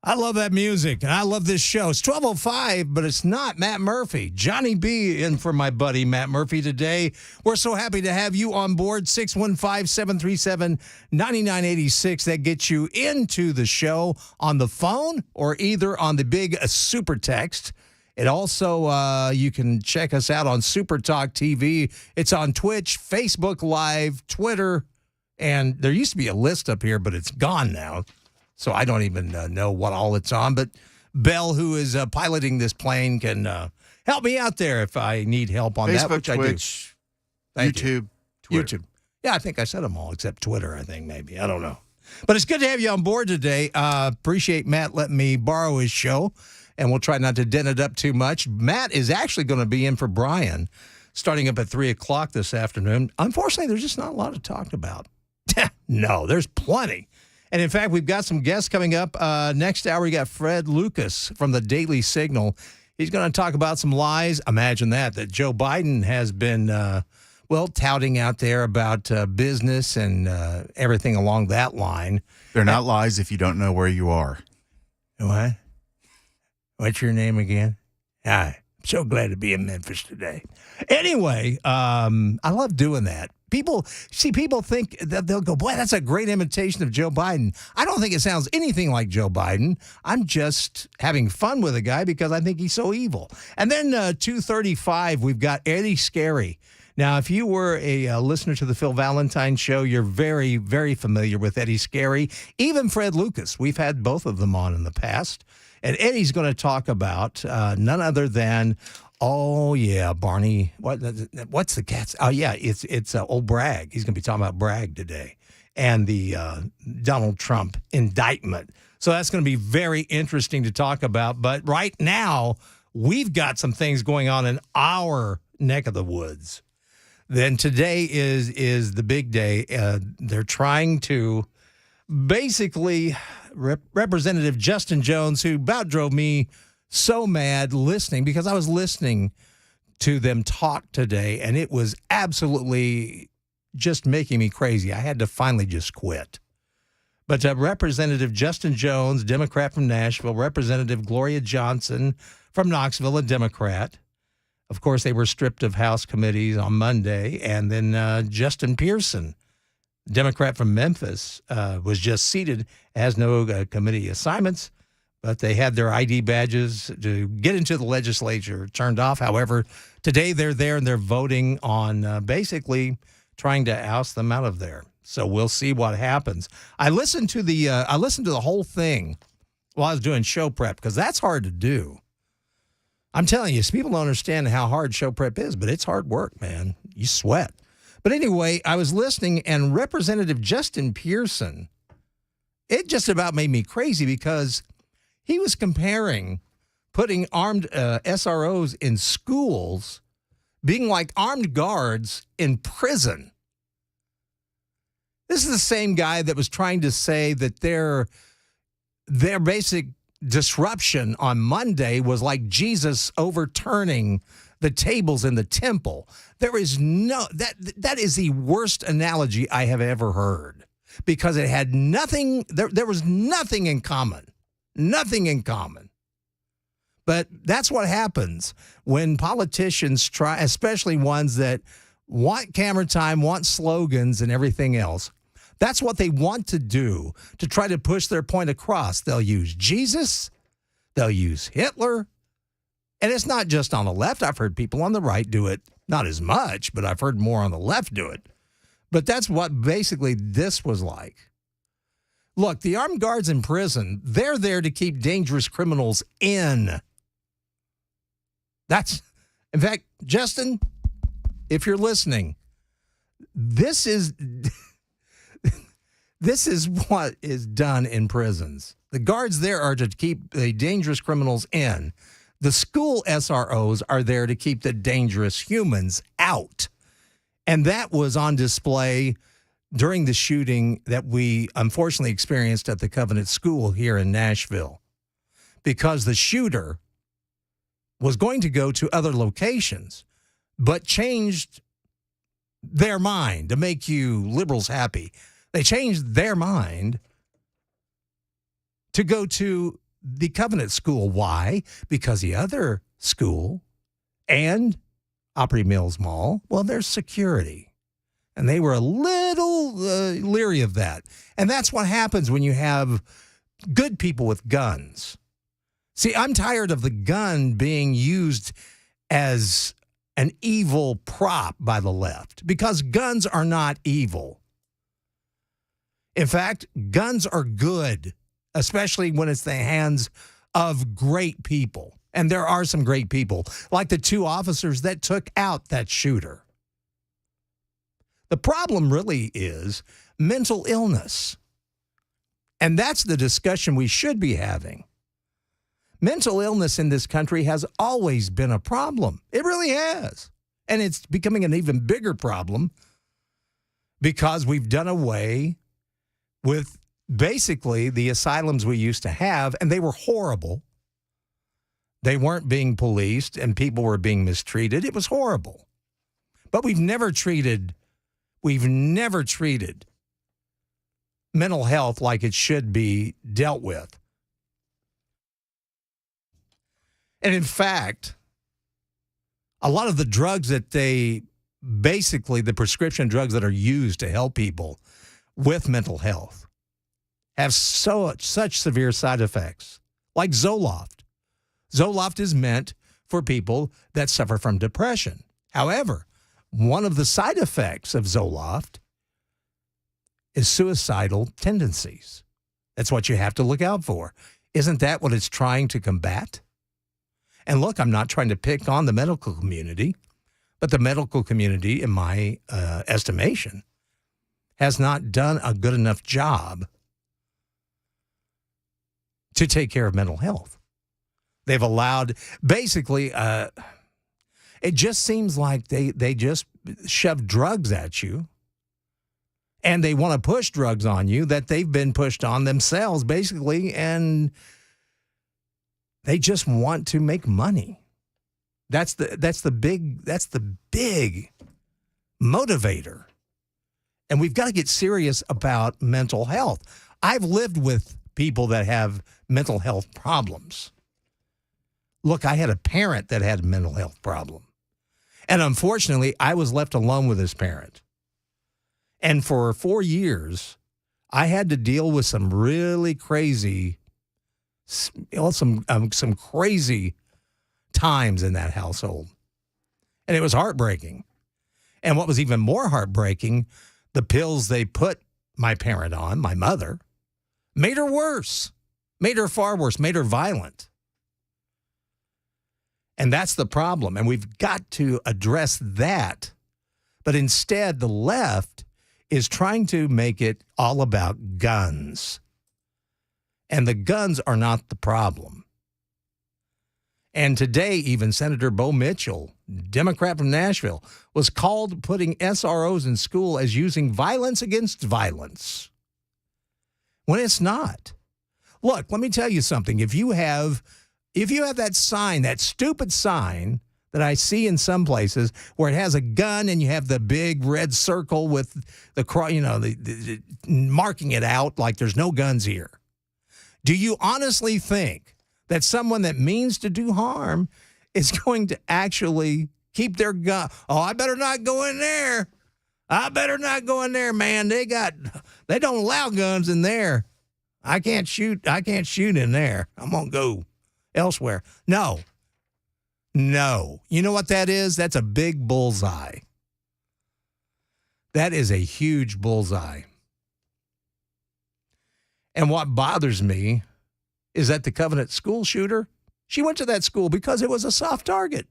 I love that music, and I love this show. It's 12:05, but it's not Matt Murphy. Johnny B in for my buddy Matt Murphy today. We're so happy to have you on board. 615-737-9986. That gets you into the show on the phone or either on the big super text. It also, you can check us out on Super Talk TV. It's on Twitch, Facebook Live, Twitter, and there used to be a list up here, but it's gone now. So I don't even know what all it's on. But Bell, who is piloting this plane, can help me out there if I need help on that, which Twitch, I do. YouTube, Twitter. YouTube. Yeah, I think I said them all except Twitter, I think maybe. I don't know. But it's good to have you on board today. Appreciate Matt letting me borrow his show, and we'll try not to dent it up too much. Matt is actually going to be in for Brian starting up at 3 o'clock this afternoon. Unfortunately, there's just not a lot to talk about. No, there's plenty. And, in fact, we've got some guests coming up. Next hour, we got Fred Lucas from the Daily Signal. He's going to talk about some lies. Imagine that Joe Biden has been, touting out there about business and everything along that line. They're not lies if you don't know where you are. What? What's your name again? Hi. I'm so glad to be in Memphis today. Anyway, I love doing that. People think that they'll go, boy, that's a great imitation of Joe Biden. I don't think it sounds anything like Joe Biden. I'm just having fun with the guy because I think he's so evil. And then 2:35, we've got Eddie Scarry. Now, if you were a listener to the Phil Valentine show, you're very, very familiar with Eddie Scarry. Even Fred Lucas. We've had both of them on in the past. And Eddie's going to talk about none other than, oh, yeah, Barney. What's the cat's? Oh, yeah, it's old Bragg. He's going to be talking about Bragg today and the Donald Trump indictment. So that's going to be very interesting to talk about. But right now, we've got some things going on in our neck of the woods. Then today is the big day. They're trying to basically Representative Justin Jones, who about drove me so mad listening because I was listening to them talk today, and it was absolutely just making me crazy. I had to finally just quit. But Representative Justin Jones, Democrat from Nashville, Representative Gloria Johnson from Knoxville, a Democrat. Of course, they were stripped of House committees on Monday. And then Justin Pearson, Democrat from Memphis, was just seated, has no committee assignments. But they had their ID badges to get into the legislature turned off. However, today they're there and they're voting on basically trying to oust them out of there. So we'll see what happens. I listened to the whole thing while I was doing show prep because that's hard to do. I'm telling you, people don't understand how hard show prep is, but it's hard work, man. You sweat. But anyway, I was listening, and Representative Justin Pearson, it just about made me crazy because he was comparing putting armed SROs in schools being like armed guards in prison. This is the same guy that was trying to say that their basic disruption on Monday was like Jesus overturning the tables in the temple. There is that is the worst analogy I have ever heard because it had nothing, there was nothing in common. Nothing in common. But that's what happens when politicians try, especially ones that want camera time, want slogans and everything else. That's what they want to do to try to push their point across. They'll use Jesus. They'll use Hitler. And it's not just on the left. I've heard people on the right do it, not as much, but I've heard more on the left do it. But that's what basically this was like. Look, the armed guards in prison, they're there to keep dangerous criminals in. In fact, Justin, if you're listening, this is what is done in prisons. The guards there are to keep the dangerous criminals in. The school SROs are there to keep the dangerous humans out. And that was on display during the shooting that we unfortunately experienced at the Covenant School here in Nashville, because the shooter was going to go to other locations, but changed their mind to make you liberals happy. They changed their mind to go to the Covenant School. Why? Because the other school and Opry Mills Mall, well, there's security. And they were a little leery of that. And that's what happens when you have good people with guns. See, I'm tired of the gun being used as an evil prop by the left, because guns are not evil. In fact, guns are good, especially when it's the hands of great people. And there are some great people, like the 2 officers that took out that shooter. The problem really is mental illness. And that's the discussion we should be having. Mental illness in this country has always been a problem. It really has. And it's becoming an even bigger problem because we've done away with basically the asylums we used to have, and they were horrible. They weren't being policed, and people were being mistreated. It was horrible. But we've never treated mental health like it should be dealt with. And in fact, a lot of the drugs that the prescription drugs that are used to help people with mental health have such severe side effects, like Zoloft. Zoloft is meant for people that suffer from depression. However, one of the side effects of Zoloft is suicidal tendencies. That's what you have to look out for. Isn't that what it's trying to combat? And look, I'm not trying to pick on the medical community, but the medical community, in my estimation, has not done a good enough job to take care of mental health. They've allowed, basically, it just seems like they just shove drugs at you, and they want to push drugs on you that they've been pushed on themselves, basically, and they just want to make money. That's the big motivator. And we've got to get serious about mental health. I've lived with people that have mental health problems. Look, I had a parent that had a mental health problem. And unfortunately, I was left alone with this parent. And for 4 years, I had to deal with some really crazy, some crazy times in that household. And it was heartbreaking. And what was even more heartbreaking, the pills they put my parent on, my mother, made her worse, made her far worse, made her violent. And that's the problem. And we've got to address that. But instead, the left is trying to make it all about guns. And the guns are not the problem. And today, even Senator Bo Mitchell, Democrat from Nashville, was called putting SROs in school as using violence against violence, when it's not. Look, let me tell you something. If you have that sign, that stupid sign that I see in some places where it has a gun and you have the big red circle with the marking it out like there's no guns here. Do you honestly think that someone that means to do harm is going to actually keep their gun? Oh, I better not go in there. I better not go in there, man. They don't allow guns in there. I can't shoot in there. I'm going to go elsewhere. No. You know what that is? That's a big bullseye. That is a huge bullseye. And what bothers me is that the Covenant school shooter, she went to that school because it was a soft target.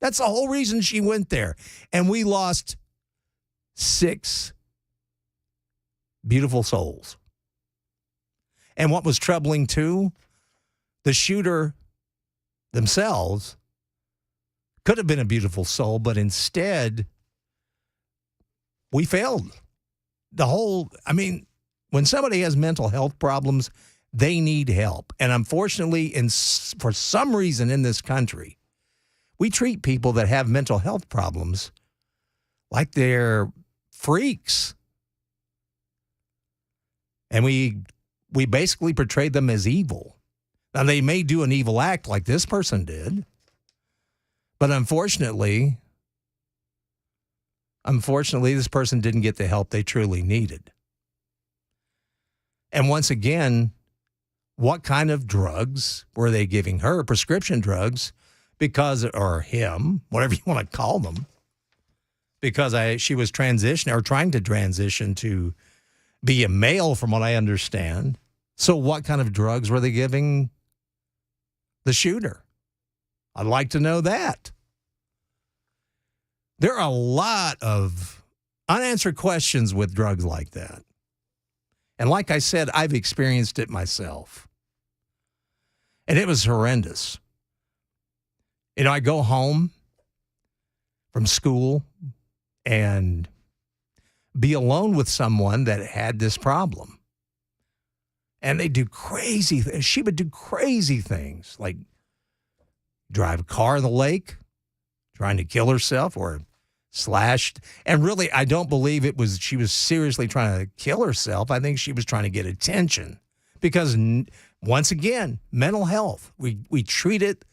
That's the whole reason she went there. And we lost 6 beautiful souls. And what was troubling too, the shooter themselves could have been a beautiful soul, but instead we failed. When somebody has mental health problems, they need help. And unfortunately, for some reason in this country, we treat people that have mental health problems like they're freaks. And we basically portray them as evil. Now, they may do an evil act like this person did, but unfortunately, this person didn't get the help they truly needed. And once again, what kind of drugs were they giving her? Prescription drugs, or him, whatever you want to call them, because she was transitioning or trying to transition to be a male, from what I understand. So what kind of drugs were they giving the shooter? I'd like to know that. There are a lot of unanswered questions with drugs like that. And like I said, I've experienced it myself. And it was horrendous. You know, I go home from school and be alone with someone that had this problem. And they do crazy things. She would do crazy things, like drive a car in the lake, trying to kill herself or slashed. And really, I don't believe she was seriously trying to kill herself. I think she was trying to get attention because, once again, mental health, we treat it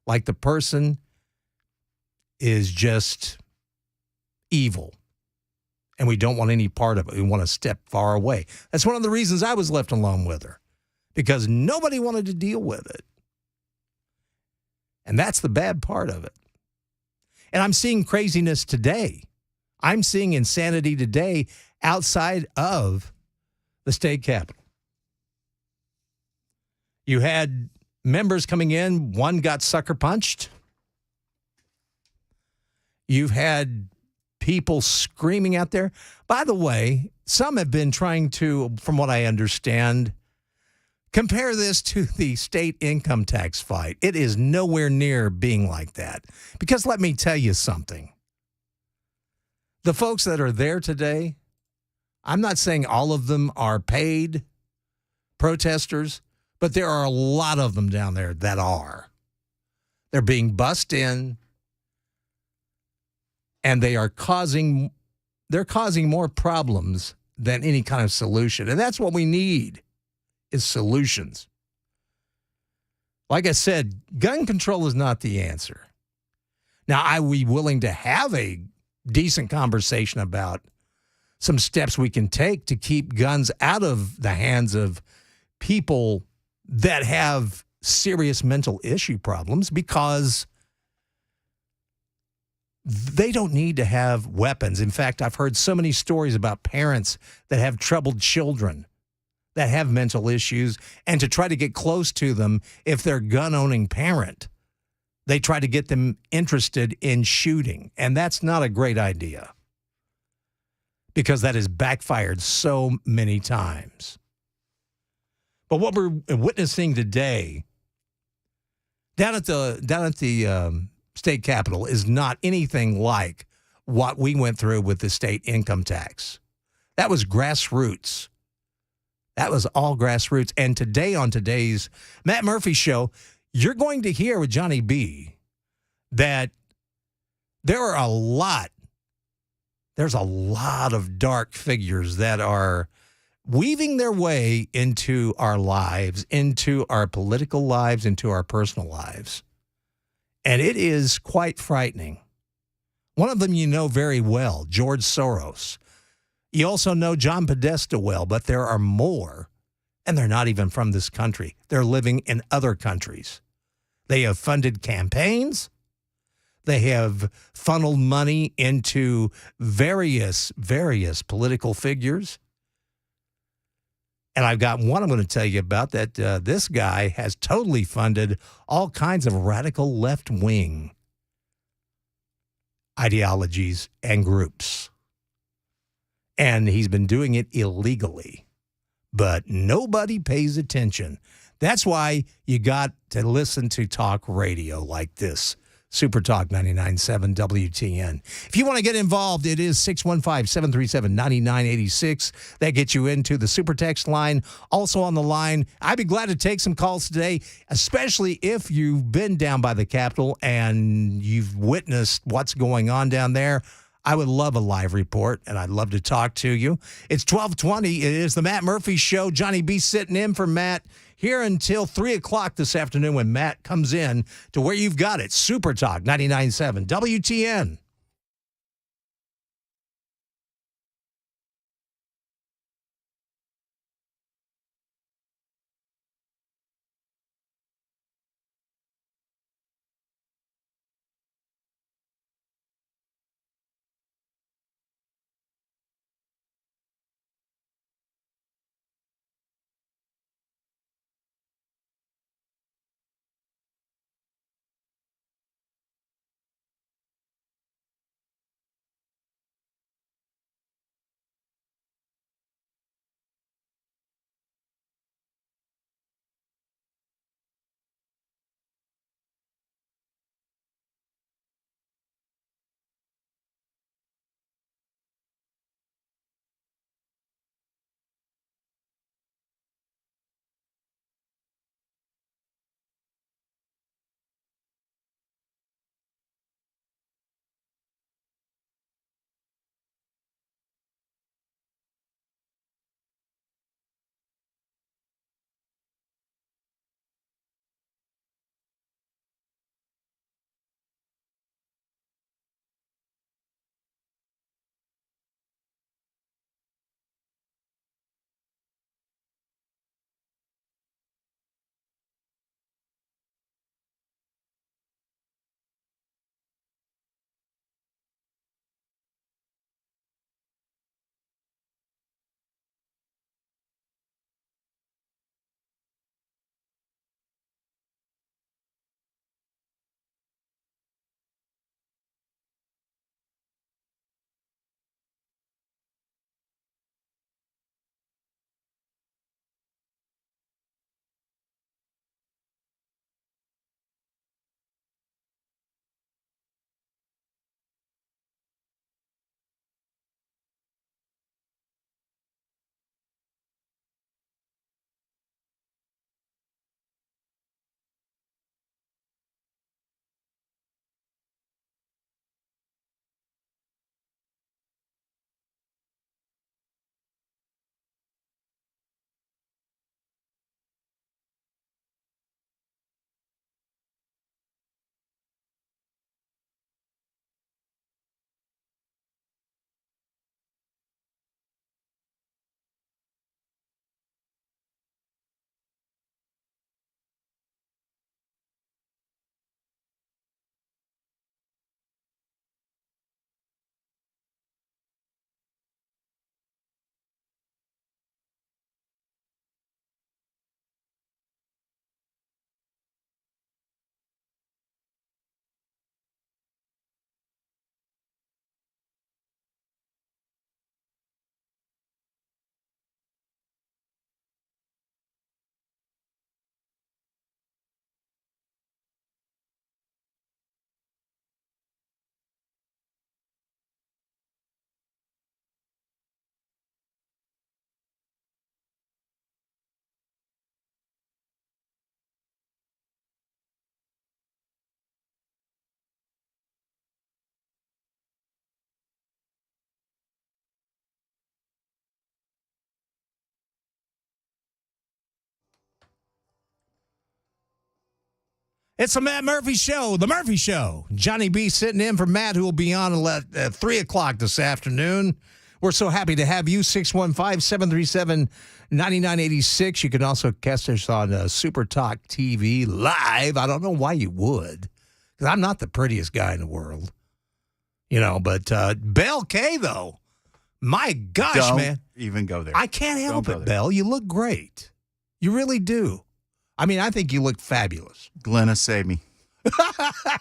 like the person is just evil. And we don't want any part of it. We want to step far away. That's one of the reasons I was left alone with her, because nobody wanted to deal with it. And that's the bad part of it. And I'm seeing craziness today. I'm seeing insanity today outside of the state capitol. You had members coming in. One got sucker punched. You've had people screaming out there. By the way, some have been trying to, from what I understand, compare this to the state income tax fight. It is nowhere near being like that. Because let me tell you something. The folks that are there today, I'm not saying all of them are paid protesters, but there are a lot of them down there that are. They're being bussed in, and they're causing more problems than any kind of solution. And that's what we need, is solutions. Like I said, gun control is not the answer. Now, are we willing to have a decent conversation about some steps we can take to keep guns out of the hands of people that have serious mental issue problems, because they don't need to have weapons. In fact, I've heard so many stories about parents that have troubled children that have mental issues, and to try to get close to them, if they're a gun-owning parent, they try to get them interested in shooting. And that's not a great idea, because that has backfired so many times. But what we're witnessing today down at the state capitol is not anything like what we went through with the state income tax. That was grassroots. That was all grassroots. And today, on today's Matt Murphy Show, you're going to hear with Johnny B that there's a lot of dark figures that are weaving their way into our lives, into our political lives, into our personal lives. And it is quite frightening. One of them you know very well, George Soros. You also know John Podesta well, but there are more, and they're not even from this country. They're living in other countries. They have funded campaigns. They have funneled money into various political figures. And I've got one I'm going to tell you about that this guy has totally funded all kinds of radical left-wing ideologies and groups. And he's been doing it illegally. But nobody pays attention. That's why you got to listen to talk radio like this. Super Talk 99.7 WTN. If you want to get involved, it is 615-737-9986. That gets you into the Super Text line. Also on the line, I'd be glad to take some calls today, especially if you've been down by the Capitol and you've witnessed what's going on down there. I would love a live report, and I'd love to talk to you. It's 12:20. It is the Matt Murphy Show. Johnny B sitting in for Matt here until 3 o'clock this afternoon when Matt comes in to where you've got it. Super Talk 99.7 WTN. It's the Matt Murphy Show, The Murphy Show. Johnny B sitting in for Matt, who will be on at 3 o'clock this afternoon. We're so happy to have you, 615-737-9986. You can also catch us on Super Talk TV live. I don't know why you would, because I'm not the prettiest guy in the world. But Belle K, though, my gosh, Don't man. even go there. I can't help Don't go it, there. Belle. You look great. You really do. I mean, I think you look fabulous. Glenna, save me.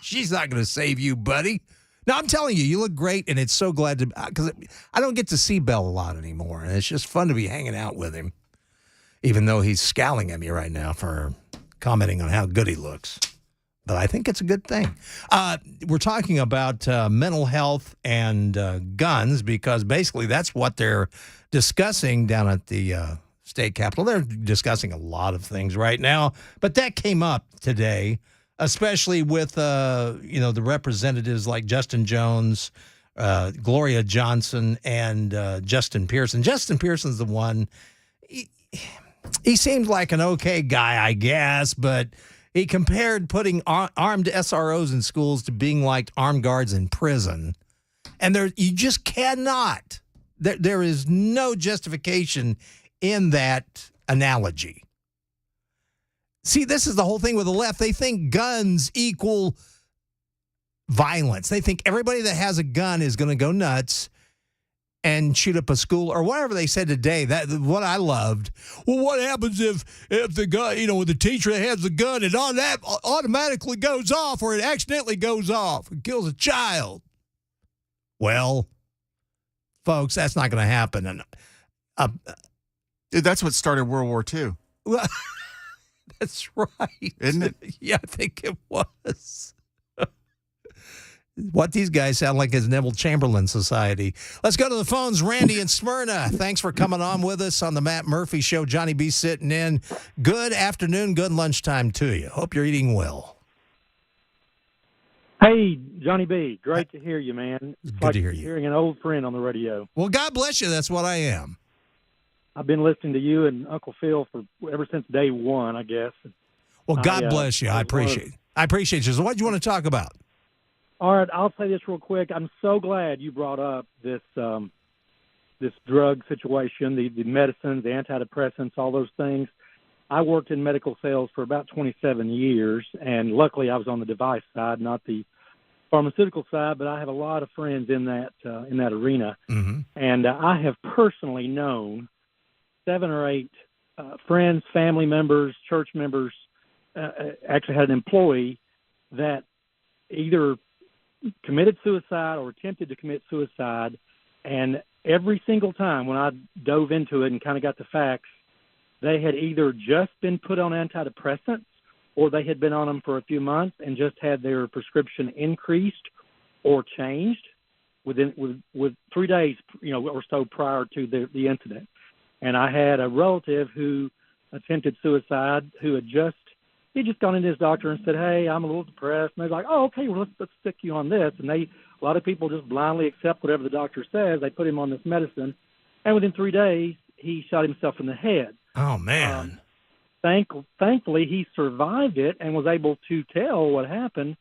She's not going to save you, buddy. No, I'm telling you, you look great, and it's so glad to, because I don't get to see Bell a lot anymore, and it's just fun to be hanging out with him, even though he's scowling at me right now for commenting on how good he looks. But I think it's a good thing. We're talking about mental health and guns, because basically that's what they're discussing down at the state capitol. They're discussing a lot of things right now, but that came up today, especially with the representatives like Justin Jones, Gloria Johnson and Justin Pearson. Justin Pearson's the one. He seems like an okay guy, I guess, but he compared putting armed SROs in schools to being like armed guards in prison. And you just cannot. There is no justification in that analogy. See, this is the whole thing with the left. They think guns equal violence. They think everybody that has a gun is going to go nuts and shoot up a school or whatever they said today. That what I loved. Well, what happens if the gun, with the teacher that has the gun, it automatically goes off or it accidentally goes off and kills a child? Well, folks, that's not going to happen. And Dude, that's what started World War II. well, that's right. Isn't it? Yeah, I think it was. What these guys sound like is Neville Chamberlain Society. Let's go to the phones. Randy in Smyrna. Thanks for coming on with us on the Matt Murphy Show. Johnny B sitting in. Good afternoon, good lunchtime to you. Hope you're eating well. Hey, Johnny B. Great to hear you, man. It's Good to hear you. Hearing an old friend on the radio. Well, God bless you. That's what I am. I've been listening to you and Uncle Phil ever since day one, I guess. Well, God bless you. I appreciate you. So what do you want to talk about? All right, I'll say this real quick. I'm so glad you brought up this drug situation, the medicines, the antidepressants, all those things. I worked in medical sales for about 27 years, and luckily I was on the device side, not the pharmaceutical side, but I have a lot of friends in that arena. Mm-hmm. And I have personally known 7 or 8 friends, family members, church members, actually had an employee that either committed suicide or attempted to commit suicide, and every single time when I dove into it and kind of got the facts, they had either just been put on antidepressants or they had been on them for a few months and just had their prescription increased or changed with 3 days, or so prior to the incident. And I had a relative who attempted suicide who had just gone into his doctor and said, "Hey, I'm a little depressed." And they're like, "Oh, okay, well, let's stick you on this." And a lot of people just blindly accept whatever the doctor says. They put him on this medicine, and within 3 days, he shot himself in the head. Oh, man. Thankfully, he survived it and was able to tell what happened.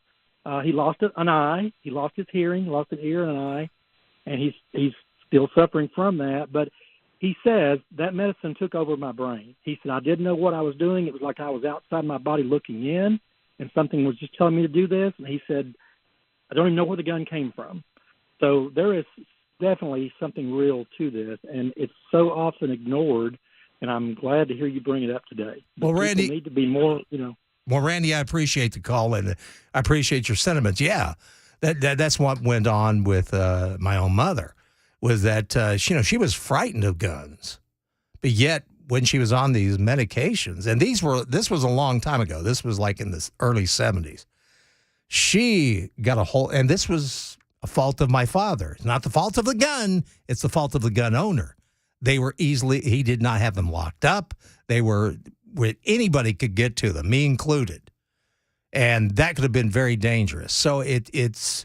He lost an eye. He lost his hearing, lost an ear and an eye, and he's still suffering from that. But he says that medicine took over my brain. He said, I didn't know what I was doing. It was like I was outside my body looking in, and something was just telling me to do this. And he said, I don't even know where the gun came from. So there is definitely something real to this, and it's so often ignored, and I'm glad to hear you bring it up today. Well, Randy, people need to be more, Well, Randy, I appreciate the call, and I appreciate your sentiments. Yeah, that's what went on with my own mother. Was that she was frightened of guns, but yet when she was on these medications, and this was a long time ago. This was like in the early 70s. She got a whole, and this was a fault of my father. It's not the fault of the gun; it's the fault of the gun owner. He did not have them locked up. They were where anybody could get to them, me included, and that could have been very dangerous. So it's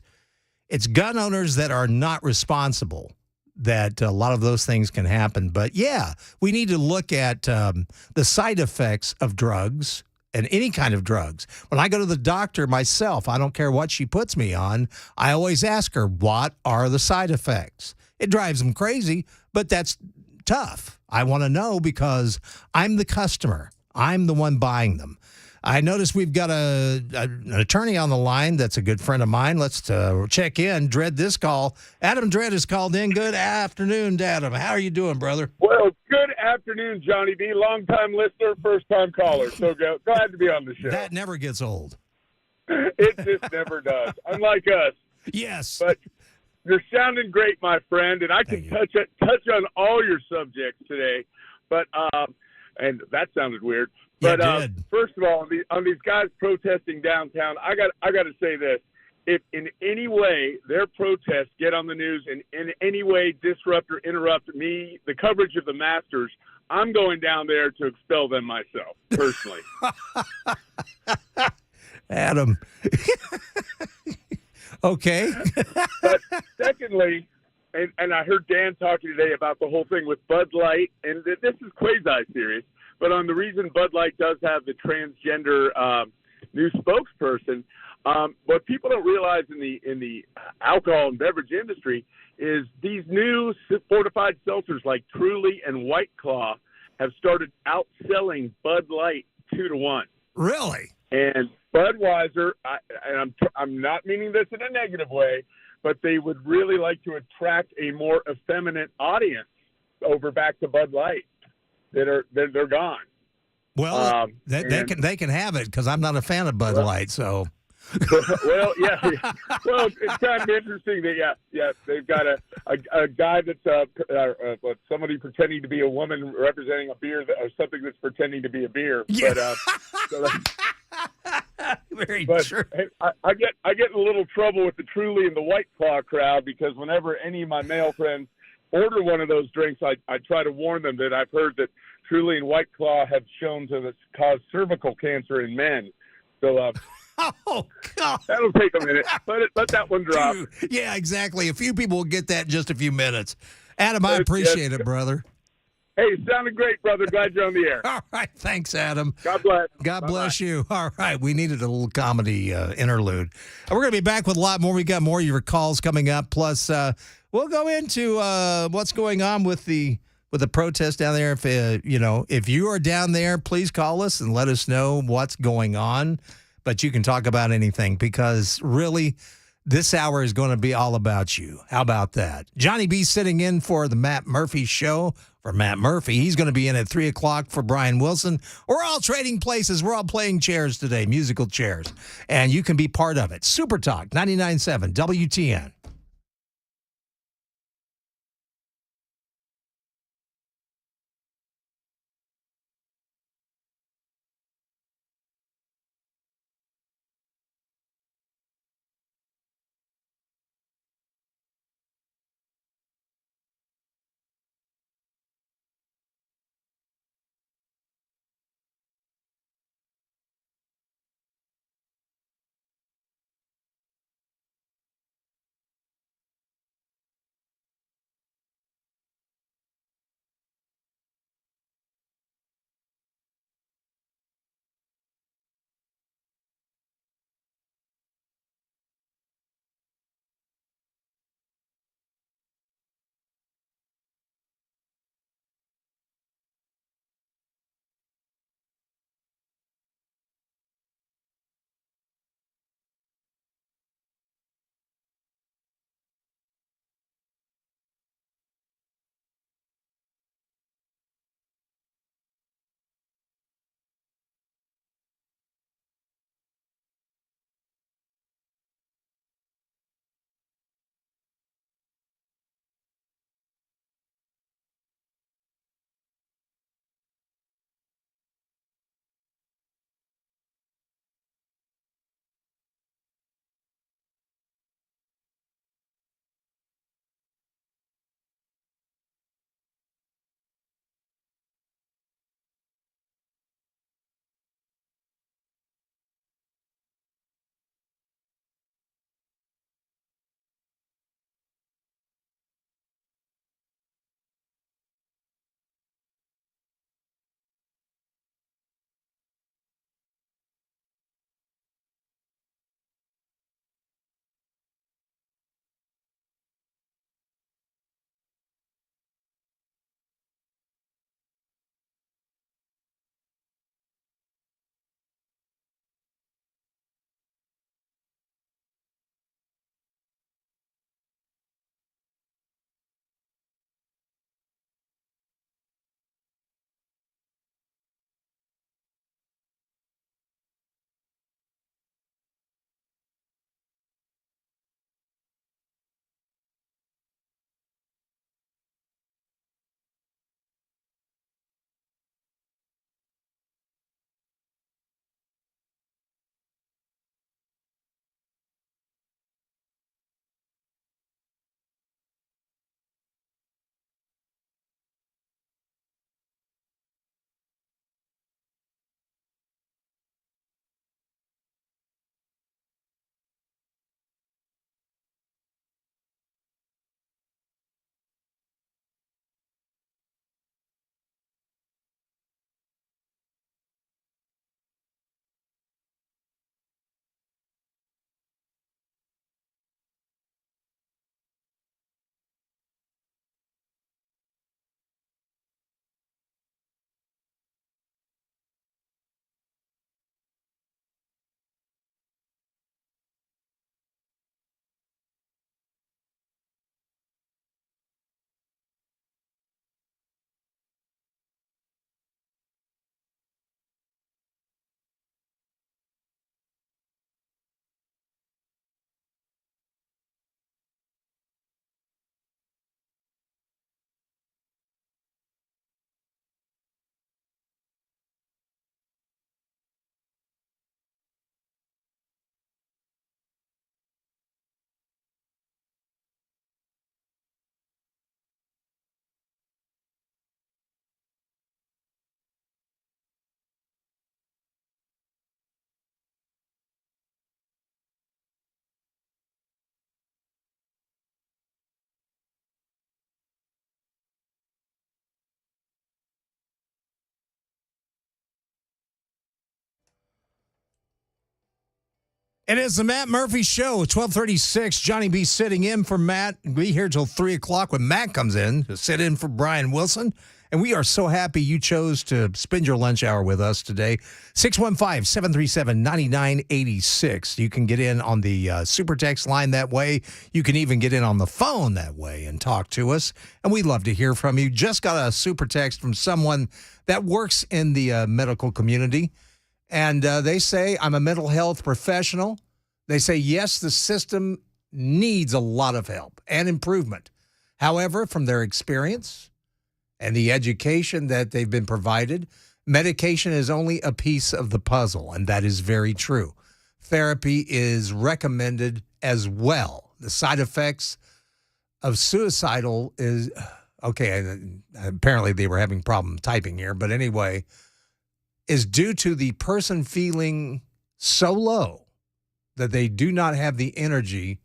gun owners that are not responsible that a lot of those things can happen. But, yeah, we need to look at the side effects of drugs and any kind of drugs. When I go to the doctor myself, I don't care what she puts me on, I always ask her, what are the side effects? It drives them crazy, but that's tough. I want to know because I'm the customer. I'm the one buying them. I noticed we've got an attorney on the line that's a good friend of mine. Let's check in. Dredd this call. Adam Dredd has called in. Good afternoon, Adam. How are you doing, brother? Well, good afternoon, Johnny B. Long-time listener, first-time caller. So glad to be on the show. That never gets old. It just never does, unlike us. Yes. But you're sounding great, my friend, and I can touch on all your subjects today. But and that sounded weird. But first of all, on these guys protesting downtown, I got to say this: if in any way their protests get on the news and in any way disrupt or interrupt the coverage of the Masters, I'm going down there to expel them myself personally. Adam. Okay. But secondly, and I heard Dan talking today about the whole thing with Bud Light, and this is quasi-serious, but on the reason Bud Light does have the transgender new spokesperson, what people don't realize in the alcohol and beverage industry is these new fortified seltzers like Truly and White Claw have started outselling Bud Light 2-1. Really? And Budweiser, I'm not meaning this in a negative way, but they would really like to attract a more effeminate audience over back to Bud Light. They're gone. Well, they can have it because I'm not a fan of Bud Light. So, well, yeah. Well, it's kind of interesting that they've got a guy that's somebody pretending to be a woman representing a beer or something that's pretending to be a beer. Yeah. Very true. Hey, I get in a little trouble with the Truly and the White Claw crowd because whenever any of my male friends order one of those drinks, I try to warn them that I've heard that Truly and White Claw have shown to cause cervical cancer in men. So, oh God, that'll take a minute. Let that one drop. Dude, yeah, exactly. A few people will get that in just a few minutes. Adam, I appreciate it, brother. Hey, it sounded great, brother. Glad you're on the air. All right. Thanks, Adam. God bless. God bless you. All right. We needed a little comedy interlude. We're going to be back with a lot more. We got more of your calls coming up. Plus, we'll go into what's going on with the protest down there. If you are down there, please call us and let us know what's going on. But you can talk about anything because really this hour is going to be all about you. How about that? Johnny B sitting in for the Matt Murphy show for Matt Murphy. He's going to be in at 3 o'clock for Brian Wilson. We're all trading places. We're all playing chairs today, musical chairs. And you can be part of it. Super Talk 99.7 WTN. It is the Matt Murphy Show, 1236. Johnny B sitting in for Matt. We'll be here till 3 o'clock when Matt comes in to sit in for Brian Wilson. And we are so happy you chose to spend your lunch hour with us today. 615-737-9986. You can get in on the super text line that way. You can even get in on the phone that way and talk to us. And we'd love to hear from you. Just got a super text from someone that works in the medical community. And they say, I'm a mental health professional. They say, yes, the system needs a lot of help and improvement. However, from their experience and the education that they've been provided, medication is only a piece of the puzzle, and that is very true. Therapy is recommended as well. The side effects of suicidal is, okay, apparently they were having problem typing here, but anyway, is due to the person feeling so low that they do not have the energy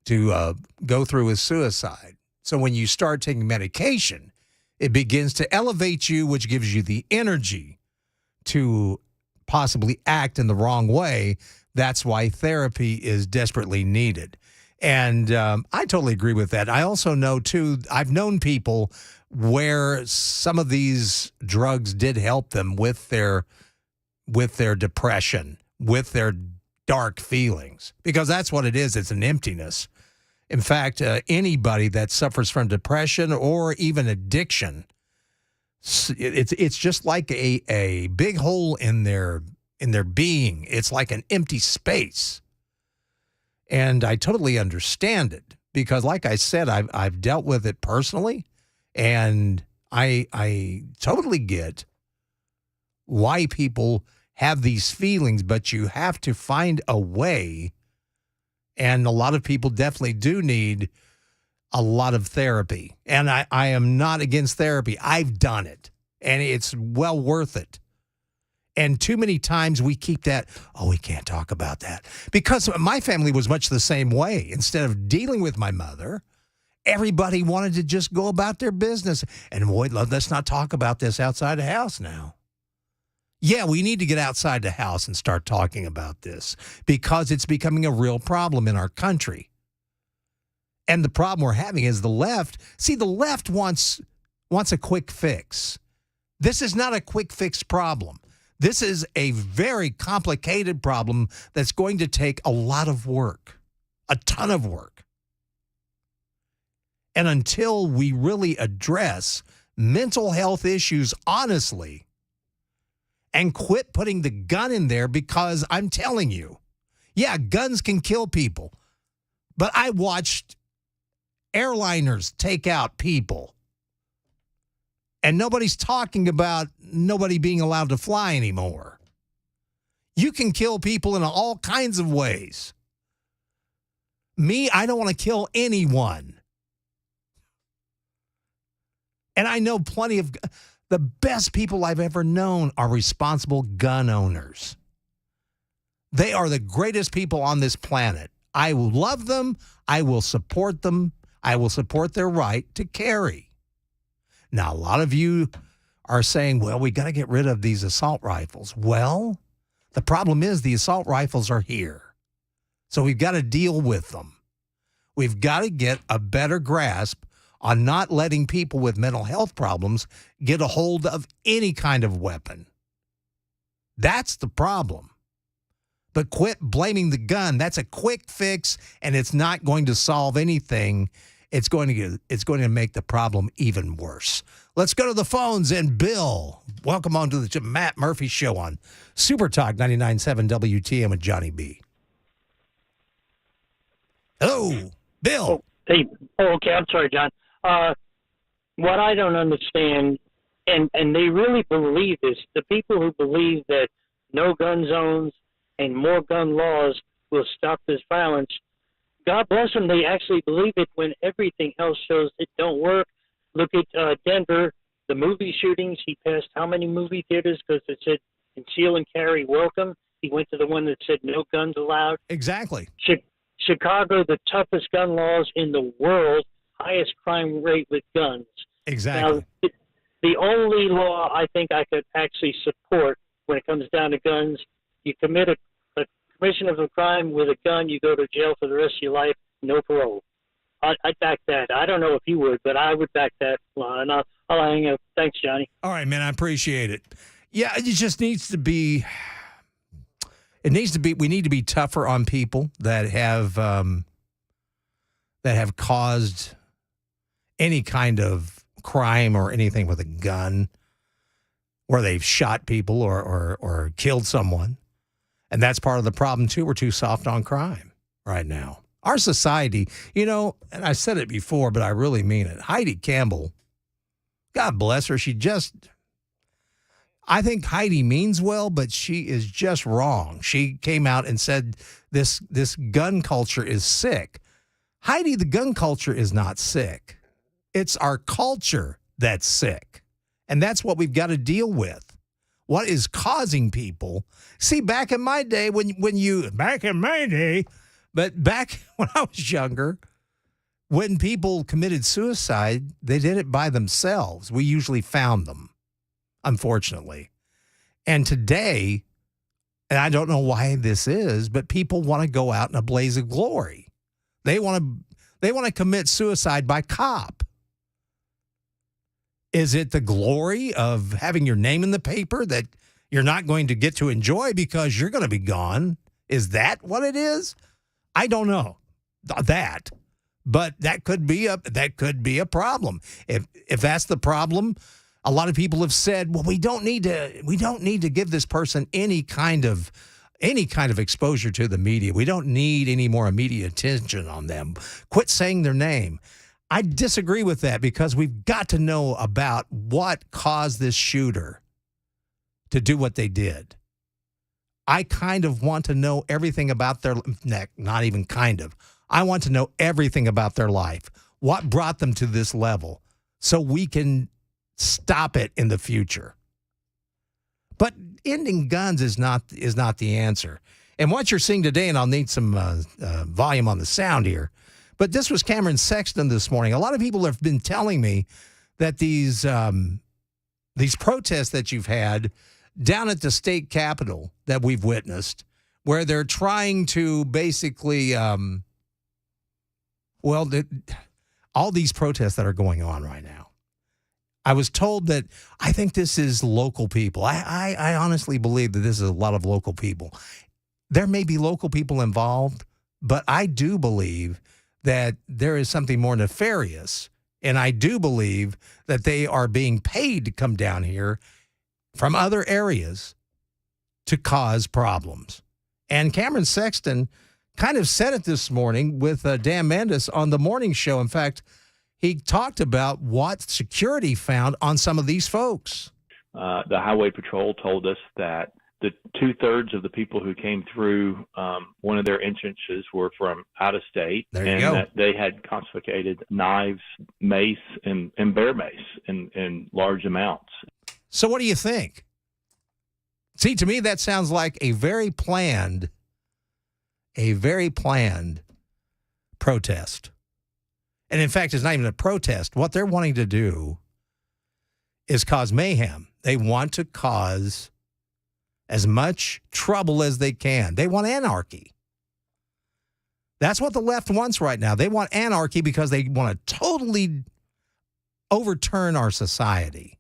to go through with suicide. So when you start taking medication, it begins to elevate you, which gives you the energy to possibly act in the wrong way. That's why therapy is desperately needed. And I totally agree with that. I also know, too, I've known people where some of these drugs did help them with their depression, with their dark feelings, because that's what it is. It's an emptiness. In fact, anybody that suffers from depression or even addiction, it's just like a big hole in their being. It's like an empty space. And I totally understand it because, like I said, I've dealt with it personally, and I totally get why people have these feelings, but you have to find a way. And a lot of people definitely do need a lot of therapy. And I am not against therapy. I've done it, and it's well worth it. And too many times we keep that, we can't talk about that. Because my family was much the same way. Instead of dealing with my mother, everybody wanted to just go about their business. And boy, let's not talk about this outside the house now. Yeah, we need to get outside the house and start talking about this because it's becoming a real problem in our country. And the problem we're having is the left. See, the left wants a quick fix. This is not a quick fix problem. This is a very complicated problem that's going to take a lot of work, a ton of work. And until we really address mental health issues honestly, and quit putting the gun in there, because I'm telling you, yeah, guns can kill people. But I watched airliners take out people. And nobody's talking about nobody being allowed to fly anymore. You can kill people in all kinds of ways. Me, I don't want to kill anyone. And I know plenty of... The best people I've ever known are responsible gun owners. They are the greatest people on this planet. I will love them. I will support them. I will support their right to carry. Now, a lot of you are saying, well, we got to get rid of these assault rifles. Well, the problem is the assault rifles are here. So we've got to deal with them. We've got to get a better grasp on not letting people with mental health problems get a hold of any kind of weapon. That's the problem. But quit blaming the gun. That's a quick fix, and it's not going to solve anything. It's going to make the problem even worse. Let's go to the phones. And Bill, welcome on to the Matt Murphy Show on Super Talk 99.7 WTM with Johnny B. Hello, Bill. Okay. I'm sorry, John. What I don't understand, and they really believe this, the people who believe that no gun zones and more gun laws will stop this violence, God bless them, they actually believe it when everything else shows it don't work. Look at Denver, the movie shootings. He passed how many movie theaters because it said conceal and carry welcome? He went to the one that said no guns allowed. Exactly. Chicago, the toughest gun laws in the world, highest crime rate with guns. Exactly. Now, the only law I think I could actually support when it comes down to guns, you commit a commission of a crime with a gun, you go to jail for the rest of your life, no parole. I'd back that. I don't know if you would, but I would back that line. I'll hang up. Thanks, Johnny. All right, man. I appreciate it. Yeah, it just needs to be. It needs to be. We need to be tougher on people that have caused any kind of crime or anything with a gun, where they've shot people or killed someone. And that's part of the problem, too. We're too soft on crime right now. Our society, and I said it before, but I really mean it. Heidi Campbell, God bless her. I think Heidi means well, but she is just wrong. She came out and said this gun culture is sick. Heidi, the gun culture is not sick. It's our culture that's sick. And that's what we've got to deal with. What is causing people? See, back in my day, but back when I was younger, when people committed suicide, they did it by themselves. We usually found them, unfortunately. And today, and I don't know why this is, but people want to go out in a blaze of glory. They want to commit suicide by cop. Is it the glory of having your name in the paper that you're not going to get to enjoy because you're going to be gone? Is that what it is? I don't know that, but that could be a problem. If that's the problem, a lot of people have said, well, we don't need to give this person any kind of exposure to the media. We don't need any more immediate attention on them. Quit saying their name. I disagree with that because we've got to know about what caused this shooter to do what they did. I kind of want to know everything about their neck, not even kind of. I want to know everything about their life, what brought them to this level, so we can stop it in the future. But ending guns is not the answer. And what you're seeing today, and I'll need some volume on the sound here, but this was Cameron Sexton this morning. A lot of people have been telling me that these protests that you've had down at the state capitol that we've witnessed, where they're trying to basically, all these protests that are going on right now. I was told that I think this is local people. I honestly believe that this is a lot of local people. There may be local people involved, but I do believe that there is something more nefarious, and I do believe that they are being paid to come down here from other areas to cause problems. And Cameron Sexton kind of said it this morning with Dan Mandis on the morning show. In fact, he talked about what security found on some of these folks. The Highway Patrol told us that the 2/3 of the people who came through one of their entrances were from out of state, and that they had confiscated knives, mace, and bear mace in large amounts. So what do you think? See, to me, that sounds like a very planned protest. And in fact, it's not even a protest. What they're wanting to do is cause mayhem. They want to cause as much trouble as they can. They want anarchy. That's what the left wants right now. They want anarchy because they want to totally overturn our society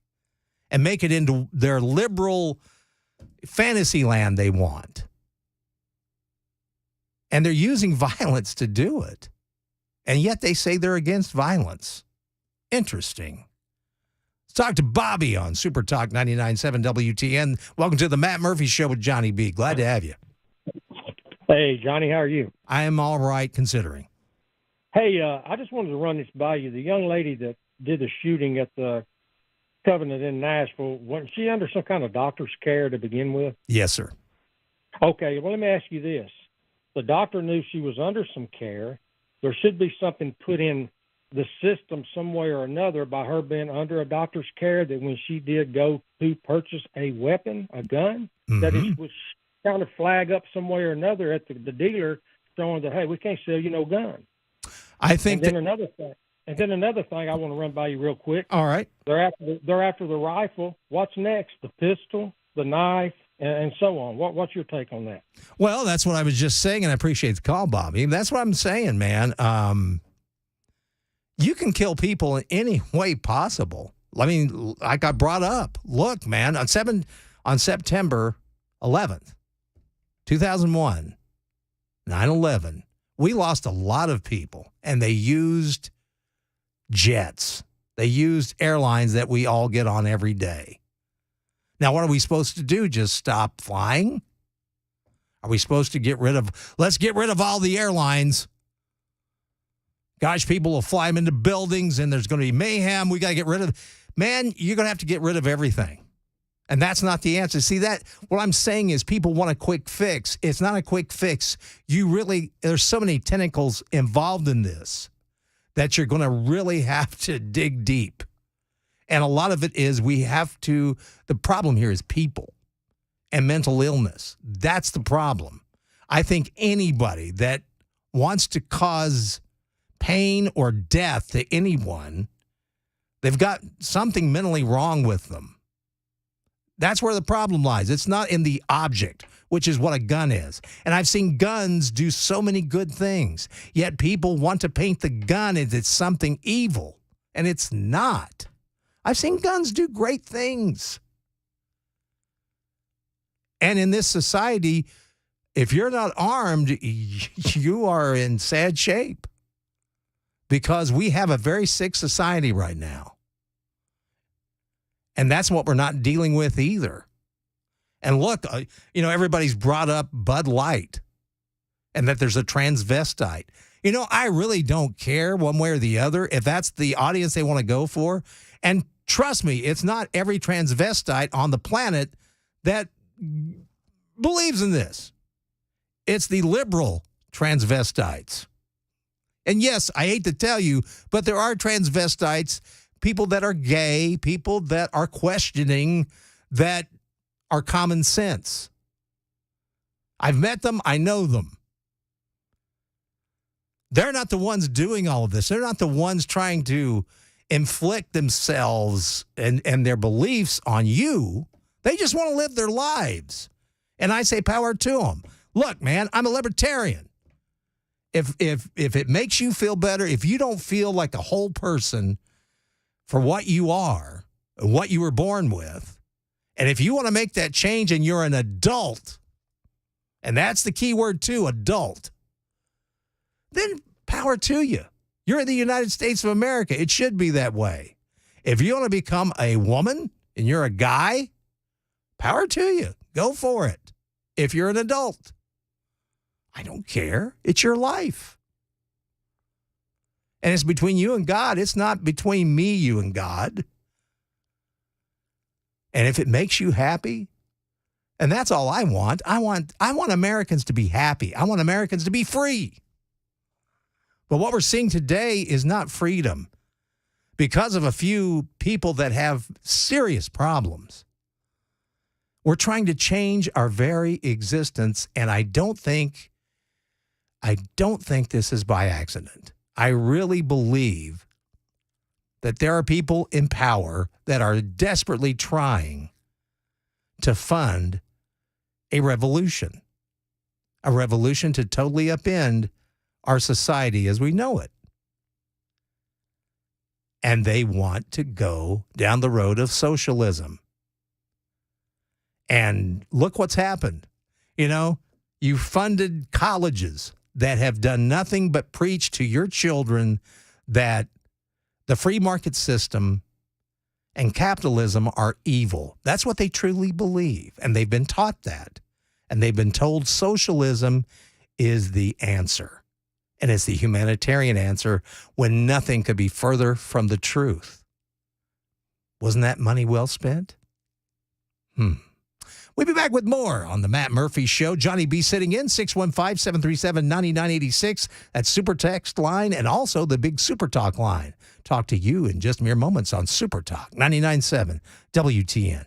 and make it into their liberal fantasy land they want. And they're using violence to do it. And yet they say they're against violence. Interesting. Let's talk to Bobby on Super Talk 99.7 WTN. Welcome to the Matt Murphy Show with Johnny B. Glad to have you. Hey, Johnny, how are you? I am all right, considering. Hey, I just wanted to run this by you. The young lady that did the shooting at the Covenant in Nashville, wasn't she under some kind of doctor's care to begin with? Yes, sir. Okay, well, let me ask you this. The doctor knew she was under some care. There should be something put in the system some way or another by her being under a doctor's care that when she did go to purchase a weapon, a gun, that it was kind of flag up some way or another at the dealer showing that, hey, we can't sell you no gun. I think another thing I want to run by you real quick. All right. They're after the rifle. What's next? The pistol, the knife, and so on. What's your take on that? Well, that's what I was just saying, and I appreciate the call, Bobby. That's what I'm saying, man. You can kill people in any way possible. I mean, like I brought up, look, man, on September 11th, 2001, 9/11, we lost a lot of people, and they used jets. They used airlines that we all get on every day. Now, what are we supposed to do? Just stop flying? Are we supposed to let's get rid of all the airlines? Gosh, people will fly them into buildings and there's going to be mayhem. We got to get rid of, man, you're going to have to get rid of everything. And that's not the answer. See, what I'm saying is people want a quick fix. It's not a quick fix. There's so many tentacles involved in this that you're going to really have to dig deep. And a lot of it is the problem here is people and mental illness. That's the problem. I think anybody that wants to cause pain or death to anyone, they've got something mentally wrong with them. That's where the problem lies. It's not in the object, which is what a gun is. And I've seen guns do so many good things, yet people want to paint the gun as it's something evil, and it's not. I've seen guns do great things. And in this society, if you're not armed, you are in sad shape because we have a very sick society right now. And that's what we're not dealing with either. And look, everybody's brought up Bud Light and that there's a transvestite. I really don't care one way or the other if that's the audience they want to go for. And trust me, it's not every transvestite on the planet that believes in this. It's the liberal transvestites. And yes, I hate to tell you, but there are transvestites, people that are gay, people that are questioning, that are common sense. I've met them. I know them. They're not the ones doing all of this. They're not the ones trying to inflict themselves and their beliefs on you. They just want to live their lives. And I say power to them. Look, man, I'm a libertarian. If it makes you feel better, if you don't feel like a whole person for what you are, what you were born with, and if you want to make that change and you're an adult, and that's the key word too, adult, then power to you. You're in the United States of America. It should be that way. If you want to become a woman and you're a guy, power to you. Go for it. If you're an adult, I don't care. It's your life. And it's between you and God. It's not between me, you, and God. And if it makes you happy, and that's all I want. I want Americans to be happy. I want Americans to be free. But what we're seeing today is not freedom because of a few people that have serious problems. We're trying to change our very existence, and I don't think this is by accident. I really believe that there are people in power that are desperately trying to fund a revolution to totally upend our society as we know it. And they want to go down the road of socialism. And look what's happened. You funded colleges that have done nothing but preach to your children that the free market system and capitalism are evil. That's what they truly believe. And they've been taught that. And they've been told socialism is the answer. And it's the humanitarian answer when nothing could be further from the truth. Wasn't that money well spent? We'll be back with more on the Matt Murphy Show. Johnny B sitting in, 615-737-9986. That's Super Text line and also the big Super Talk line. Talk to you in just mere moments on Super Talk 99.7 WTN.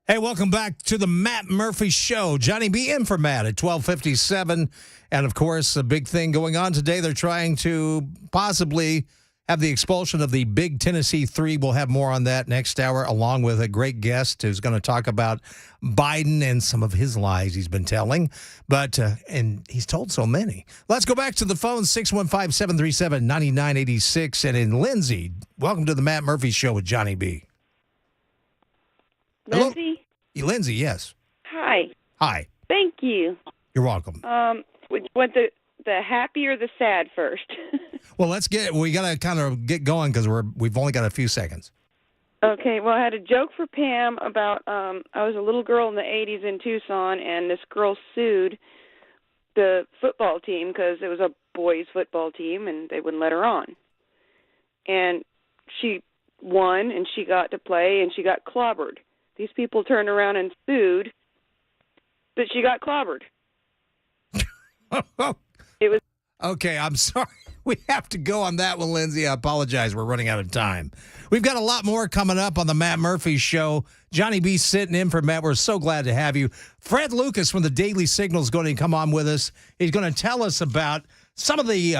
Hey, welcome back to the Matt Murphy Show. Johnny B in for Matt at 12:57. And, of course, a big thing going on today. They're trying to possibly have the expulsion of the big Tennessee Three. We'll have more on that next hour, along with a great guest who's going to talk about Biden and some of his lies he's been telling. But, and he's told so many. Let's go back to the phone, 615-737-9986. And in Lindsay, welcome to the Matt Murphy Show with Johnny B. Lindsay? Hello? Lindsay, yes. Hi. Hi. Thank you. You're welcome. Which want the happy or the sad first? Well, we got to kind of get going because we've only got a few seconds. Okay, well, I had a joke for Pam about I was a little girl in the 80s in Tucson, and this girl sued the football team because it was a boys' football team, and they wouldn't let her on. And she won, and she got to play, and she got clobbered. These people turned around and sued, but she got clobbered. It was okay. I'm sorry. We have to go on that one, Lindsay. I apologize. We're running out of time. We've got a lot more coming up on the Matt Murphy Show. Johnny B sitting in for Matt. We're so glad to have you. Fred Lucas from the Daily Signal is going to come on with us. He's going to tell us about some of the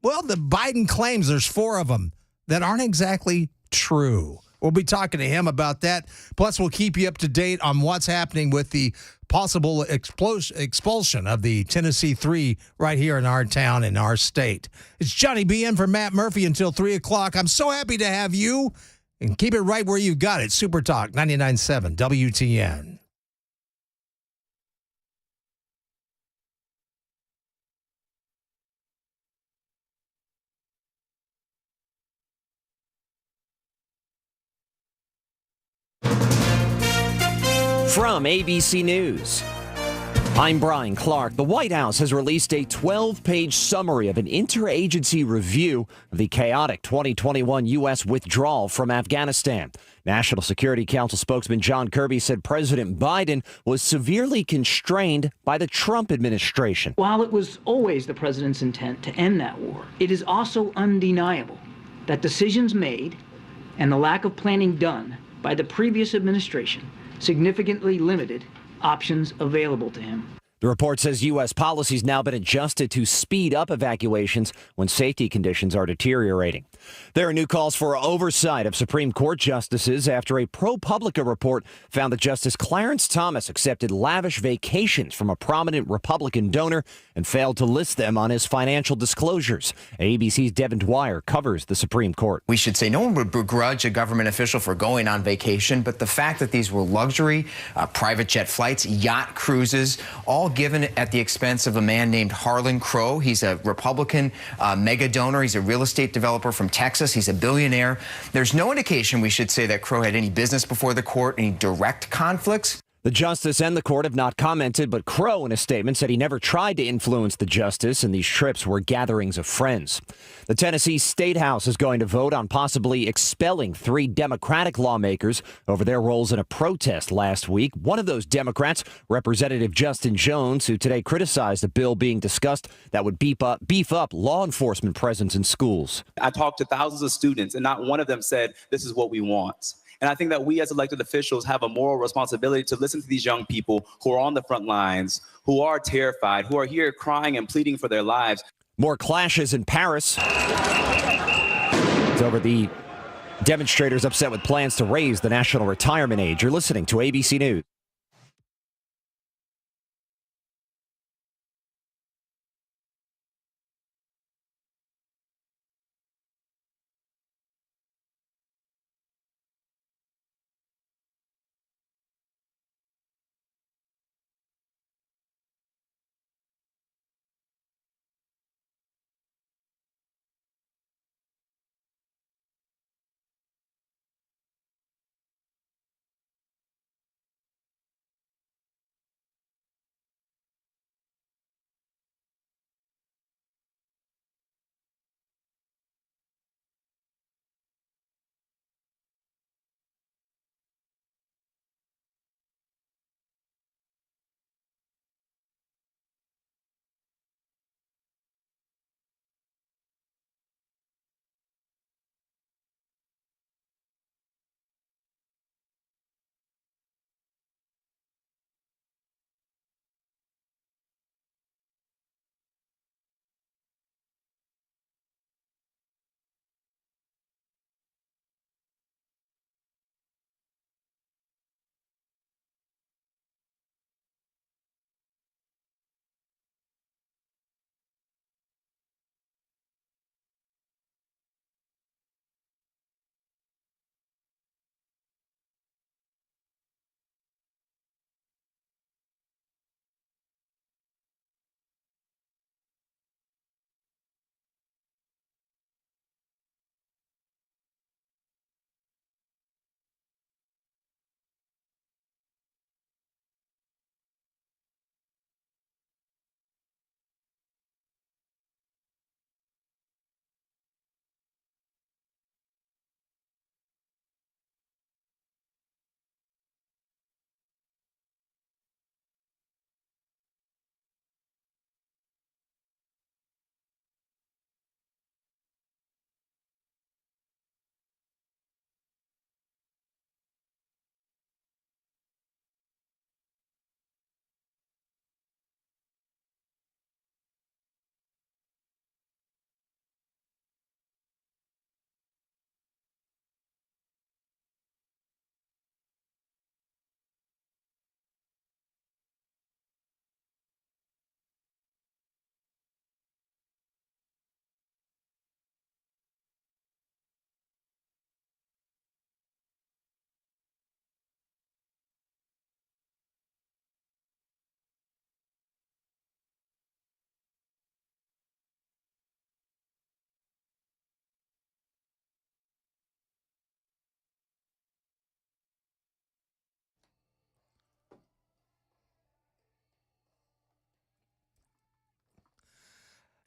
Biden claims. There's 4 of them that aren't exactly true. We'll be talking to him about that. Plus, we'll keep you up to date on what's happening with the possible expulsion of the Tennessee Three right here in our town, in our state. It's Johnny B in for Matt Murphy until 3 o'clock. I'm so happy to have you, and keep it right where you got it. Super Talk 99.7 WTN. From ABC News, I'm Brian Clark. The White House has released a 12-page summary of an interagency review of the chaotic 2021 U.S. withdrawal from Afghanistan. National Security Council spokesman John Kirby said President Biden was severely constrained by the Trump administration. While it was always the president's intent to end that war, it is also undeniable that decisions made and the lack of planning done by the previous administration significantly limited options available to him. The report says U.S. policy's now been adjusted to speed up evacuations when safety conditions are deteriorating. There are new calls for oversight of Supreme Court justices after a ProPublica report found that Justice Clarence Thomas accepted lavish vacations from a prominent Republican donor and failed to list them on his financial disclosures. ABC's Devin Dwyer covers the Supreme Court. We should say no one would begrudge a government official for going on vacation, but the fact that these were luxury, private jet flights, yacht cruises, all given at the expense of a man named Harlan Crow. He's a Republican mega donor. He's a real estate developer from Texas. He's a billionaire. There's no indication, we should say, that Crow had any business before the court, any direct conflicts. The justice and the court have not commented, but Crow in a statement said he never tried to influence the justice and these trips were gatherings of friends. The Tennessee State House is going to vote on possibly expelling 3 Democratic lawmakers over their roles in a protest last week. One of those Democrats, Representative Justin Jones, who today criticized a bill being discussed that would beef up law enforcement presence in schools. I talked to thousands of students, and not one of them said, this is what we want. And I think that we as elected officials have a moral responsibility to listen to these young people who are on the front lines, who are terrified, who are here crying and pleading for their lives. More clashes in Paris. It's over the demonstrators upset with plans to raise the national retirement age. You're listening to ABC News.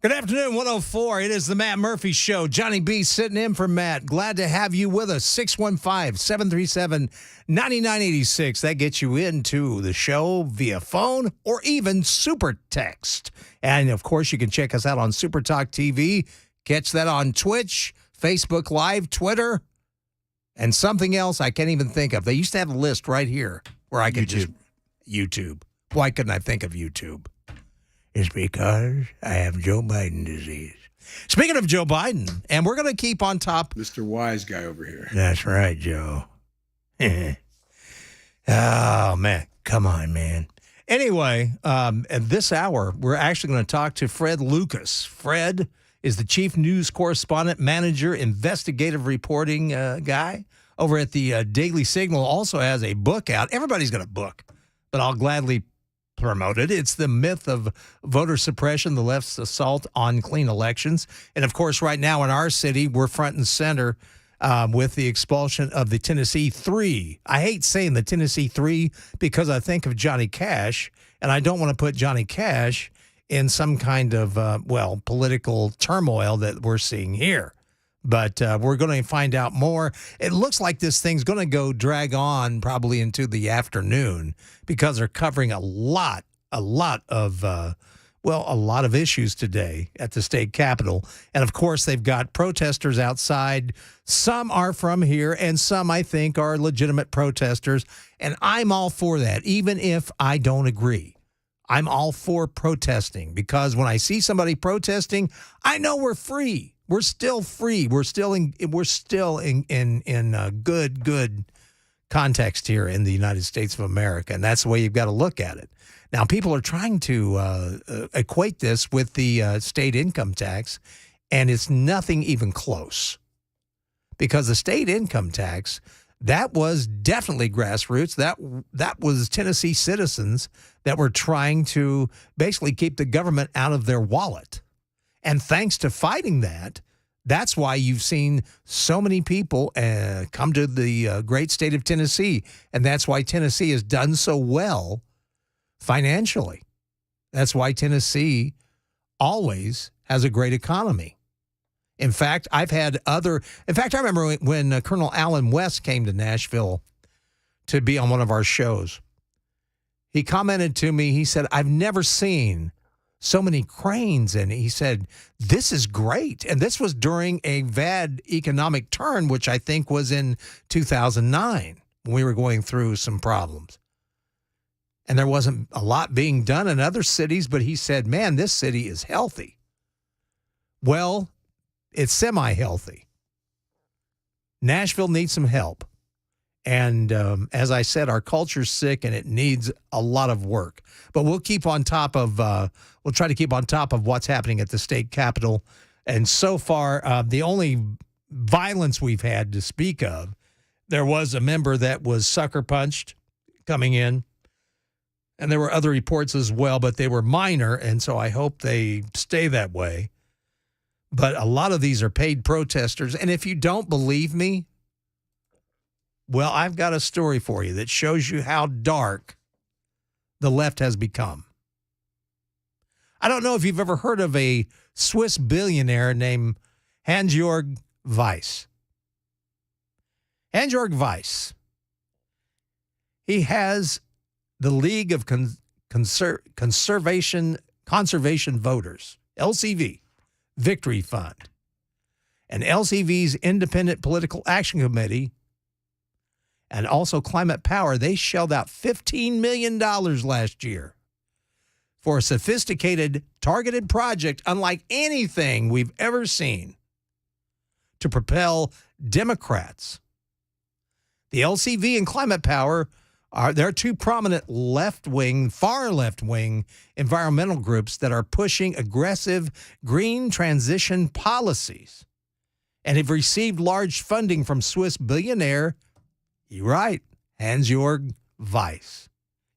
Good afternoon, 104. It is the Matt Murphy Show. Johnny B sitting in for Matt. Glad to have you with us. 615-737-9986. That gets you into the show via phone or even super text. And, of course, you can check us out on Super Talk TV. Catch that on Twitch, Facebook Live, Twitter, and something else I can't even think of. They used to have a list right here where I could YouTube. Why couldn't I think of YouTube? It's because I have Joe Biden disease. Speaking of Joe Biden, and we're going to keep on top. Mr. Wise Guy over here. That's right, Joe. Oh, man. Come on, man. Anyway, at this hour, we're actually going to talk to Fred Lucas. Fred is the chief news correspondent, manager, investigative reporting guy over at the Daily Signal. Also has a book out. Everybody's got a book, but I'll gladly promoted. It's The Myth of Voter Suppression, the left's assault on clean elections. And, of course, right now in our city, we're front and center with the expulsion of the Tennessee Three. I hate saying the Tennessee Three because I think of Johnny Cash, and I don't want to put Johnny Cash in some kind of, political turmoil that we're seeing here. But we're going to find out more. It looks like this thing's going to drag on probably into the afternoon because they're covering a lot of issues today at the state capitol. And, of course, they've got protesters outside. Some are from here, and some, I think, are legitimate protesters. And I'm all for that, even if I don't agree. I'm all for protesting because when I see somebody protesting, I know we're free. We're still free. We're still in good context here in the United States of America, and that's the way you've got to look at it. Now, people are trying to equate this with the state income tax, and it's nothing even close. Because the state income tax, that was definitely grassroots. That was Tennessee citizens that were trying to basically keep the government out of their wallet. And thanks to fighting that, that's why you've seen so many people come to the great state of Tennessee. And that's why Tennessee has done so well financially. That's why Tennessee always has a great economy. In fact, I remember when Colonel Allen West came to Nashville to be on one of our shows. He commented to me, he said, I've never seen so many cranes, and he said, this is great. And this was during a bad economic turn, which I think was in 2009 when we were going through some problems. And there wasn't a lot being done in other cities, but he said, man, this city is healthy. Well, it's semi-healthy. Nashville needs some help. And as I said, our culture's sick and it needs a lot of work. But we'll keep on top of, we'll try to keep on top of what's happening at the state capitol. And so far, the only violence we've had to speak of, there was a member that was sucker punched coming in. And there were other reports as well, but they were minor. And so I hope they stay that way. But a lot of these are paid protesters. And if you don't believe me, well, I've got a story for you that shows you how dark the left has become. I don't know if you've ever heard of a Swiss billionaire named Hans-Jörg Weiss. Hans-Jörg Weiss. He has the League of Conservation Voters, LCV, Victory Fund. And LCV's Independent Political Action Committee and also Climate Power, they shelled out $15 million last year for a sophisticated, targeted project unlike anything we've ever seen to propel Democrats. The LCV and Climate Power they're two prominent left-wing, far left-wing environmental groups that are pushing aggressive green transition policies and have received large funding from Swiss billionaire, you're right, Hans-Jörg Weiss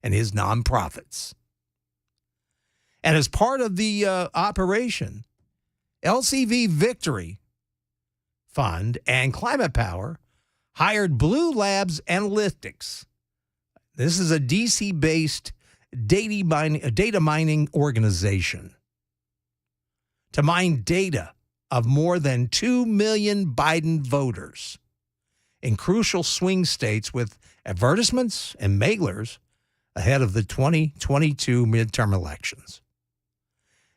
and his nonprofits. And as part of the operation, LCV Victory Fund and Climate Power hired Blue Labs Analytics. This is a DC-based data mining organization to mine data of more than 2 million Biden voters in crucial swing states with advertisements and mailers ahead of the 2022 midterm elections.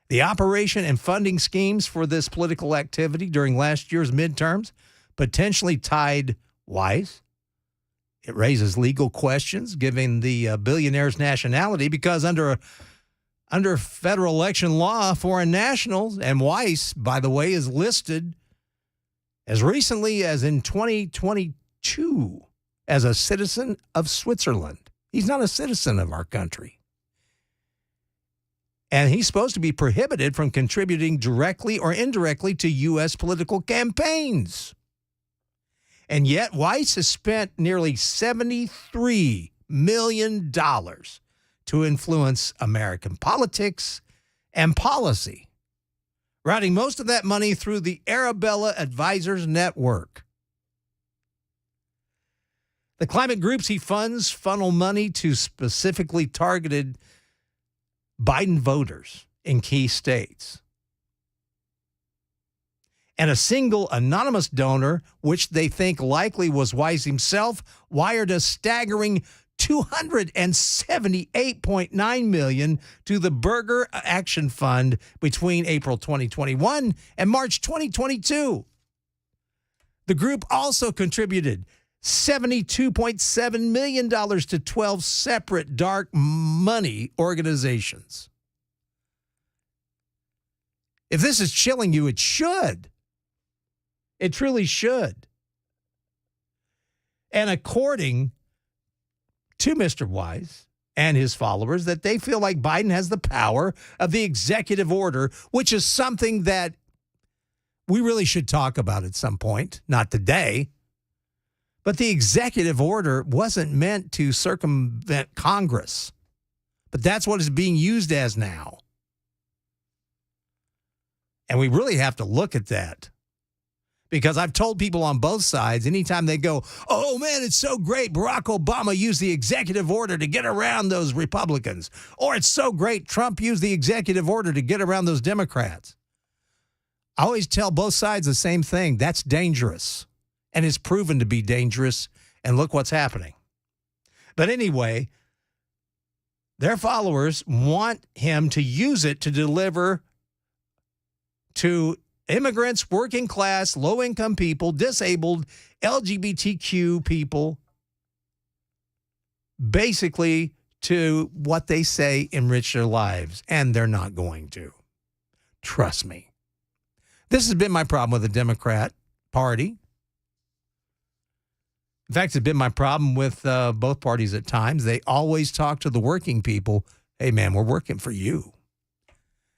The operation and funding schemes for this political activity during last year's midterms potentially tied Weiss. It raises legal questions given the billionaire's nationality because under federal election law, foreign nationals, and Weiss, by the way, is listed as recently as in 2022 as a citizen of Switzerland. He's not a citizen of our country. And he's supposed to be prohibited from contributing directly or indirectly to U.S. political campaigns. And yet, Weiss has spent nearly $73 million to influence American politics and policy, routing most of that money through the Arabella Advisors Network. The climate groups he funds funnel money to specifically targeted Biden voters in key states. And a single anonymous donor, which they think likely was Weiss himself, wired a staggering $278.9 million to the Burger Action Fund between April 2021 and March 2022. The group also contributed $72.7 million to 12 separate dark money organizations. If this is chilling you, it should. It truly should. And according to Mr. Weiss and his followers, that they feel like Biden has the power of the executive order, which is something that we really should talk about at some point, not today. But the executive order wasn't meant to circumvent Congress. But that's what it's being used as now. And we really have to look at that. Because I've told people on both sides, anytime they go, oh, man, it's so great Barack Obama used the executive order to get around those Republicans. Or it's so great Trump used the executive order to get around those Democrats. I always tell both sides the same thing. That's dangerous. And it's proven to be dangerous. And look what's happening. But anyway, their followers want him to use it to deliver to immigrants, working class, low-income people, disabled, LGBTQ people, basically to what they say enrich their lives. And they're not going to. Trust me. This has been my problem with the Democrat Party. In fact, it's been my problem with both parties at times. They always talk to the working people, hey, man, we're working for you.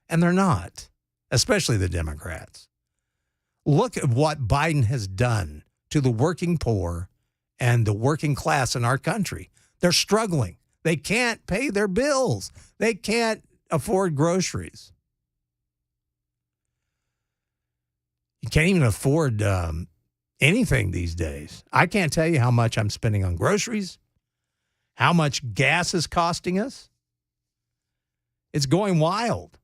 And they're not, especially the Democrats. Look at what Biden has done to the working poor and the working class in our country. They're struggling. They can't pay their bills. They can't afford groceries. You can't even afford anything these days. I can't tell you how much I'm spending on groceries, how much gas is costing us. It's going wild.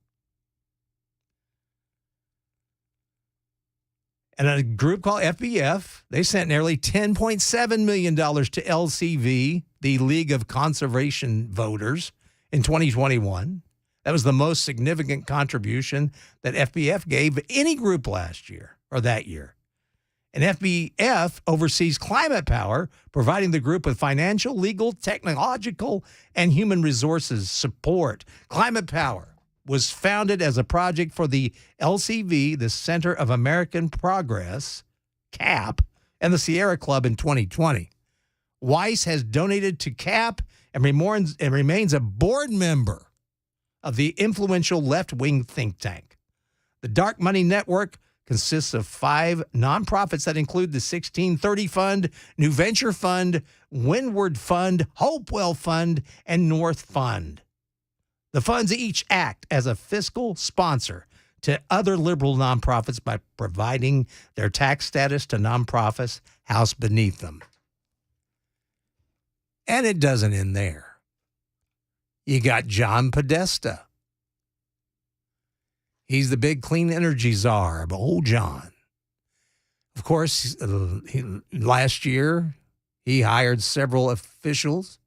And a group called FBF, they sent nearly $10.7 million to LCV, the League of Conservation Voters, in 2021. That was the most significant contribution that FBF gave any group last year or that year. And FBF oversees Climate Power, providing the group with financial, legal, technological, and human resources support. Climate Power was founded as a project for the LCV, the Center of American Progress, CAP, and the Sierra Club in 2020. Weiss has donated to CAP and remains a board member of the influential left-wing think tank. The Dark Money Network consists of 5 nonprofits that include the 1630 Fund, New Venture Fund, Windward Fund, Hopewell Fund, and North Fund. The funds each act as a fiscal sponsor to other liberal nonprofits by providing their tax status to nonprofits housed beneath them. And it doesn't end there. You got John Podesta. He's the big clean energy czar, but old John. Of course, last year, he hired several officials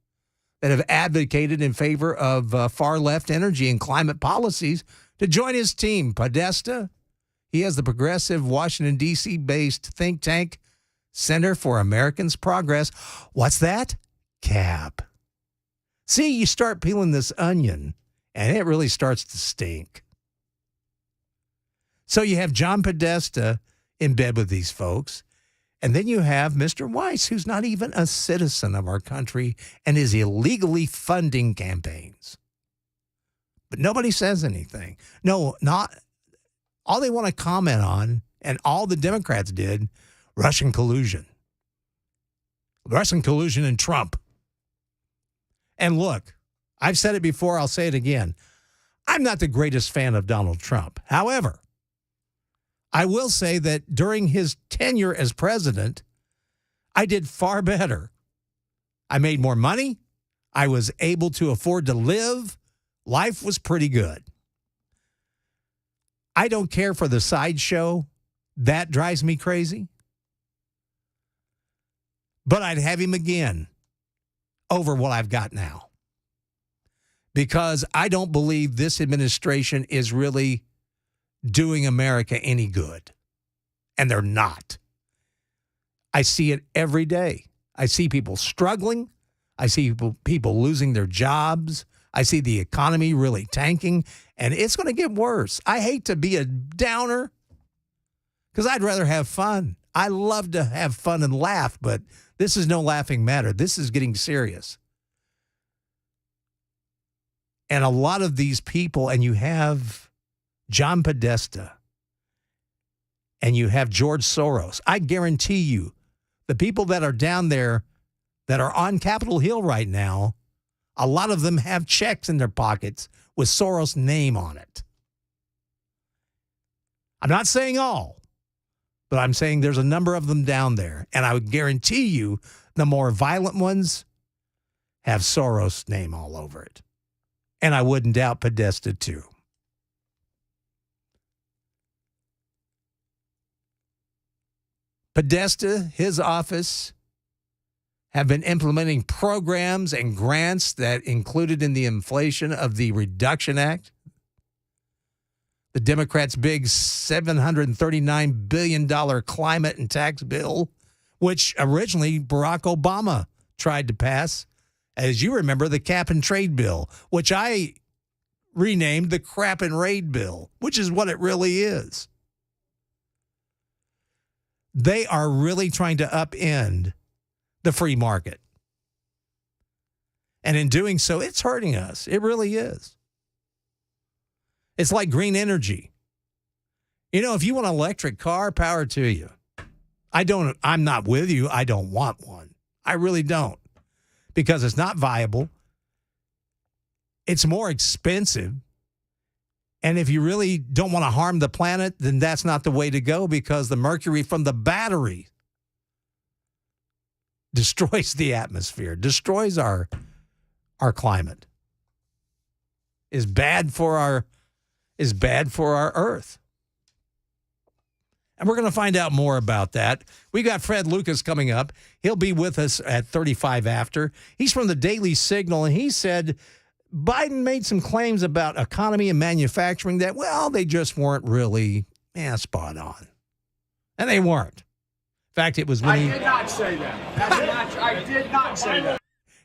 that have advocated in favor of far-left energy and climate policies to join his team. Podesta, he has the progressive Washington, D.C.-based think tank Center for Americans' Progress. What's that? CAP. See, you start peeling this onion, and it really starts to stink. So you have John Podesta in bed with these folks, and then you have Mr. Weiss, who's not even a citizen of our country and is illegally funding campaigns. But nobody says anything. No, not all they want to comment on, and all the Democrats did, Russian collusion. Russian collusion and Trump. And look, I've said it before, I'll say it again. I'm not the greatest fan of Donald Trump. However, I will say that during his tenure as president, I did far better. I made more money. I was able to afford to live. Life was pretty good. I don't care for the sideshow. That drives me crazy. But I'd have him again over what I've got now. Because I don't believe this administration is really doing America any good. And they're not. I see it every day. I see people struggling. I see people losing their jobs. I see the economy really tanking. And it's going to get worse. I hate to be a downer because I'd rather have fun. I love to have fun and laugh, but this is no laughing matter. This is getting serious. And a lot of these people, and you have John Podesta, and you have George Soros. I guarantee you, the people that are down there that are on Capitol Hill right now, a lot of them have checks in their pockets with Soros' name on it. I'm not saying all, but I'm saying there's a number of them down there. And I would guarantee you the more violent ones have Soros' name all over it. And I wouldn't doubt Podesta too. Podesta, his office, have been implementing programs and grants that included in the inflation of the Reduction Act. The Democrats' big $739 billion climate and tax bill, which originally Barack Obama tried to pass. As you remember, the cap and trade bill, which I renamed the crap and raid bill, which is what it really is. They are really trying to upend the free market. And in doing so, it's hurting us. It really is. It's like green energy. You know, if you want an electric car, power to you. I'm not with you. I don't want one. I really don't. Because it's not viable. It's more expensive. And if you really don't want to harm the planet, then that's not the way to go, because the mercury from the battery destroys the atmosphere, destroys our climate, is bad for our Earth. And we're going to find out more about that. We got Fred Lucas coming up. He'll be with us at 35 after. He's from the Daily Signal, and he said Biden made some claims about economy and manufacturing that, well, they just weren't really spot on. And they weren't. In fact, it was when I did not say that. I did not say that.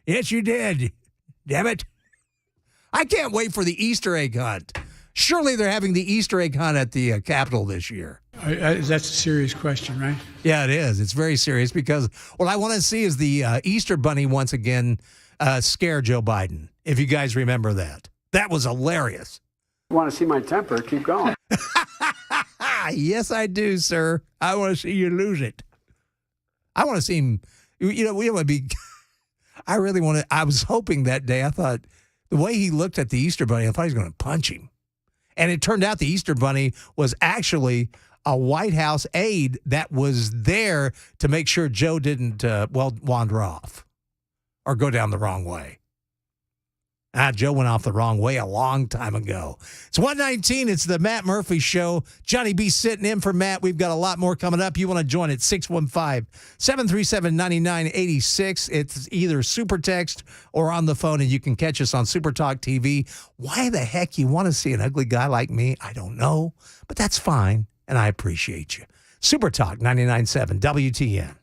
Yes, you did. Damn it. I can't wait for the Easter egg hunt. Surely they're having the Easter egg hunt at the Capitol this year. That's a serious question, right? Yeah, it is. It's very serious because what I want to see is the Easter Bunny once again scare Joe Biden, if you guys remember that. That was hilarious. You want to see my temper? Keep going. Yes, I do, sir. I want to see you lose it. I want to see him, we want to be, I really want to, I was hoping that day, I thought, the way he looked at the Easter Bunny, I thought he was going to punch him. And it turned out the Easter Bunny was actually a White House aide that was there to make sure Joe didn't, wander off or go down the wrong way. Joe went off the wrong way a long time ago. It's 1:19. It's the Matt Murphy Show. Johnny B sitting in for Matt. We've got a lot more coming up. You want to join at 615-737-9986. It's either super text or on the phone, and you can catch us on Super Talk TV. Why the heck you want to see an ugly guy like me? I don't know, but that's fine, and I appreciate you. Super Talk 99.7 WTN.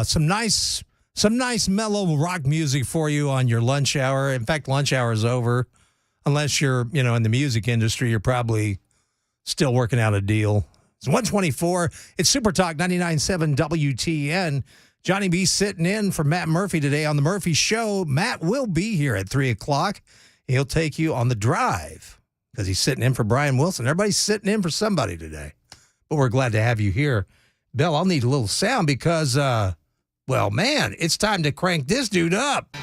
Some nice mellow rock music for you on your lunch hour. In fact, lunch hour is over. Unless you're, in the music industry, you're probably still working out a deal. It's 124. It's Super Talk 99.7 WTN. Johnny B sitting in for Matt Murphy today on The Murphy Show. Matt will be here at 3 o'clock. He'll take you on the drive because he's sitting in for Brian Wilson. Everybody's sitting in for somebody today. But we're glad to have you here. Bill, I'll need a little sound because Well, man, it's time to crank this dude up.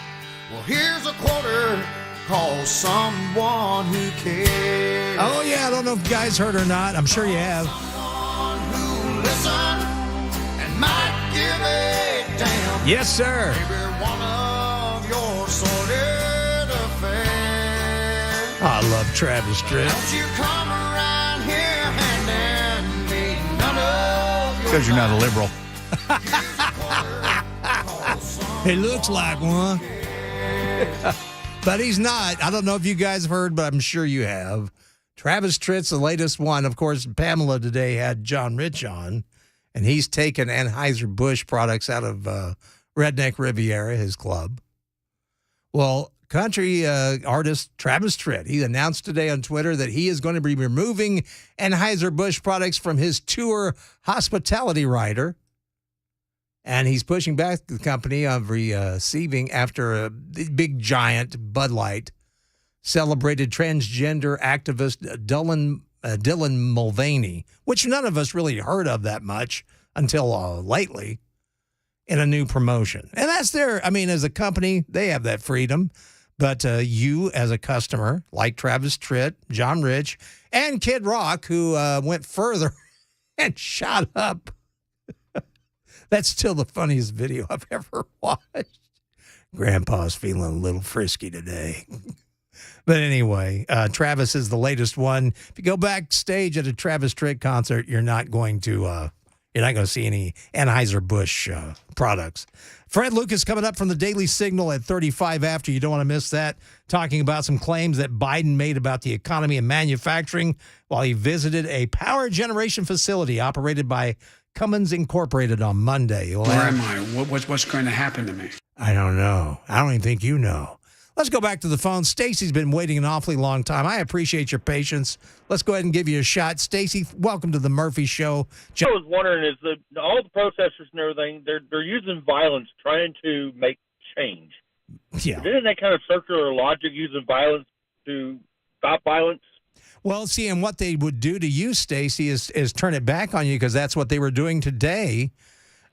Well, here's a quarter. Call someone who cares. Oh, yeah, I don't know if you guys heard or not. I'm sure you have. Someone who listen and might give a damn. Yes, sir. Maybe one of your sordid affairs. I love Travis Tritt. Don't you come around here handing me none of your Because you're not a liberal. He looks like one. But he's not. I don't know if you guys have heard, but I'm sure you have. Travis Tritt's the latest one. Of course, Pamela today had John Rich on, and he's taken Anheuser-Busch products out of Redneck Riviera, his club. Well, country artist Travis Tritt, he announced today on Twitter that he is going to be removing Anheuser-Busch products from his tour hospitality rider. And he's pushing back the company on receiving after a big giant Bud Light celebrated transgender activist Dylan Mulvaney, which none of us really heard of that much until lately, in a new promotion. And that's as a company, they have that freedom. But you as a customer, like Travis Tritt, John Rich, and Kid Rock, who went further and shot up. That's still the funniest video I've ever watched. Grandpa's feeling a little frisky today. But anyway, Travis is the latest one. If you go backstage at a Travis Tritt concert, you're not going to see any Anheuser-Busch products. Fred Lucas coming up from the Daily Signal at 35 after. You don't want to miss that. Talking about some claims that Biden made about the economy and manufacturing while he visited a power generation facility operated by Cummins Incorporated on Monday. Where am I? What's going to happen to me? I don't know. I don't even think you know. Let's go back to the phone. Stacy's been waiting an awfully long time. I appreciate your patience. Let's go ahead and give you a shot. Stacy, welcome to the Murphy Show. I was wondering, is that all the protesters and everything, they're using violence trying to make change. Yeah. Isn't that kind of circular logic, using violence to stop violence? Well, see, and what they would do to you, Stacy, is turn it back on you, because that's what they were doing today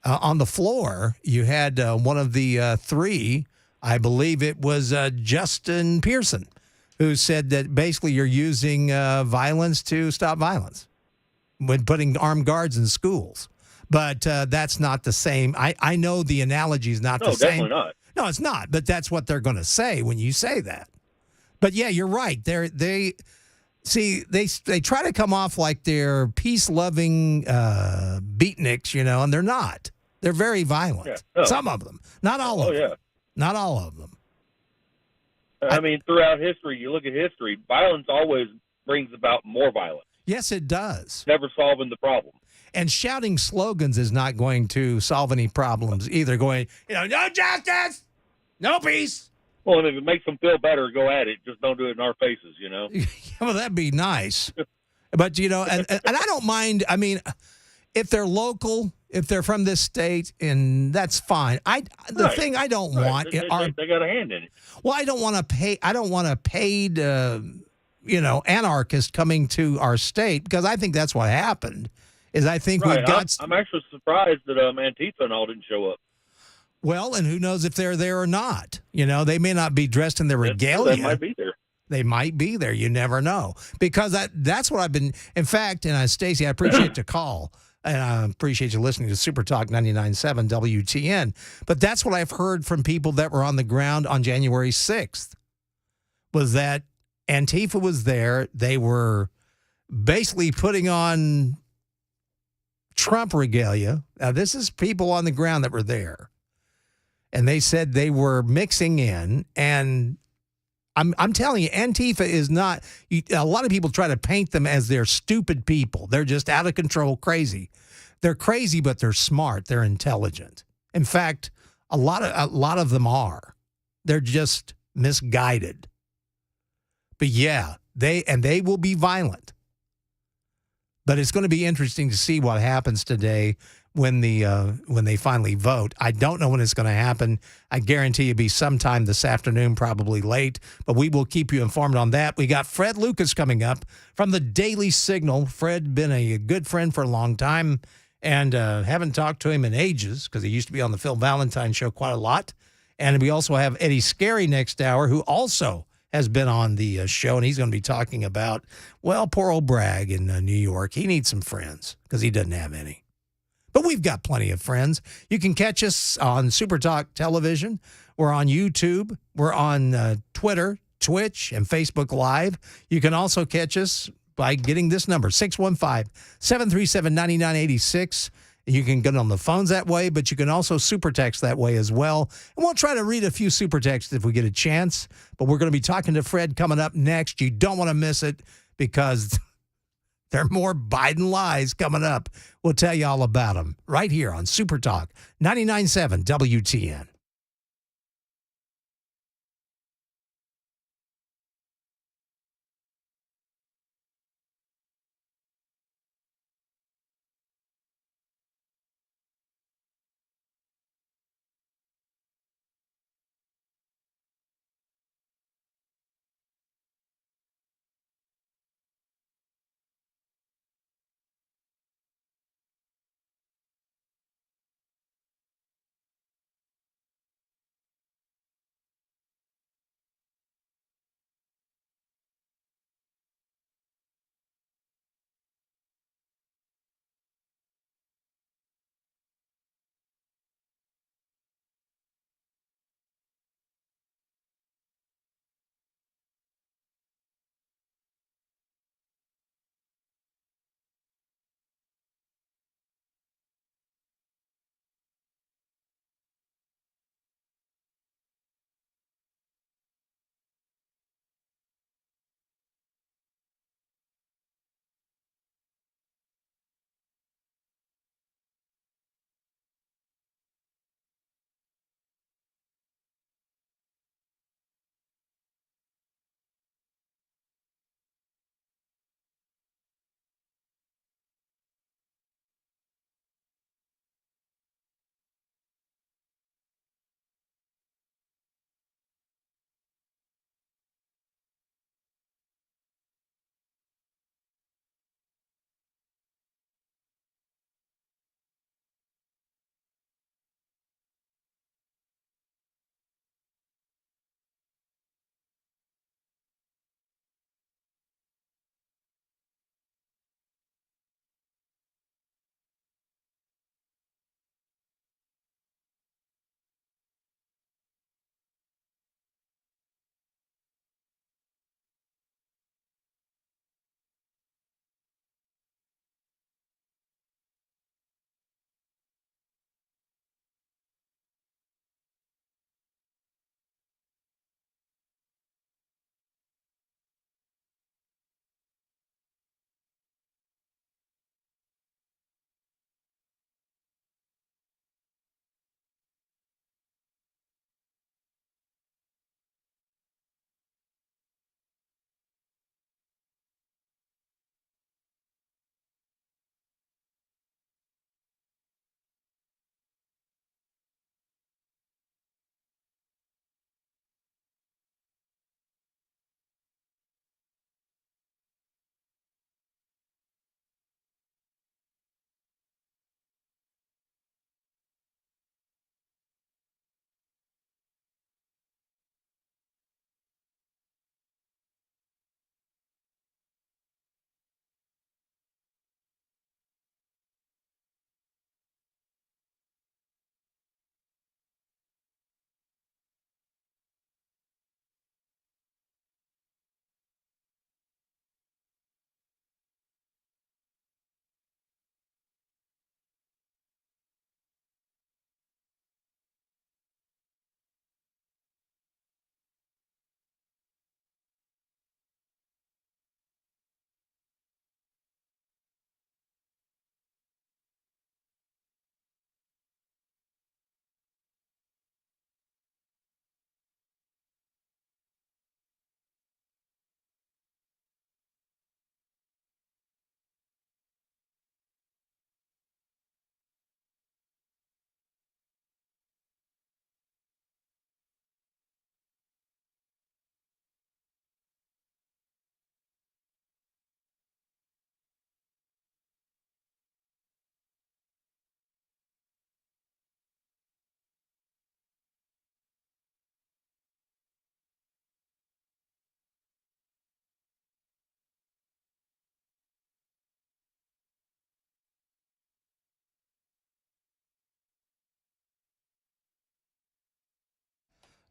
on the floor. You had one of the three, I believe it was Justin Pearson, who said that basically you're using violence to stop violence when putting armed guards in schools. But that's not the same. I know the analogy is not the same. No, definitely not. No, it's not. But that's what they're going to say when you say that. But, yeah, you're right. They try to come off like they're peace-loving beatniks, and they're not. They're very violent. Yeah, no. Some of them. Not all of them. Yeah. Not all of them. I mean, throughout history, you look at history, violence always brings about more violence. Yes, it does. Never solving the problem. And shouting slogans is not going to solve any problems either. Going, no justice, no peace. Well, and if it makes them feel better, go at it. Just don't do it in our faces, Well, that'd be nice. But, and I don't mind. I mean, if they're local, if they're from this state, and that's fine. The thing I don't want they got a hand in it. Well, I don't want a paid anarchist coming to our state, because I think that's what happened. I'm actually surprised that Antifa and all didn't show up. Well, and who knows if they're there or not? They may not be dressed in their regalia. They might be there. They might be there. You never know. Because that's what I've been. In fact, and Stacey, I appreciate the call. And I appreciate you listening to Super Talk 99.7 WTN. But that's what I've heard from people that were on the ground on January 6th, was that Antifa was there. They were basically putting on Trump regalia. Now, this is people on the ground that were there. And they said they were mixing in. And I'm telling you, Antifa is not. A lot of people try to paint them as they're stupid people. They're just out of control, crazy. They're crazy, but they're smart. They're intelligent. In fact, a lot of them are. They're just misguided. But yeah, they will be violent. But it's going to be interesting to see what happens today when they finally vote. I don't know when it's going to happen. I guarantee it'll be sometime this afternoon, probably late, but we will keep you informed on that. We got Fred Lucas coming up from the Daily Signal. Fred, been a good friend for a long time, and haven't talked to him in ages because he used to be on the Phil Valentine show quite a lot. And we also have Eddie Scarry next hour, who also has been on the show, and he's going to be talking about, well, poor old Bragg in New York. He needs some friends because he doesn't have any. But we've got plenty of friends. You can catch us on Super Talk Television. We're on YouTube. We're on Twitter, Twitch, and Facebook Live. You can also catch us by getting this number, 615-737-9986. You can get on the phones that way, but you can also super text that way as well. And we'll try to read a few super texts if we get a chance. But we're going to be talking to Fred coming up next. You don't want to miss it because there are more Biden lies coming up. We'll tell you all about them right here on Super Talk 99.7 WTN.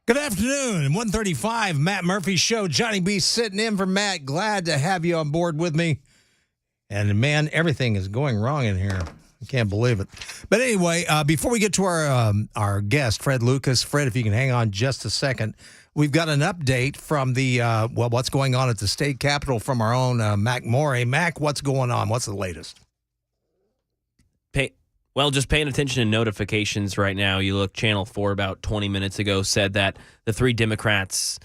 Good afternoon. 1:35, Matt Murphy Show. Johnny B sitting in for Matt. Glad to have you on board with me. And, man, everything is going wrong in here. I can't believe it. But anyway, before we get to our guest, Fred Lucas. Fred, if you can hang on just a second. We've got an update from the, what's going on at the state capitol from our own Mac Morey. Mac, what's going on? What's the latest? Well, just paying attention to notifications right now. You look, Channel 4 about 20 minutes ago said that the 3 Democrats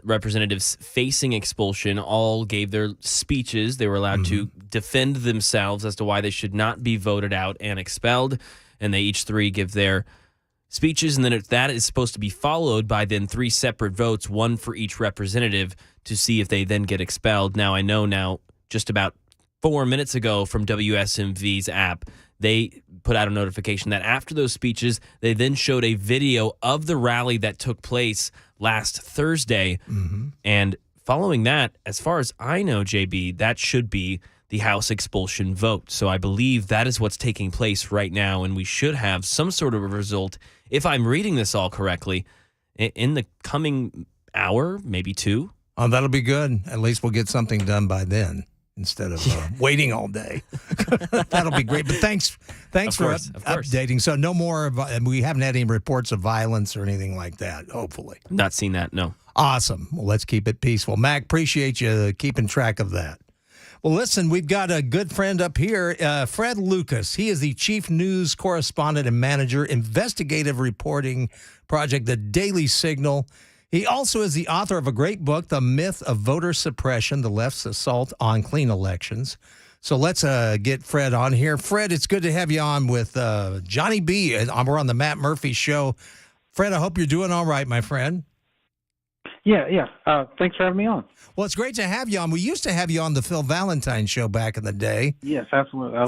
representatives facing expulsion all gave their speeches. They were allowed to defend themselves as to why they should not be voted out and expelled. And they each 3 give their speeches. And then that is supposed to be followed by then 3 separate votes, one for each representative, to see if they then get expelled. Now, I know just about 4 minutes ago from WSMV's app, they put out a notification that after those speeches, they then showed a video of the rally that took place last Thursday. And following that, as far as I know, JB, that should be the House expulsion vote. So I believe that is what's taking place right now, and we should have some sort of a result, if I'm reading this all correctly, in the coming hour, maybe 2. Oh, that'll be good. At least we'll get something done by then, instead of waiting all day. That'll be great. But thanks for updating. So no more, we haven't had any reports of violence or anything like that, hopefully. Not seen that, no. Awesome. Well, let's keep it peaceful. Mac, appreciate you keeping track of that. Well, listen, we've got a good friend up here, Fred Lucas. He is the chief news correspondent and manager, investigative reporting project, The Daily Signal. He also is the author of a great book, The Myth of Voter Suppression, The Left's Assault on Clean Elections. So let's get Fred on here. Fred, it's good to have you on with Johnny B. We're on the Matt Murphy Show. Fred, I hope you're doing all right, my friend. Yeah. Thanks for having me on. Well, it's great to have you on. We used to have you on the Phil Valentine Show back in the day. Yes, absolutely.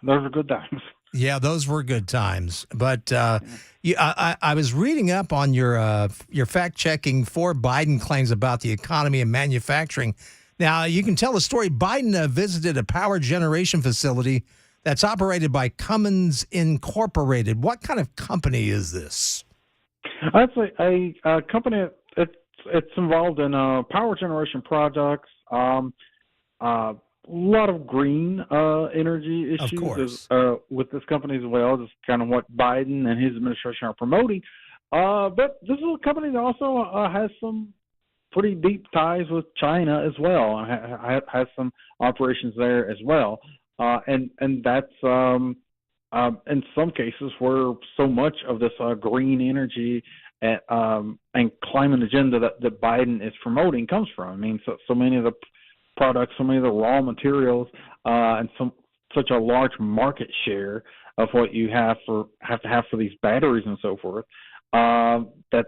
Those were good times. Yeah, those were good times. But I was reading up on your fact-checking for Biden claims about the economy and manufacturing. Now, you can tell the story. Biden visited a power generation facility that's operated by Cummins Incorporated. What kind of company is this? I'd say a company. It's involved in power generation projects. A lot of green energy issues with this company as well. Just kind of what Biden and his administration are promoting. But this is a company that also has some pretty deep ties with China as well, and has some operations there as well. And that's in some cases where so much of this green energy and climate agenda that Biden is promoting comes from. I mean, so many of the products, so many of the raw materials, and such a large market share of what you have to have for these batteries and so forth, that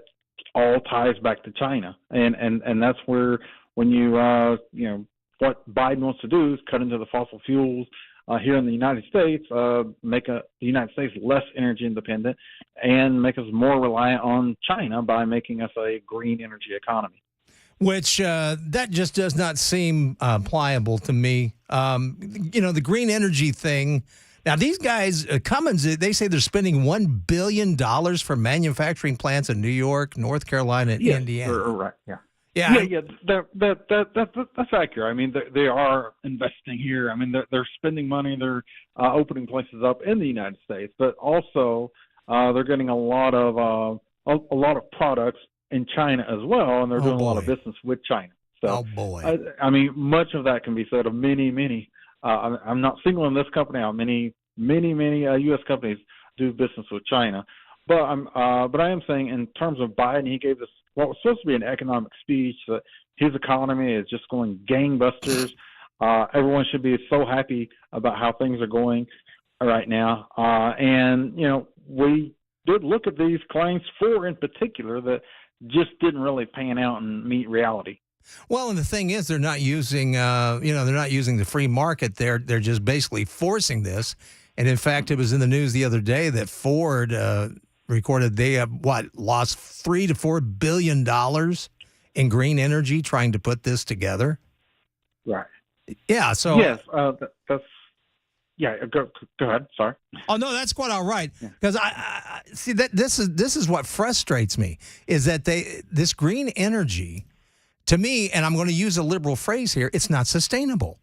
all ties back to China, and that's where when you what Biden wants to do is cut into the fossil fuels here in the United States, make the United States less energy independent, and make us more reliant on China by making us a green energy economy. Which that just does not seem pliable to me. The green energy thing. Now, these guys, Cummins, they say they're spending $1 billion for manufacturing plants in New York, North Carolina, and Indiana. Right. Yeah. That's accurate. I mean, they are investing here. I mean, they're spending money. They're opening places up in the United States, but also they're getting a lot of products in China as well, and they're doing a lot of business with China. So, I mean, much of that can be said of many. I'm not singling this company out. Many U.S. companies do business with China, but I am saying in terms of Biden, he gave this what was supposed to be an economic speech that his economy is just going gangbusters. Everyone should be so happy about how things are going right now, and we did look at these claims, 4 in particular, that just didn't really pan out and meet reality. Well, and the thing is, they're not using, they're not using the free market. They're just basically forcing this. And in fact, it was in the news the other day that Ford recorded they have lost $3 to $4 billion in green energy trying to put this together. Right. Yeah. So yes, Go ahead. Sorry. Oh no, that's quite all right. Because I see that this is what frustrates me is that this green energy, to me, and I'm going to use a liberal phrase here, it's not sustainable.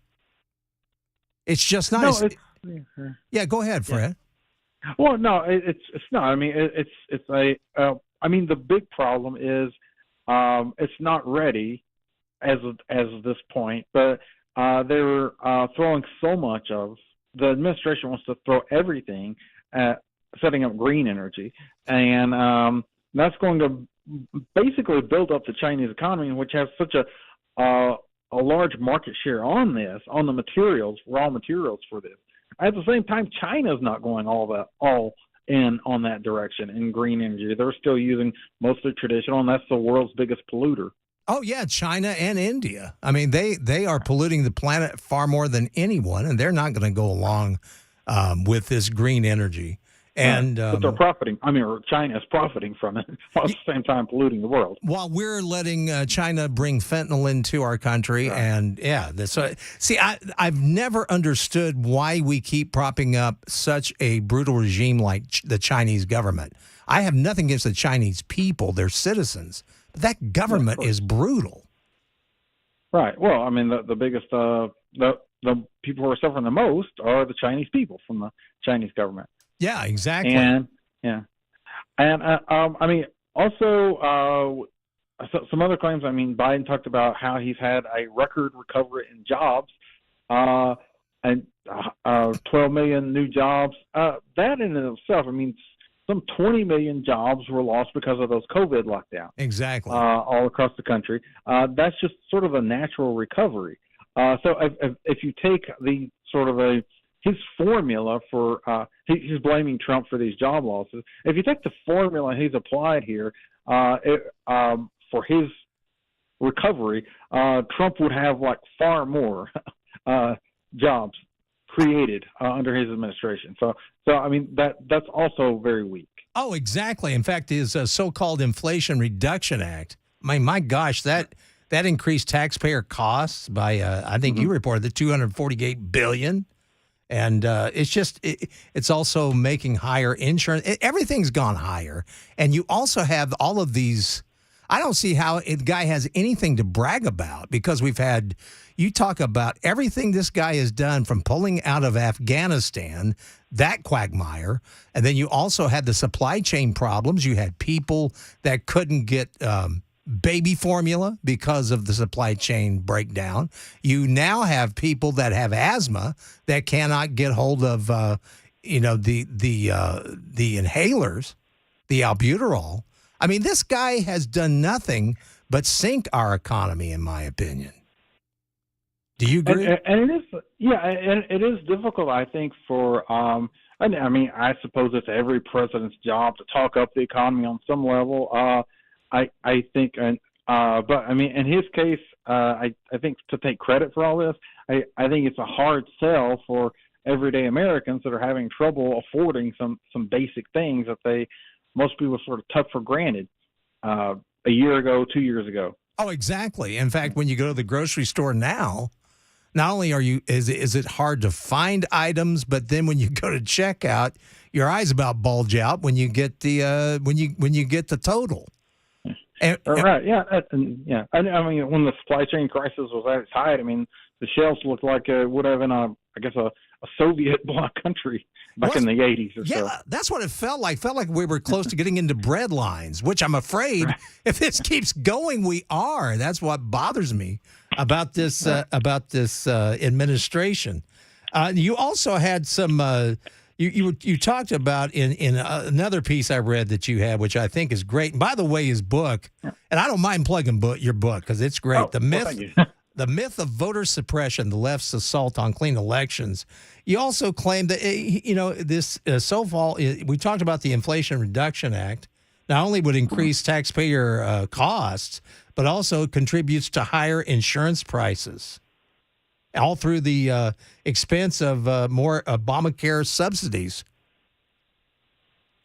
It's just not. Yeah, go ahead, Fred. Yeah. Well, no, it's not. I mean, the big problem is it's not ready as of this point, but they're throwing so much of. The administration wants to throw everything at setting up green energy, and that's going to basically build up the Chinese economy, which has such a large market share on the materials, raw materials for this. At the same time, China's not going all in on that direction in green energy. They're still using mostly traditional, and that's the world's biggest polluter. Oh, yeah, China and India. I mean, they are polluting the planet far more than anyone, and they're not going to go along with this green energy. And but they're profiting. I mean, China is profiting from it while at the same time polluting the world. While we're letting China bring fentanyl into our country. Right. And, see, I've never understood why we keep propping up such a brutal regime like the Chinese government. I have nothing against the Chinese people, their citizens. That government is brutal. Right. Well, I mean, the biggest, the people who are suffering the most are the Chinese people from the Chinese government. Yeah, exactly. And I mean, also some other claims. I mean, Biden talked about how he's had a record recovery in jobs, and 12 million new jobs. That in and of itself, I mean. Some 20 million jobs were lost because of those COVID lockdowns. Exactly. All across the country. That's just sort of a natural recovery. So if you take the sort of his formula for he's blaming Trump for these job losses. If you take the formula he's applied here for his recovery, Trump would have like far more jobs created under his administration. So I mean that's also very weak. Oh, exactly. In fact, his so-called Inflation Reduction Act. I mean, my gosh, that increased taxpayer costs by I think you reported the $248 billion, and it's also making higher insurance. Everything's gone higher, and you also have all of these. I don't see how the guy has anything to brag about because we've had. You talk about everything this guy has done from pulling out of Afghanistan, that quagmire, and then you also had the supply chain problems. You had people that couldn't get baby formula because of the supply chain breakdown. You now have people that have asthma that cannot get hold of, the inhalers, the albuterol. I mean, this guy has done nothing but sink our economy, in my opinion. Do you agree? And it is difficult, I think, for I mean, I suppose it's every president's job to talk up the economy on some level. I think, but I mean, in his case, I think to take credit for all this, I think it's a hard sell for everyday Americans that are having trouble affording some basic things that most people sort of took for granted a year ago, 2 years ago. Oh, exactly. In fact, when you go to the grocery store now, not only is it hard to find items, but then when you go to checkout, your eyes about bulge out when you get the when you get the total. Right. Yeah. Yeah. I mean, when the supply chain crisis was at its height, I mean, the shelves looked like it would have been a Soviet bloc country back in the 80s or so. Yeah, that's what it felt like. Felt like we were close to getting into bread lines, which I'm afraid if this keeps going, we are. That's what bothers me about this administration. You also had some. You talked about in another piece I read that you had, which I think is great. And by the way, his book, and I don't mind plugging your book because it's great. The myth of voter suppression, the left's assault on clean elections. You also claim that this we talked about the Inflation Reduction Act. Not only would increase taxpayer costs, but also contributes to higher insurance prices, all through the expense of more Obamacare subsidies.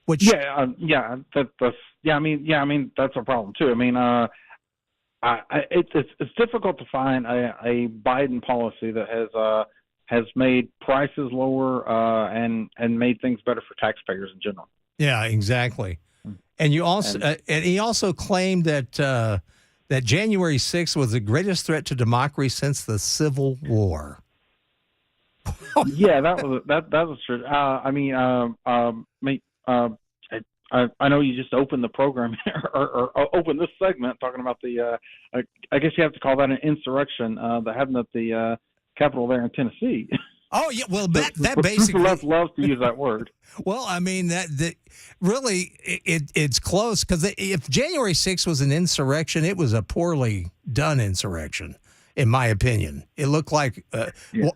Which I mean that's a problem too. I mean, it's difficult to find a Biden policy that has has made prices lower and made things better for taxpayers in general. Yeah, exactly. And you also and he also claimed that that January 6th was the greatest threat to democracy since the Civil War. Yeah, that was true. I know you just opened the program or opened this segment talking about the. I guess you have to call that an insurrection that happened at the Capitol there in Tennessee. Oh yeah, well that the basically left loves to use that word. Well, I mean that really it's close because if January 6th was an insurrection, it was a poorly done insurrection, in my opinion. It looked like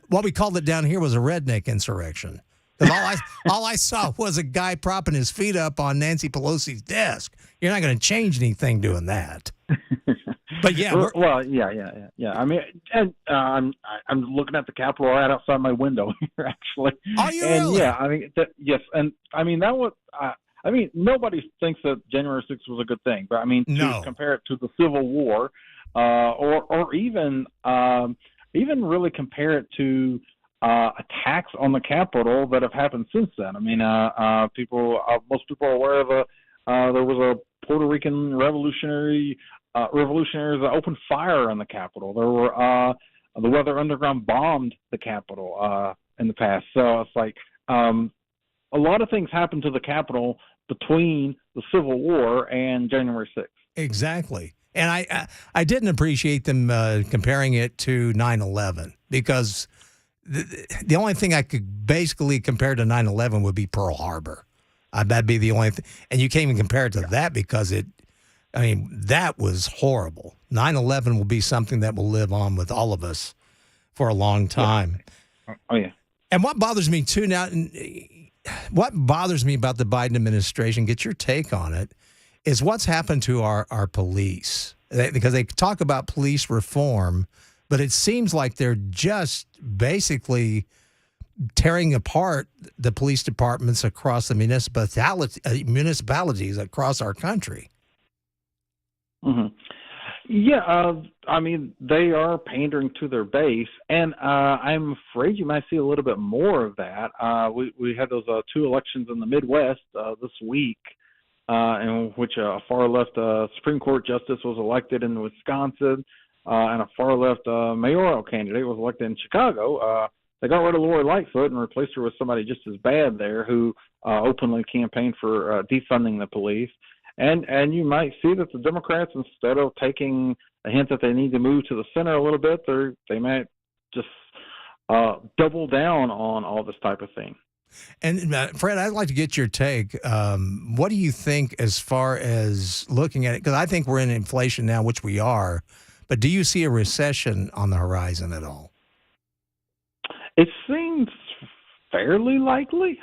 what we called it down here was a redneck insurrection. Because all I saw was a guy propping his feet up on Nancy Pelosi's desk. You're not going to change anything doing that. But yeah, yeah. I mean, and I'm looking at the Capitol right outside my window here, actually. Are you and really? Yeah, I mean, yes, and I mean that was. I mean, nobody thinks that January 6th was a good thing, but I mean, to compare it to the Civil War, or even really compare it to attacks on the Capitol that have happened since then. I mean, most people are aware of there was a Puerto Rican revolutionaries that opened fire on the Capitol. There were the Weather Underground bombed the Capitol in the past. So it's like a lot of things happened to the Capitol between the Civil War and January 6th. Exactly. And I didn't appreciate them comparing it to 9/11 because the only thing I could basically compare to 9/11 would be Pearl Harbor. That'd be the only thing. And you can't even compare it to that because that was horrible. 9/11 will be something that will live on with all of us for a long time. Yeah. Oh, yeah. And what bothers me, too, now, what bothers me about the Biden administration, get your take on it, is what's happened to our police. Because they talk about police reform, but it seems like they're just basically tearing apart the police departments across the municipalities across our country. Mm-hmm. Yeah, I mean, they are pandering to their base, and I'm afraid you might see a little bit more of that. We had those two elections in the Midwest this week, in which a far-left Supreme Court justice was elected in Wisconsin, and a far-left mayoral candidate was elected in Chicago. They got rid of Lori Lightfoot and replaced her with somebody just as bad there who openly campaigned for defunding the police. And you might see that the Democrats, instead of taking a hint that they need to move to the center a little bit, they might just double down on all this type of thing. And Fred, I'd like to get your take. What do you think as far as looking at it? Because I think we're in inflation now, which we are. But do you see a recession on the horizon at all? It seems fairly likely.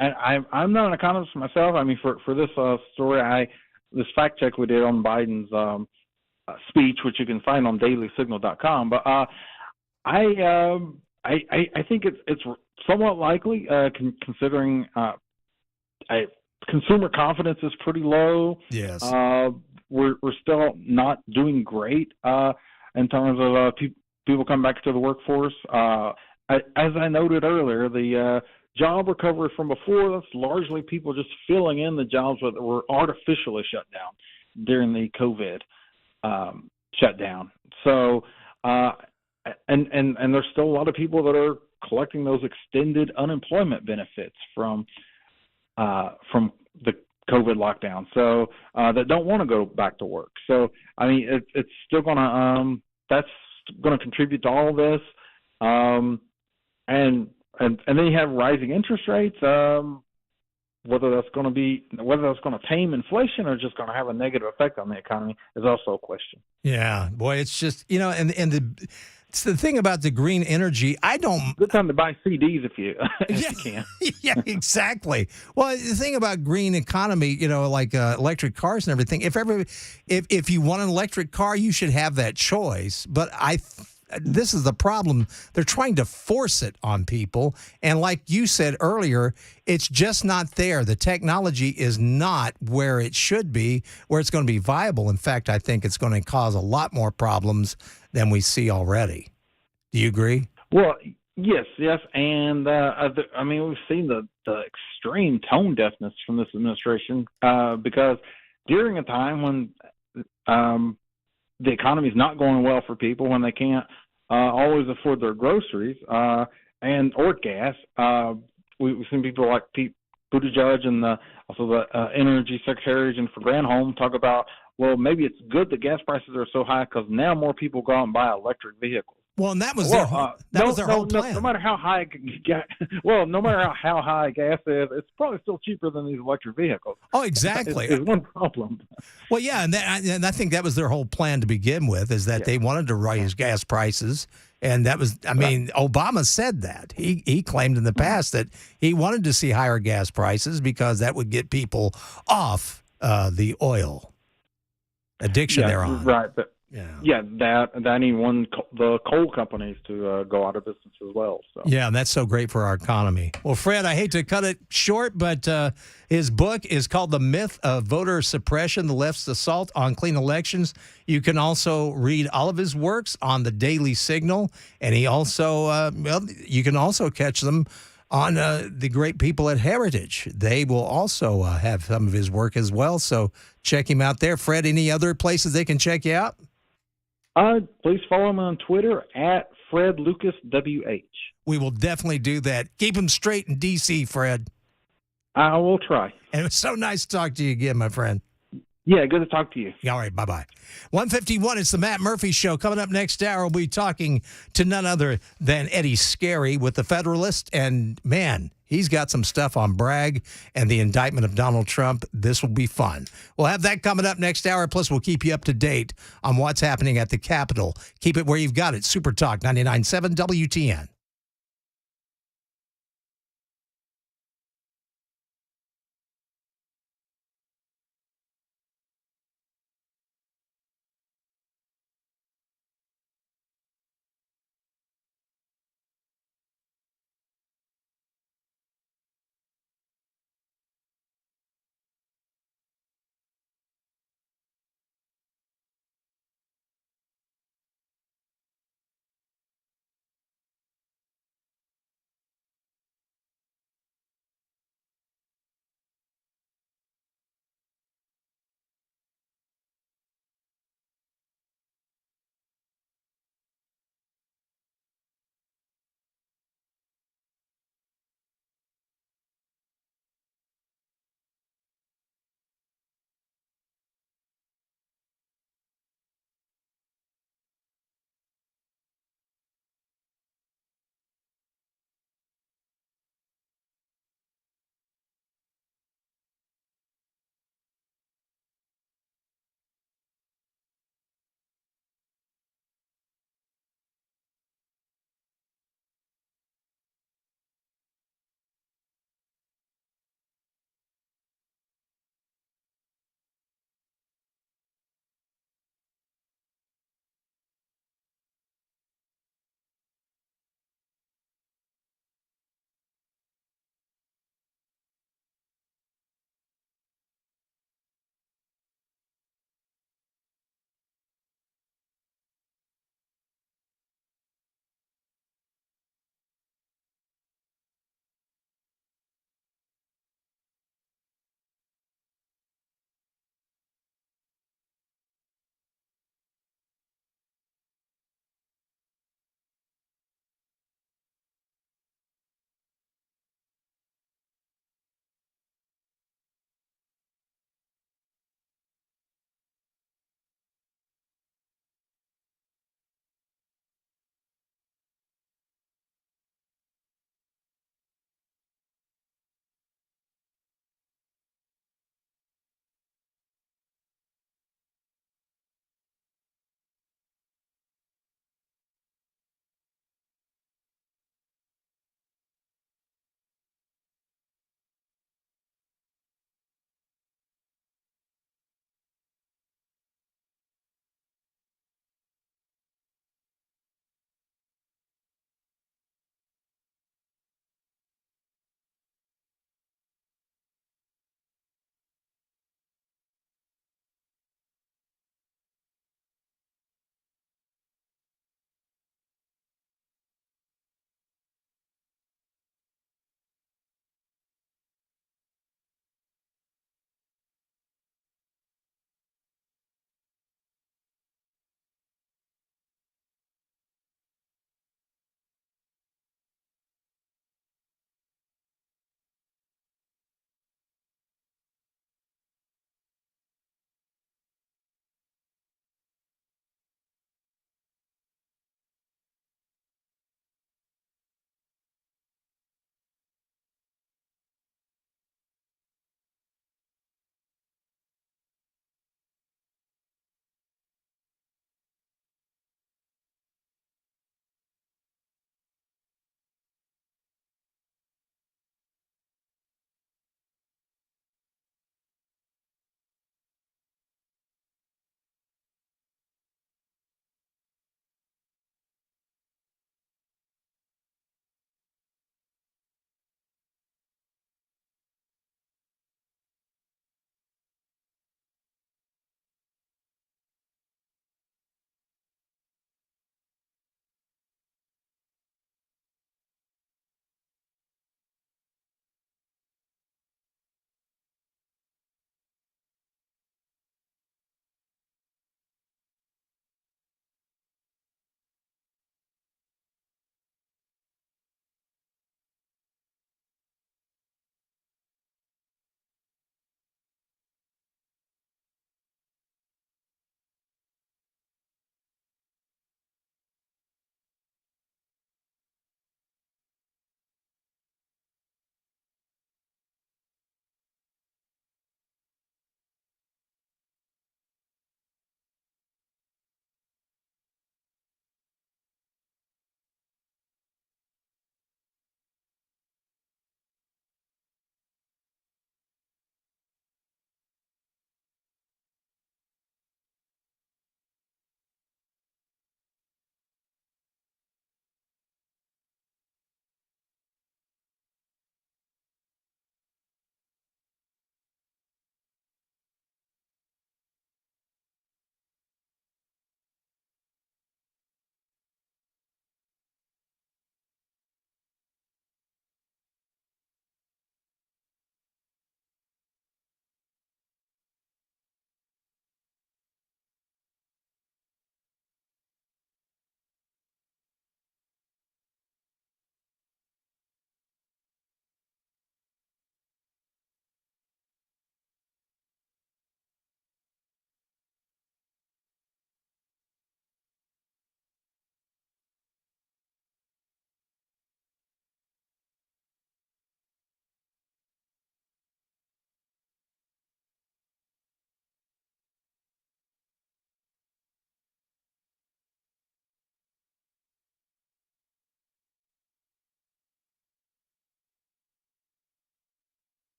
And I'm not an economist myself. I mean, for this story, this fact check we did on Biden's speech, which you can find on dailysignal.com. But I think it's somewhat likely, considering consumer confidence is pretty low. Yes. We're still not doing great in terms of people coming back to the workforce. As I noted earlier, the job recovery from before, that's largely people just filling in the jobs that were artificially shut down during the COVID shutdown. So, and there's still a lot of people that are collecting those extended unemployment benefits from the COVID lockdown. So that don't want to go back to work. So I mean, it's still gonna that's going to contribute to all of this. And then you have rising interest rates. Whether that's going to tame inflation or just going to have a negative effect on the economy is also a question. Yeah, boy, it's just it's the thing about the green energy. Good time to buy CDs if you can. Yeah, exactly. Well, the thing about green economy, like electric cars and everything. If you want an electric car, you should have that choice. But this is the problem. They're trying to force it on people. And like you said earlier, it's just not there. The technology is not where it should be, where it's going to be viable. In fact, I think it's going to cause a lot more problems than we see already. Do you agree? Well, Yes, and I mean we've seen the extreme tone deafness from this administration because during a time when the economy is not going well for people, when they can't always afford their groceries or gas, we've seen people like Pete Buttigieg and also the Energy Secretary Jennifer Granholm talk about, well, maybe it's good that gas prices are so high because now more people go out and buy electric vehicles. Well, and that was their whole plan. No matter how high no matter how high gas is, it's probably still cheaper than these electric vehicles. Oh, exactly. Is one problem. Well, yeah, and I think that was their whole plan to begin with, is that they wanted to raise gas prices, and that was, I mean, Obama said that. He claimed in the past that he wanted to see higher gas prices because that would get people off the oil addiction they're on. Right, but that he wanted the coal companies to go out of business as well. So. Yeah, and that's so great for our economy. Well, Fred, I hate to cut it short, but his book is called The Myth of Voter Suppression, The Left's Assault on Clean Elections. You can also read all of his works on the Daily Signal, and he also, you can also catch them on the great people at Heritage. They will also have some of his work as well, so check him out there. Fred, any other places they can check you out? Please follow him on Twitter at FredLucasWH. We will definitely do that. Keep him straight in D.C., Fred. I will try. And it was so nice to talk to you again, my friend. Yeah, good to talk to you. All right, bye-bye. 151, it's the Matt Murphy Show. Coming up next hour, we'll be talking to none other than Eddie Scarry with the Federalist. And, man, he's got some stuff on Bragg and the indictment of Donald Trump. This will be fun. We'll have that coming up next hour. Plus, we'll keep you up to date on what's happening at the Capitol. Keep it where you've got it. Super Talk 99.7 WTN.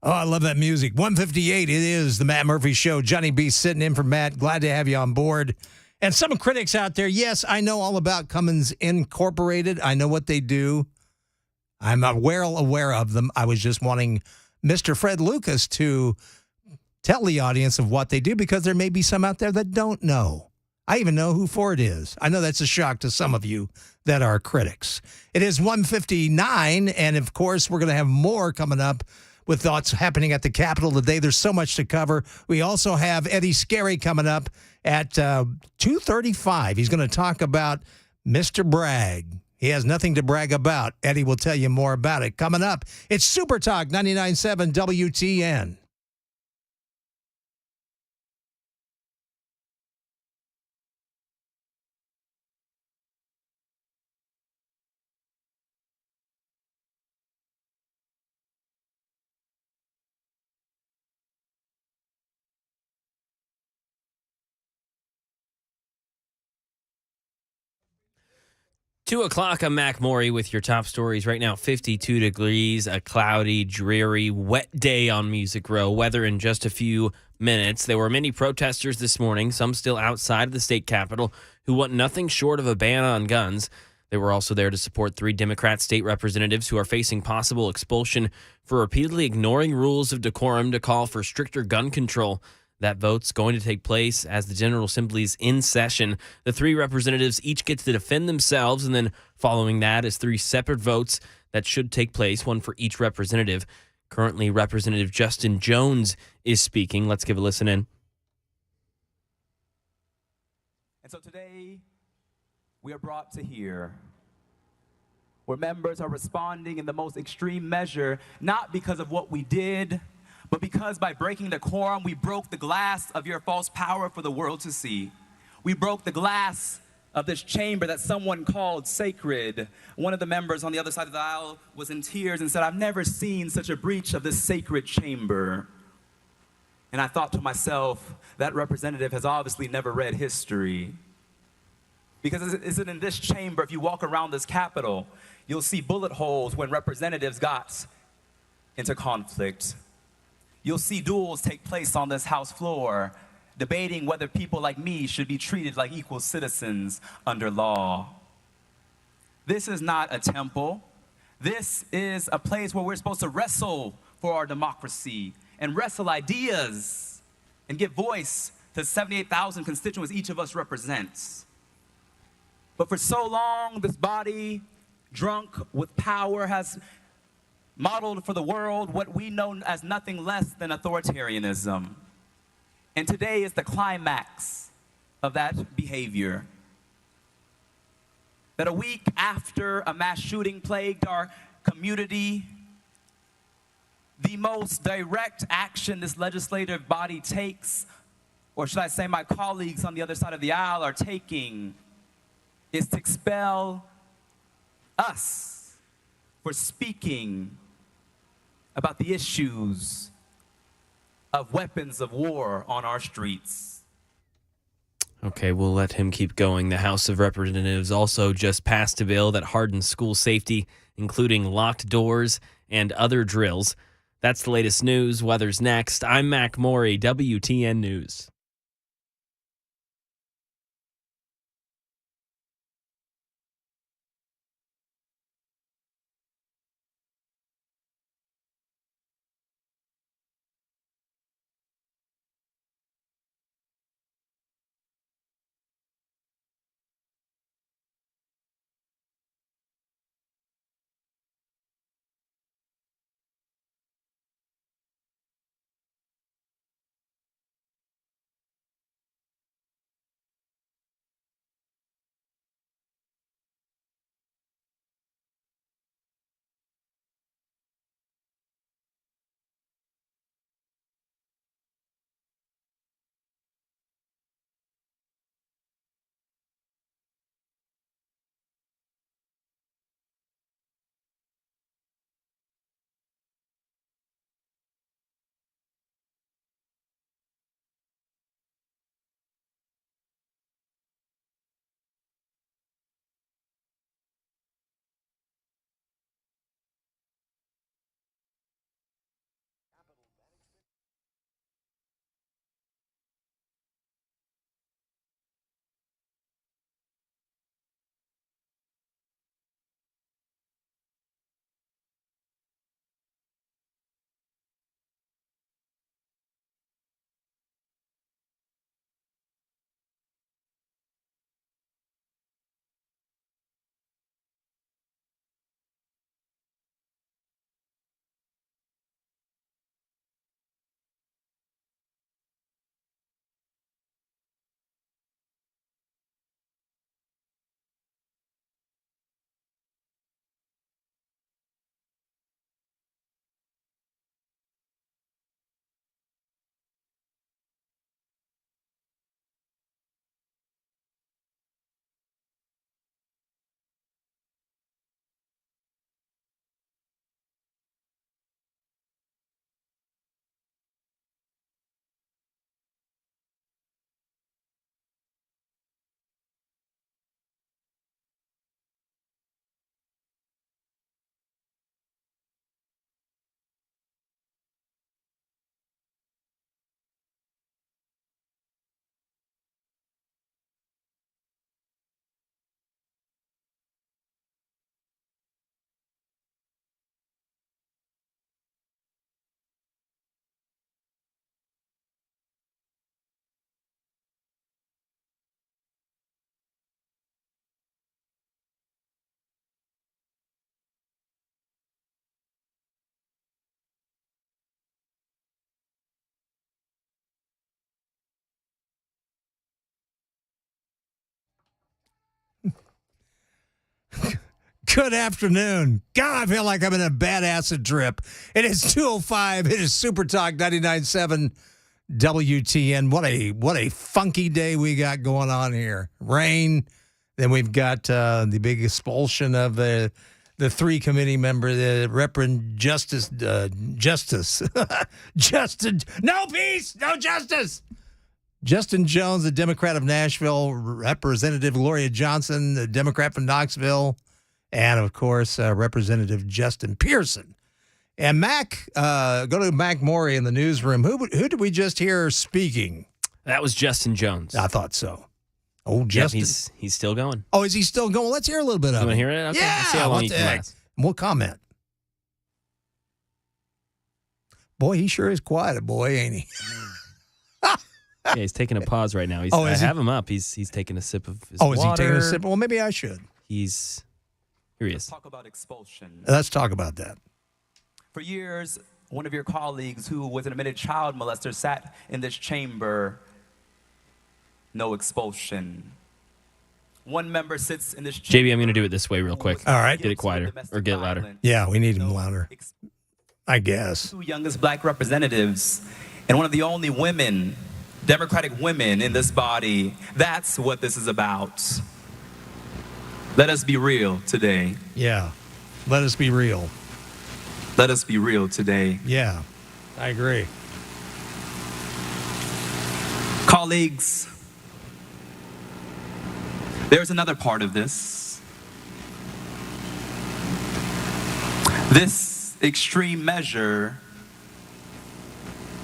Oh, I love that music. 158, it is the Matt Murphy Show. Johnny B sitting in for Matt. Glad to have you on board. And some critics out there, yes, I know all about Cummins Incorporated. I know what they do. I'm well aware of them. I was just wanting Mr. Fred Lucas to tell the audience of what they do because there may be some out there that don't know. I even know who Ford is. I know that's a shock to some of you that are critics. It is 1:59, and of course, we're going to have more coming up with thoughts happening at the Capitol today. There's so much to cover. We also have Eddie Scarry coming up at 2:35. He's going to talk about Mr. Bragg. He has nothing to brag about. Eddie will tell you more about it. Coming up, it's Super Talk 99.7 WTN. Two o'clock, I'm Mac Maury with your top stories. Right now, 52 degrees, a cloudy, dreary, wet day on Music Row. Weather in just a few minutes. There were many protesters this morning, some still outside of the state capitol, who want nothing short of a ban on guns. They were also there to support 3 Democrat state representatives who are facing possible expulsion for repeatedly ignoring rules of decorum to call for stricter gun control. That vote's going to take place as the General Assembly's in session. The 3 representatives each get to defend themselves, and then following that is 3 separate votes that should take place, one for each representative. Currently, Representative Justin Jones is speaking. Let's give a listen in. And so today, we are brought to here where members are responding in the most extreme measure, not because of what we did, but because by breaking decorum, we broke the glass of your false power for the world to see. We broke the glass of this chamber that someone called sacred. One of the members on the other side of the aisle was in tears and said, "I've never seen such a breach of this sacred chamber." And I thought to myself, that representative has obviously never read history. Because is it in this chamber, if you walk around this Capitol, you'll see bullet holes when representatives got into conflict. You'll see duels take place on this House floor, debating whether people like me should be treated like equal citizens under law. This is not a temple. This is a place where we're supposed to wrestle for our democracy and wrestle ideas and give voice to 78,000 constituents each of us represents. But for so long, this body, drunk with power, has modeled for the world what we know as nothing less than authoritarianism. And today is the climax of that behavior. That a week after a mass shooting plagued our community, the most direct action this legislative body takes, or should I say my colleagues on the other side of the aisle are taking, is to expel us for speaking about the issues of weapons of war on our streets. Okay, we'll let him keep going. The House of Representatives also just passed a bill that hardens school safety, including locked doors and other drills. That's the latest news. Weather's next. I'm Mac Maury, WTN News. Good afternoon. God, I feel like I'm in a bad acid trip. It is 2:05. It is Super Talk 99.7 WTN. What a funky day we got going on here. Rain. Then we've got the big expulsion of the three committee member, the Reverend Justice, Justin, no peace, no justice. Justin Jones, the Democrat of Nashville, Representative Gloria Johnson, the Democrat from Knoxville, and, of course, Representative Justin Pearson. And Mac, go to Mac Morey in the newsroom. Who did we just hear speaking? That was Justin Jones. I thought so. Oh, Justin. Yep, he's still going. Oh, is he still going? Let's hear a little bit of it. You want to hear it? Okay. Yeah. Let's see how long he can last. We'll comment. Boy, he sure is quiet a boy, ain't he? Yeah, he's taking a pause right now. I have him up. He's taking a sip of his water. Is he taking a sip? Well, maybe I should. Here he is. Let's talk about expulsion. Let's talk about that. For years, one of your colleagues who was an admitted child molester sat in this chamber. No expulsion. One member sits in this chamber. JB, I'm going to do it this way real quick. All right. Get it quieter or get it louder. Yeah, we need him louder. I guess. Two youngest black representatives and one of the only women, Democratic women in this body. That's what this is about. Let us be real today. Yeah. Let us be real. Let us be real today. Yeah, I agree. Colleagues, there's another part of this. This extreme measure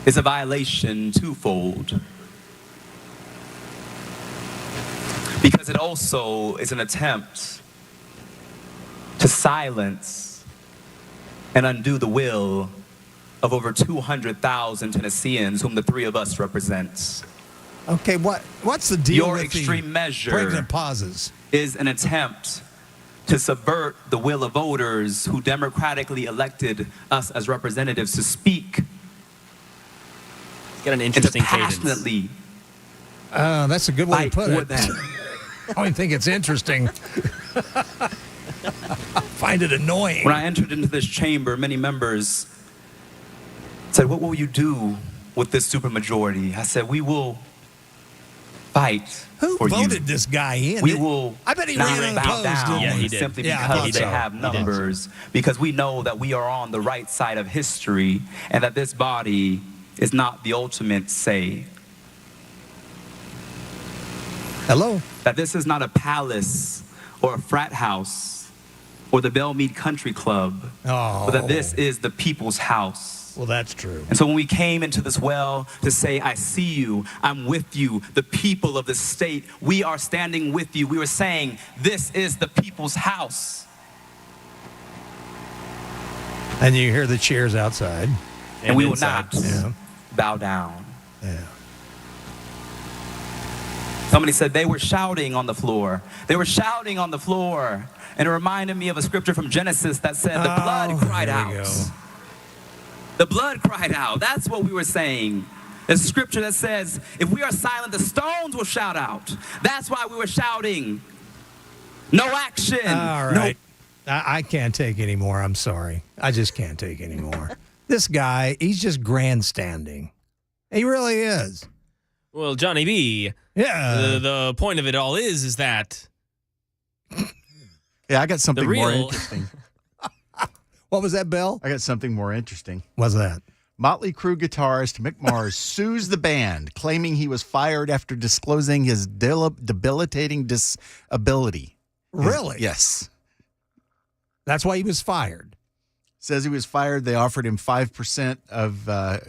is a violation twofold. Because it also is an attempt to silence and undo the will of over 200,000 Tennesseans whom the three of us represent. Okay, what's the deal Your with extreme the measure pregnant pauses? Is an attempt to subvert the will of voters who democratically elected us as representatives to speak. Got an interesting and to passionately. That's a good way to put it. Them. I don't even think it's interesting. I find it annoying. When I entered into this chamber, many members said, "What will you do with this supermajority?" I said, "We will fight Who for voted you. this guy in? We will I bet he not ran bow unopposed, down didn't he? simply Yeah, because they have numbers, because we know that we are on the right side of history and that this body is not the ultimate say. Hello? That this is not a palace or a frat house or the Belmead Country Club, but that this is the people's house." Well, that's true. And so when we came into this well to say, "I see you, I'm with you, the people of the state, we are standing with you," we were saying, this is the people's house. And you hear the cheers outside. And we will not bow down. Yeah. Somebody said they were shouting on the floor. They were shouting on the floor. And it reminded me of a scripture from Genesis that said, the blood cried out. The blood cried out. That's what we were saying. There's a scripture that says, if we are silent, the stones will shout out. That's why we were shouting. No action. All right. I can't take any more. I'm sorry. I just can't take any more. This guy, he's just grandstanding. He really is. Well, Johnny B. Yeah. The point of it all is that. Yeah, I got something more interesting. What was that, Bill? I got something more interesting. What's that? Motley Crue guitarist Mick Mars sues the band, claiming he was fired after disclosing his debilitating disability. Really? Yes. That's why he was fired. Says he was fired. They offered him 5% of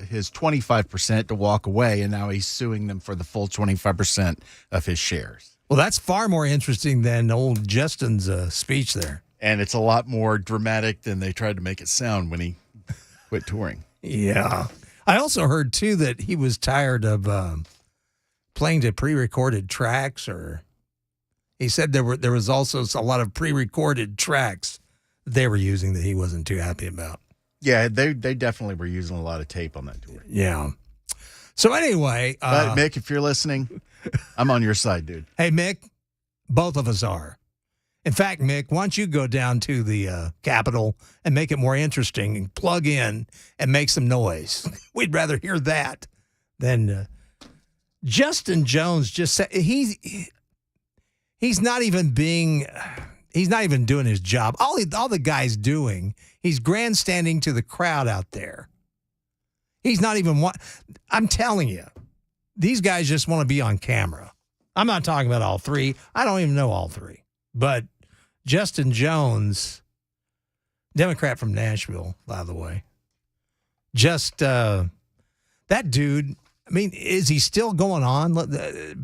his 25% to walk away, and now he's suing them for the full 25% of his shares. Well, that's far more interesting than old Justin's speech there. And it's a lot more dramatic than they tried to make it sound when he quit touring. Yeah. I also heard, too, that he was tired of playing to pre-recorded tracks, or he said there was also a lot of pre-recorded tracks they were using that he wasn't too happy about. Yeah, they definitely were using a lot of tape on that tour. Yeah. So anyway. But Mick, if you're listening, I'm on your side, dude. Hey, Mick, both of us are. In fact, Mick, why don't you go down to the Capitol and make it more interesting and plug in and make some noise? We'd rather hear that than Justin Jones just said he's not even doing his job. All the guy's doing, he's grandstanding to the crowd out there. He's not even I'm telling you, these guys just want to be on camera. I'm not talking about all three. I don't even know all three. But Justin Jones, Democrat from Nashville, by the way, just that dude, I mean, is he still going on?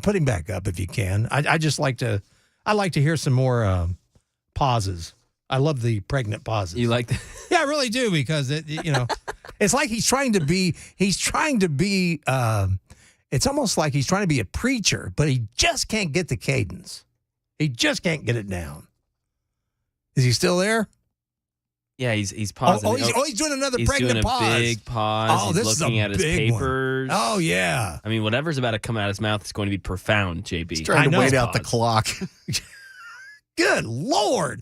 Put him back up if you can. I like to hear some more pauses. I love the pregnant pauses. You like that? Yeah, I really do, because it's like he's trying to be, it's almost like he's trying to be a preacher, but he just can't get the cadence. He just can't get it down. Is he still there? Yeah, he's pausing. He's doing another pregnant pause. He's doing a big pause. Oh, he's this looking is a at his big papers. One. Oh, yeah. I mean, whatever's about to come out of his mouth is going to be profound, JB. He's trying to wait out the clock. Good Lord.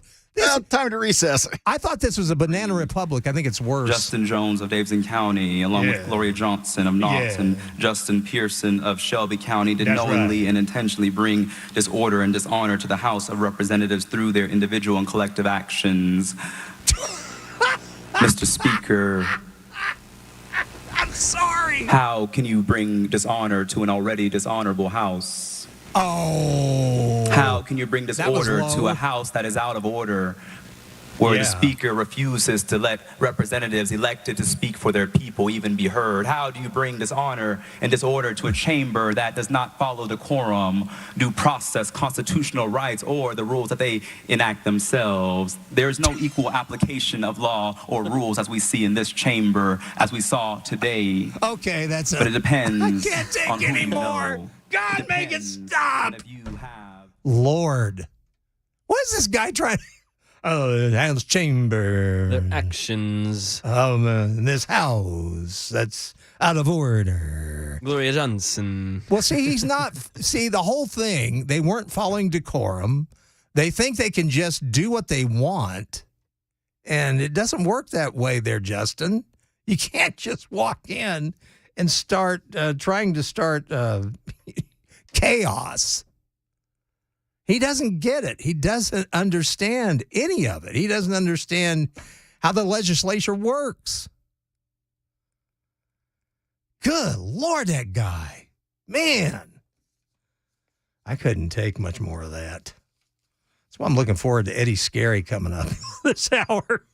Time to recess. I thought this was a banana republic. I think it's worse. Justin Jones of Davidson County, along with Gloria Johnson of Knox and Justin Pearson of Shelby County, did knowingly and intentionally bring disorder and dishonor to the House of Representatives through their individual and collective actions. Mr. Speaker, I'm sorry. How can you bring dishonor to an already dishonorable House? Oh. How can you bring disorder to a House that is out of order, where the Speaker refuses to let representatives elected to speak for their people even be heard? How do you bring dishonor and disorder to a chamber that does not follow decorum, due process, constitutional rights, or the rules that they enact themselves? There is no equal application of law or rules as we see in this chamber, as we saw today. Okay, but it depends. I can't take anymore. God, make it stop. Lord. What is this guy trying to... Oh, the House chamber. Their actions. In this house that's out of order. Gloria Johnson. Well, see, he's not... See, the whole thing, they weren't following decorum. They think they can just do what they want. And it doesn't work that way there, Justin. You can't just walk in and start trying to start chaos. He doesn't get it. He doesn't understand any of it. He doesn't understand how the legislature works. Good Lord, that guy. Man, I couldn't take much more of that. That's why I'm looking forward to Eddie Scarry coming up this hour.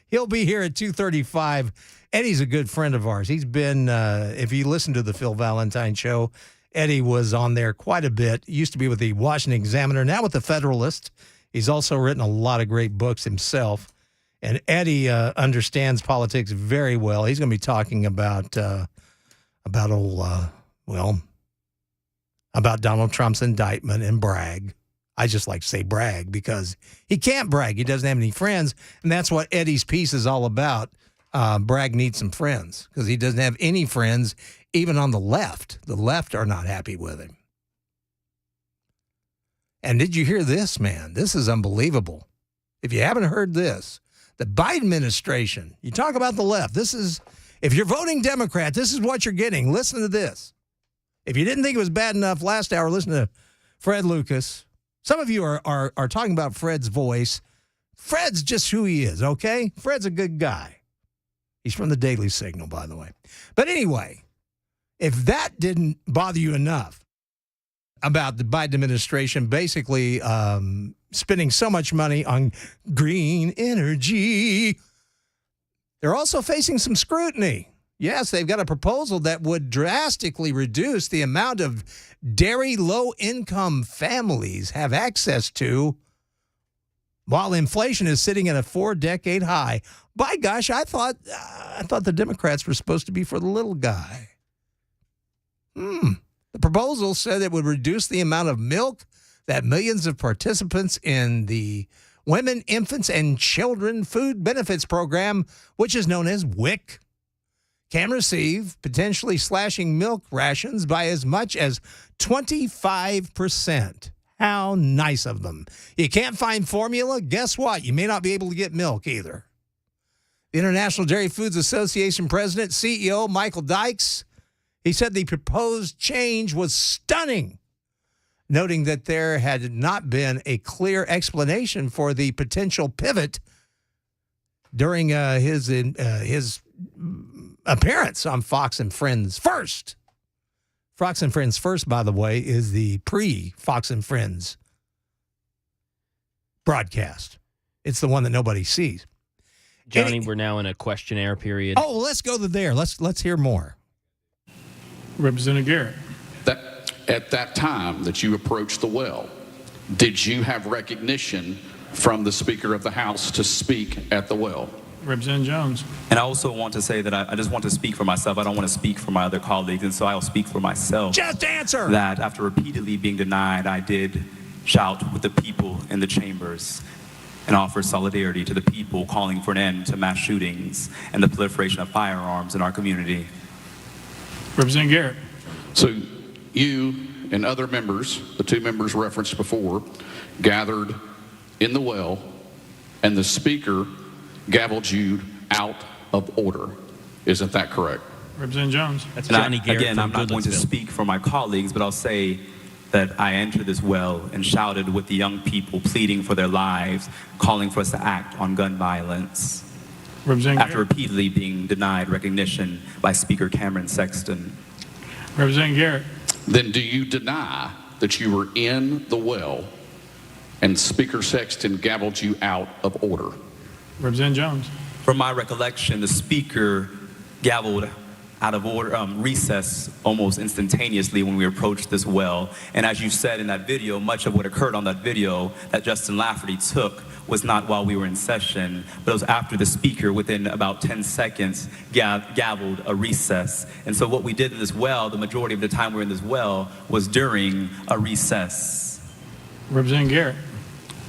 He'll be here at 2:35. Eddie's a good friend of ours. He's been, if you listen to the Phil Valentine show, Eddie was on there quite a bit. Used to be with the Washington Examiner, now with the Federalist. He's also written a lot of great books himself. And Eddie understands politics very well. He's going to be talking about Donald Trump's indictment and brag. I just like to say brag because he can't brag. He doesn't have any friends. And that's what Eddie's piece is all about. Bragg needs some friends because he doesn't have any friends, even on the left. The left are not happy with him. And did you hear this, man? This is unbelievable. If you haven't heard this, the Biden administration, you talk about the left. This is, if you're voting Democrat, this is what you're getting. Listen to this. If you didn't think it was bad enough last hour, listen to Fred Lucas. Some of you are talking about Fred's voice. Fred's just who he is, okay? Fred's a good guy. He's from the Daily Signal, by the way. But anyway, if that didn't bother you enough about the Biden administration basically spending so much money on green energy, they're also facing some scrutiny. Yes, they've got a proposal that would drastically reduce the amount of dairy low-income families have access to while inflation is sitting at a 4-decade high. By gosh, I thought the Democrats were supposed to be for the little guy. The proposal said it would reduce the amount of milk that millions of participants in the Women, Infants, and Children Food Benefits Program, which is known as WIC, can receive, potentially slashing milk rations by as much as 25%. How nice of them. You can't find formula? Guess what? You may not be able to get milk either. The International Dairy Foods Association president, CEO Michael Dykes, he said the proposed change was stunning, noting that there had not been a clear explanation for the potential pivot during his appearance on Fox and Friends First. Fox and Friends First, by the way, is the pre-Fox and Friends broadcast. It's the one that nobody sees. Johnny, we're now in a questionnaire period. Oh, let's go to there. Let's hear more. Representative Garrett. At that time that you approached the well, did you have recognition from the Speaker of the House to speak at the well? Representative Jones. And I also want to say that I just want to speak for myself. I don't want to speak for my other colleagues, and so I'll speak for myself. Just answer! That after repeatedly being denied, I did shout with the people in the chambers and offer solidarity to the people calling for an end to mass shootings and the proliferation of firearms in our community. Representative Garrett. So you and other members, the two members referenced before, gathered in the well, and the Speaker gavelled you out of order. Isn't that correct? Representative Jones. That's Johnny Garrett. Again, I'm not going to speak for my colleagues, but I'll say that I entered this well and shouted with the young people pleading for their lives, calling for us to act on gun violence. After repeatedly being denied recognition by Speaker Cameron Sexton. Representative Garrett. Then do you deny that you were in the well and Speaker Sexton gavelled you out of order? Representative Jones. From my recollection, the Speaker gavelled out of order, recess almost instantaneously when we approached this well. And as you said in that video, much of what occurred on that video that Justin Lafferty took was not while we were in session, but it was after the Speaker, within about 10 seconds, gavelled a recess. And so what we did in this well, the majority of the time we were in this well, was during a recess. Representative Garrett.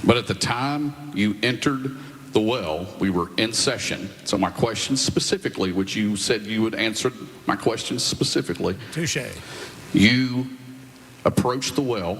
But at the time you entered the well, we were in session. So my question specifically, which you said you would answer my question specifically. Touche. You approached the well,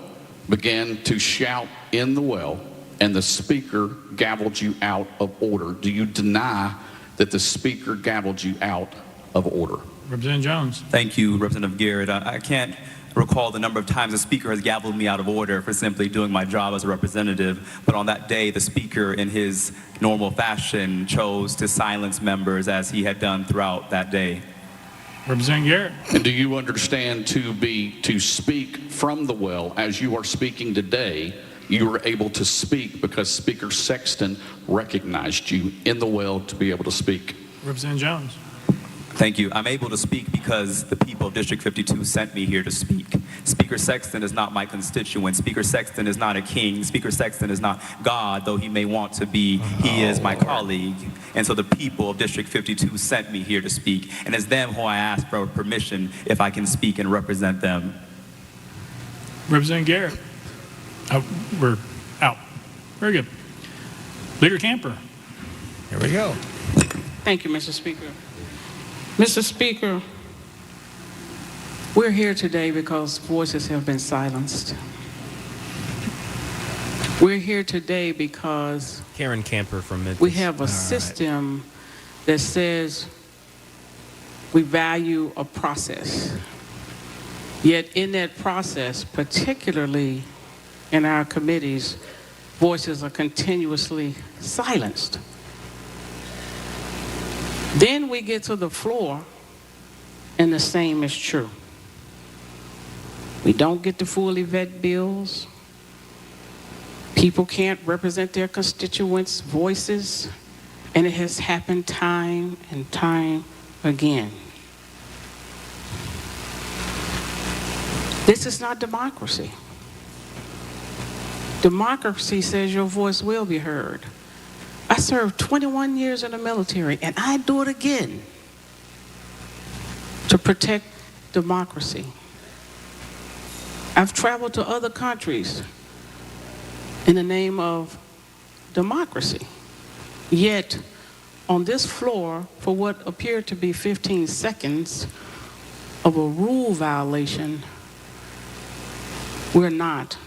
began to shout in the well, and the Speaker gavelled you out of order. Do you deny that the Speaker gavelled you out of order? Representative Jones. Thank you, Representative Garrett. I can't recall the number of times the Speaker has gavelled me out of order for simply doing my job as a representative, but on that day, the Speaker, in his normal fashion, chose to silence members as he had done throughout that day. Representative Garrett. And do you understand to speak from the well as you are speaking today, you were able to speak because Speaker Sexton recognized you in the well to be able to speak? Representative Jones. Thank you. I'm able to speak because the people of District 52 sent me here to speak. Speaker Sexton is not my constituent. Speaker Sexton is not a king. Speaker Sexton is not God, though he may want to be. He is my colleague. And so the people of District 52 sent me here to speak. And it's them who I ask for permission if I can speak and represent them. Representative Garrett. We're out. Very good. Leader Camper. Here we go. Thank you, Mr. Speaker. Mr. Speaker, we're here today because voices have been silenced. We're here today because Karen Camper from Memphis. We have a system that says we value a process. Yet in that process, particularly in our committees, voices are continuously silenced. Then we get to the floor, and the same is true. We don't get to fully vet bills. People can't represent their constituents' voices, and it has happened time and time again. This is not democracy. Democracy says your voice will be heard. I served 21 years in the military, and I do it again to protect democracy. I've traveled to other countries in the name of democracy. Yet, on this floor, for what appeared to be 15 seconds of a rule violation, we're not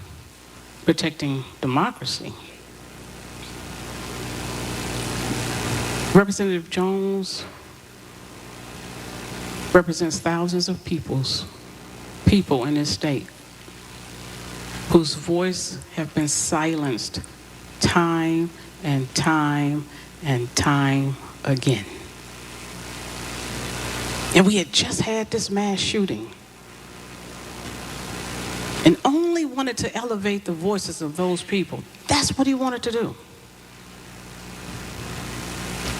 protecting democracy. Representative Jones represents thousands of people in this state whose voice have been silenced time and time and time again. And we had just had this mass shooting and only wanted to elevate the voices of those people. That's what he wanted to do.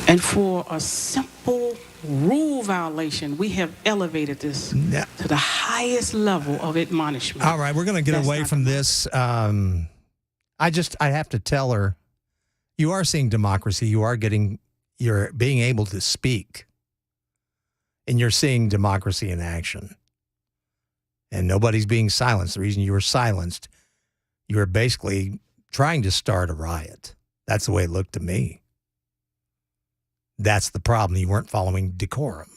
And for a simple rule violation, we have elevated this to the highest level of admonishment. All right, we're going to get away from this. I have to tell her, you are seeing democracy. You're being able to speak. And you're seeing democracy in action. And nobody's being silenced. The reason you were silenced, you were basically trying to start a riot. That's the way it looked to me. That's the problem. You weren't following decorum.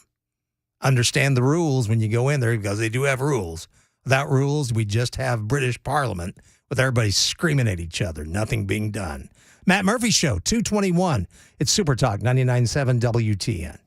Understand the rules when you go in there, because they do have rules. Without rules, we just have British Parliament with everybody screaming at each other, nothing being done. Matt Murphy Show, 221. It's Super Talk 99.7 WTN.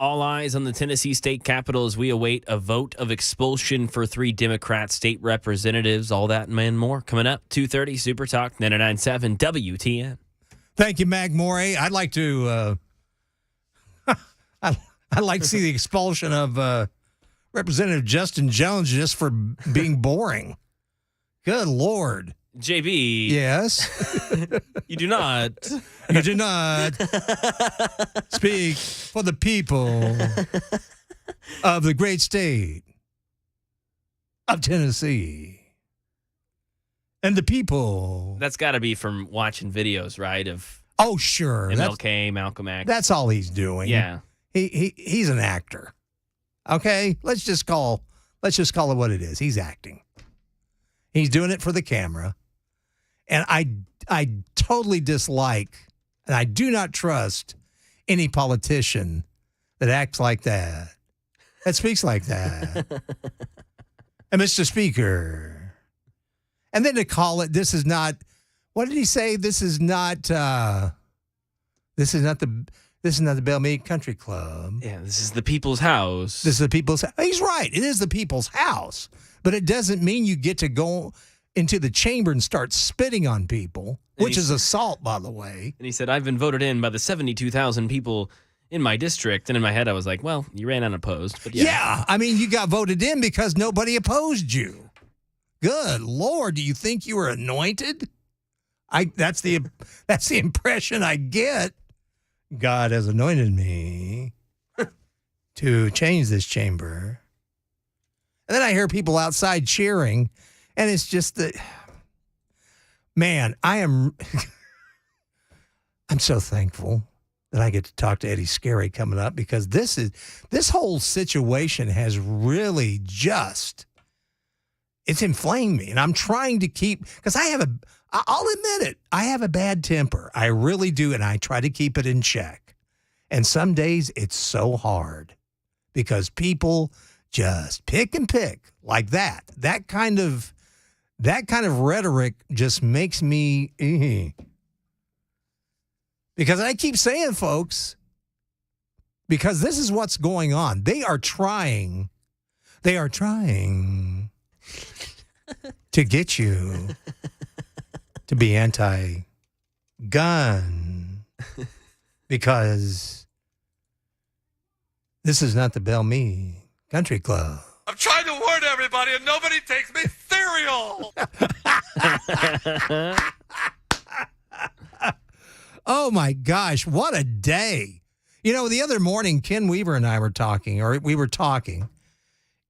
All eyes on the Tennessee state capitol as we await a vote of expulsion for 3 Democrat state representatives. All that and more coming up. 2:30 Super Talk 99.7 WTN. Thank you, Mag Morey. I'd like to I'd like to see the expulsion of Representative Justin Jones just for being boring. Good Lord. JB. Yes. You do not. You do not speak for the people of the great state of Tennessee. And the people. That's got to be from watching videos, right? Of Oh, sure. MLK, Malcolm X. That's all he's doing. Yeah. He's an actor. Okay? Let's just call it what it is. He's acting. He's doing it for the camera. And I totally dislike, and I do not trust any politician that acts like that speaks like that. And Mr. Speaker. And then to call it, this is not, what did he say? This is not the Bellmead Country Club. Yeah, this is the people's house. This is the people's house. He's right. It is the people's house. But it doesn't mean you get to go into the chamber and start spitting on people, which is assault, by the way. And he said, I've been voted in by the 72,000 people in my district. And in my head, I was like, well, you ran unopposed. But yeah, I mean, you got voted in because nobody opposed you. Good Lord, do you think you were anointed? That's the impression I get. God has anointed me to change this chamber. And then I hear people outside cheering, and it's just that, man, I'm so thankful that I get to talk to Eddie Scarry coming up, because this whole situation has really it's inflamed me, and I'm trying to keep, because I'll admit it, I have a bad temper. I really do, and I try to keep it in check. And some days it's so hard because people just pick and pick like that. That kind of rhetoric just makes me because I keep saying, folks, because this is what's going on. They are trying to get you to be anti-gun because this is not the Bellmead Country Club. I'm trying to warn everybody, and nobody takes me serial. Oh, my gosh. What a day. You know, the other morning, Ken Weaver and I were talking,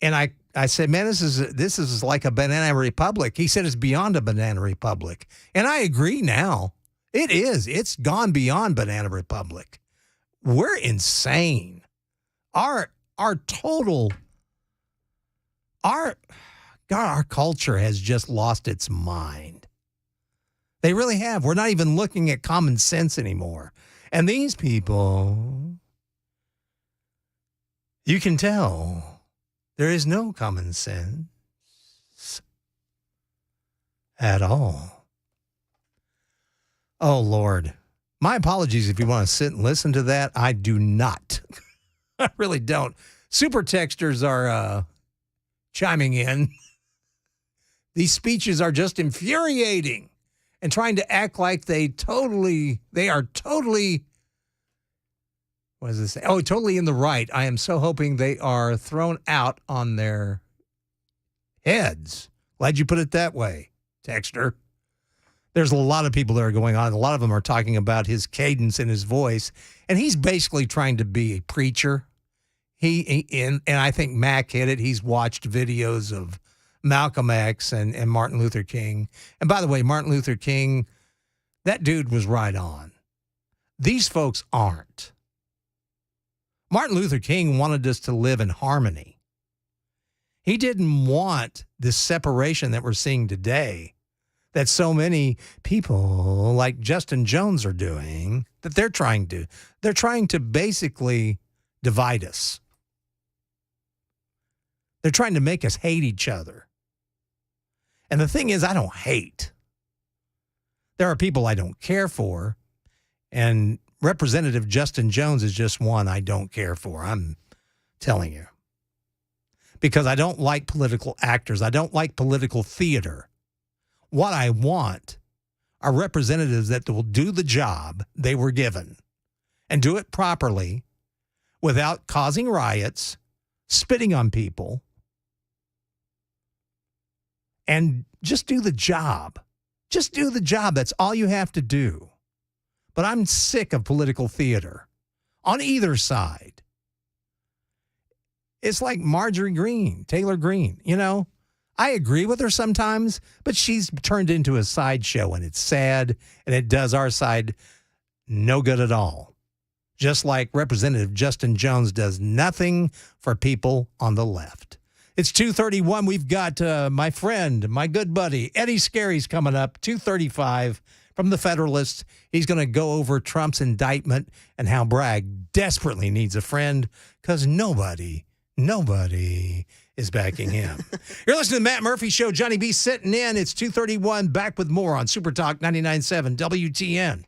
and I said, man, this is like a banana republic. He said it's beyond a banana republic. And I agree now. It is. It's gone beyond banana republic. We're insane. Our culture has just lost its mind. They really have. We're not even looking at common sense anymore. And these people, you can tell there is no common sense at all. Oh, Lord. My apologies if you want to sit and listen to that. I do not. I really don't. Super texters are chiming in. These speeches are just infuriating and trying to act like they are totally, what does this say? Oh, totally in the right. I am so hoping they are thrown out on their heads. Glad you put it that way, texter. There's a lot of people that are going on. A lot of them are talking about his cadence and his voice, and he's basically trying to be a preacher. And I think Mac hit it. He's watched videos of Malcolm X and Martin Luther King. And by the way, Martin Luther King, that dude was right on. These folks aren't. Martin Luther King wanted us to live in harmony. He didn't want this separation that we're seeing today, that so many people like Justin Jones are doing, that they're trying to basically divide us. They're trying to make us hate each other. And the thing is, I don't hate. There are people I don't care for, and Representative Justin Jones is just one I don't care for. I'm telling you. Because I don't like political actors. I don't like political theater. What I want are representatives that will do the job they were given and do it properly without causing riots, spitting on people, and just do the job. Just do the job. That's all you have to do. But I'm sick of political theater on either side. It's like Marjorie Greene, Taylor Greene, you know. I agree with her sometimes, but she's turned into a sideshow, and it's sad, and it does our side no good at all. Just like Representative Justin Jones does nothing for people on the left. It's 2:31. We've got my friend, my good buddy, Eddie Scarry's coming up, 2:35 from the Federalist. He's going to go over Trump's indictment and how Bragg desperately needs a friend because nobody is backing him. You're listening to the Matt Murphy Show. Johnny B sitting in. It's 2:31. Back with more on Super Talk 99.7 WTN.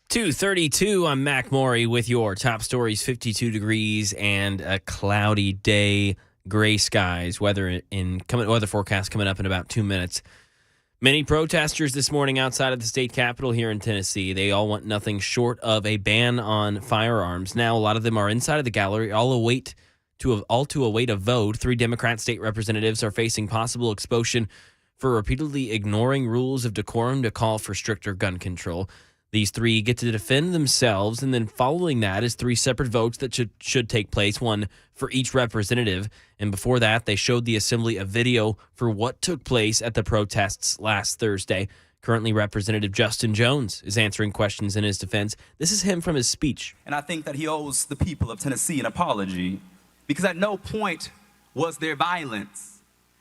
.32, I'm Mac Maury with your top stories. 52 degrees and a cloudy day, gray skies. Weather forecast coming up in about 2 minutes. Many protesters this morning outside of the state capitol here in Tennessee. They all want nothing short of a ban on firearms. Now, a lot of them are inside of the gallery, all to await a vote. 3 Democrat state representatives are facing possible expulsion for repeatedly ignoring rules of decorum to call for stricter gun control. These 3 get to defend themselves, and then following that is 3 separate votes that should take place, one for each representative. And before that, they showed the assembly a video for what took place at the protests last Thursday. Currently, Representative Justin Jones is answering questions in his defense. This is him from his speech. And I think that he owes the people of Tennessee an apology, because at no point was there violence.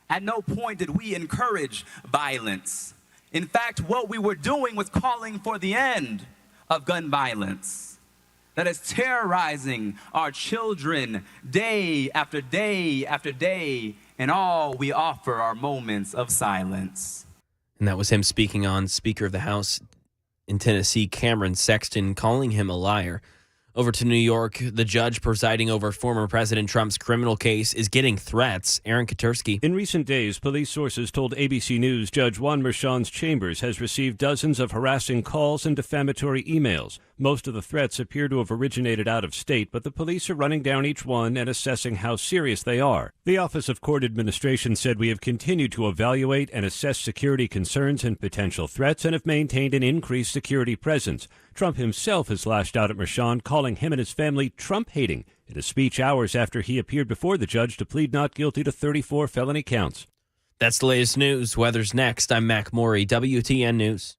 At no point did we encourage violence. In fact, what we were doing was calling for the end of gun violence that is terrorizing our children day after day after day, and all we offer are moments of silence. And that was him speaking on Speaker of the House in Tennessee, Cameron Sexton, calling him a liar. Over to New York, the judge presiding over former President Trump's criminal case is getting threats. Aaron Katursky. In recent days, police sources told ABC News Judge Juan Merchan's chambers has received dozens of harassing calls and defamatory emails. Most of the threats appear to have originated out of state, but the police are running down each one and assessing how serious they are. The Office of Court Administration said we have continued to evaluate and assess security concerns and potential threats and have maintained an increased security presence. Trump himself has lashed out at Merchan, calling him and his family Trump-hating in a speech hours after he appeared before the judge to plead not guilty to 34 felony counts. That's the latest news. Weather's next. I'm Mac Maury, WTN News.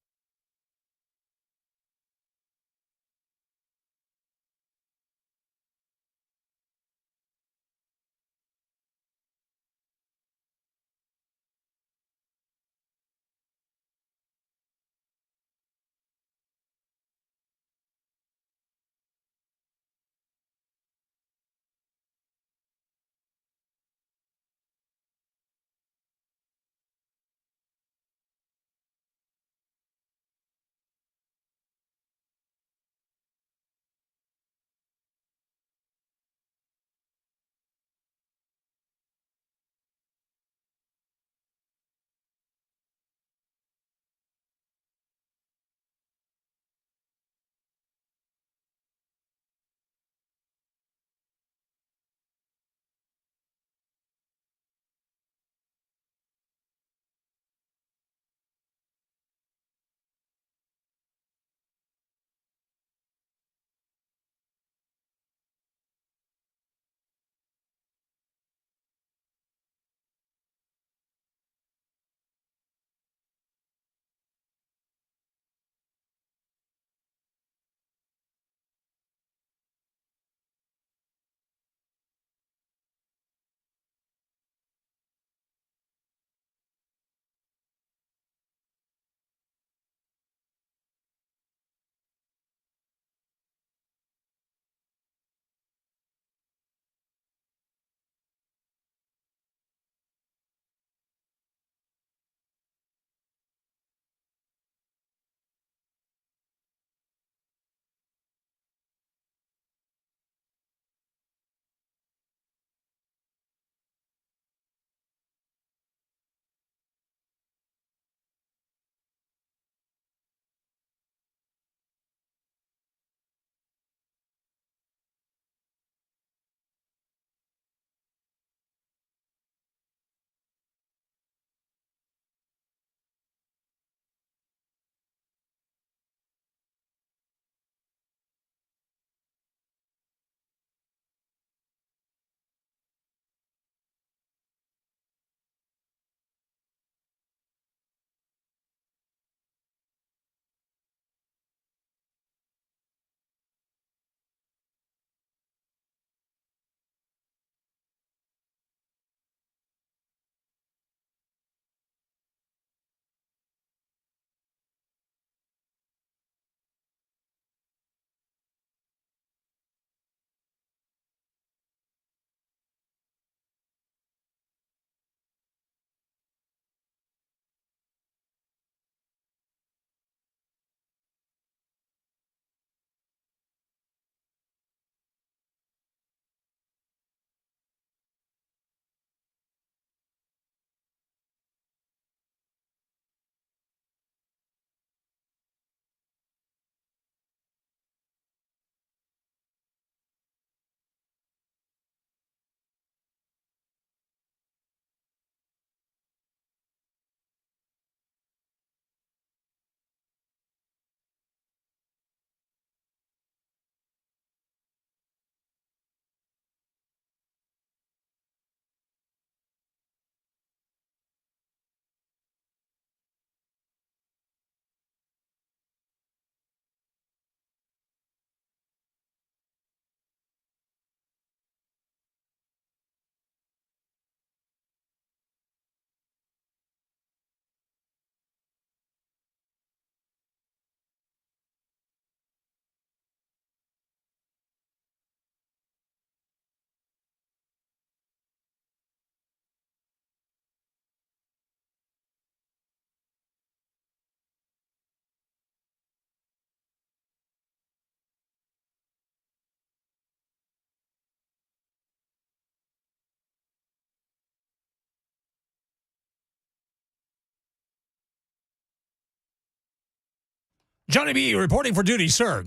Johnny B. reporting for duty, sir.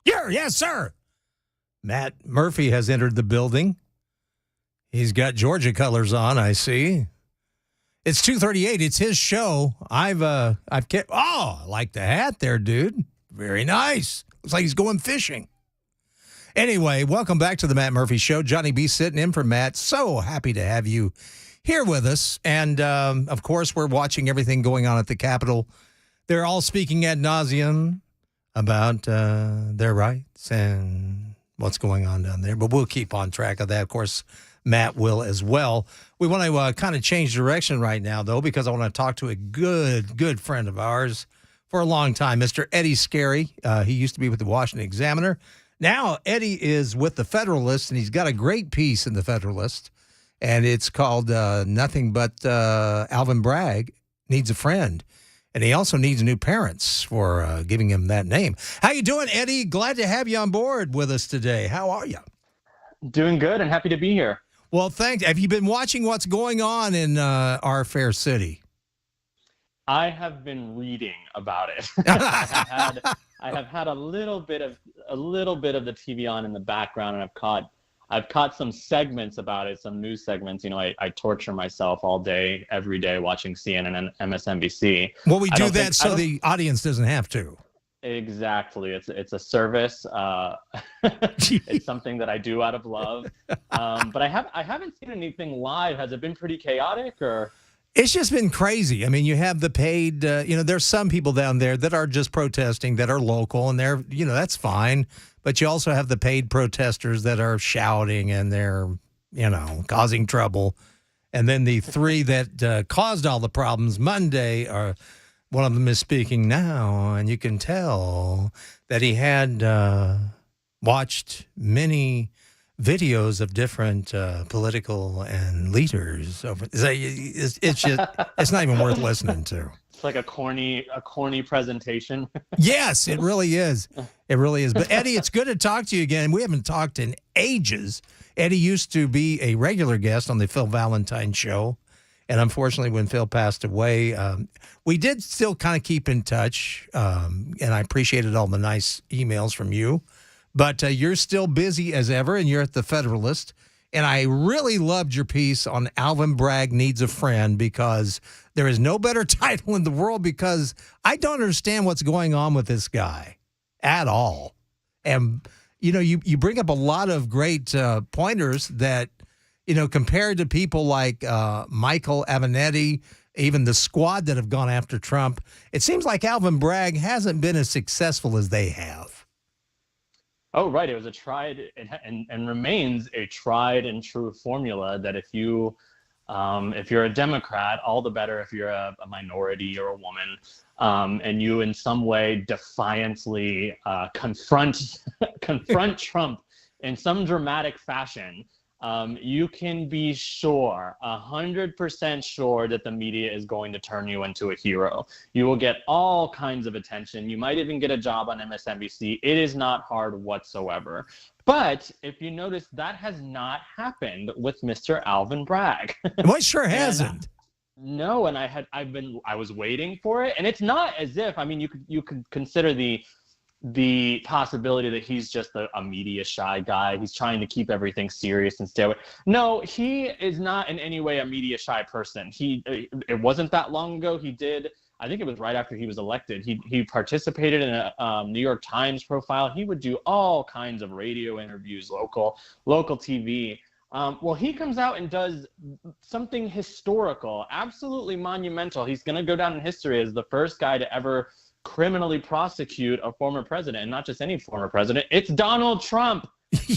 Yes, sir. Matt Murphy has entered the building. He's got Georgia colors on, I see. It's 2:38. It's his show. I've kept. Oh, I like the hat there, dude. Very nice. Looks like he's going fishing. Anyway, welcome back to the Matt Murphy Show. Johnny B sitting in for Matt. So happy to have you here with us. And, of course, we're watching everything going on at the Capitol. They're all speaking ad nauseum about their rights and what's going on down there. But we'll keep on track of that. Of course, Matt will as well. We want to kind of change direction right now, though, because I want to talk to a good friend of ours for a long time, Mr. Eddie Scarry. He used to be with the Washington Examiner. Now, Eddie is with the Federalist, and he's got a great piece in the Federalist, and it's called Nothing But Alvin Bragg Needs a Friend. And he also needs new parents for giving him that name. How you doing, Eddie? Glad to have you on board with us today. How are you? Doing good and happy to be here. Well, thanks. Have you been watching what's going on in our fair city? I have been reading about it. I have had a little bit of the TV on in the background, and I've caught some segments about it, some news segments. You know, I torture myself all day, every day, watching CNN and MSNBC. Well, we do that so the audience doesn't have to. Exactly. It's a service. It's something that I do out of love. But I haven't seen anything live. Has it been pretty chaotic or? It's just been crazy. I mean, you have the paid, there's some people down there that are just protesting, that are local, and they're, that's fine. But you also have the paid protesters that are shouting and they're, causing trouble. And then the three that caused all the problems Monday are, one of them is speaking now, and you can tell that he had watched many videos of different political and leaders. It's just, it's not even worth listening to. It's like a corny presentation. Yes, it really is. It really is. But Eddie, it's good to talk to you again. We haven't talked in ages. Eddie used to be a regular guest on the Phil Valentine Show. And unfortunately, when Phil passed away, we did still kind of keep in touch. And I appreciated all the nice emails from you. But you're still busy as ever, and you're at the Federalist. And I really loved your piece on Alvin Bragg Needs a Friend, because there is no better title in the world, because I don't understand what's going on with this guy at all. And, you bring up a lot of great pointers that, compared to people like Michael Avenatti, even the squad that have gone after Trump, it seems like Alvin Bragg hasn't been as successful as they have. Oh, right. It was a tried and remains a tried and true formula that if you're a Democrat, all the better if you're a minority or a woman, and you in some way defiantly confront Trump in some dramatic fashion, you can be sure, 100% sure, that the media is going to turn you into a hero. You will get all kinds of attention. You might even get a job on MSNBC. It is not hard whatsoever. But if you notice, that has not happened with Mr. Alvin Bragg. Well, it sure hasn't. No, and I was waiting for it, and it's not as if, you could consider the possibility that he's just a media shy guy. He's trying to keep everything serious and stay away. No, he is not in any way a media shy person. It wasn't that long ago. He did, I think it was right after he was elected. He participated in a New York Times profile. He would do all kinds of radio interviews, local TV. Well, he comes out and does something historical, absolutely monumental. He's going to go down in history as the first guy to ever criminally prosecute a former president, and not just any former president. It's Donald Trump.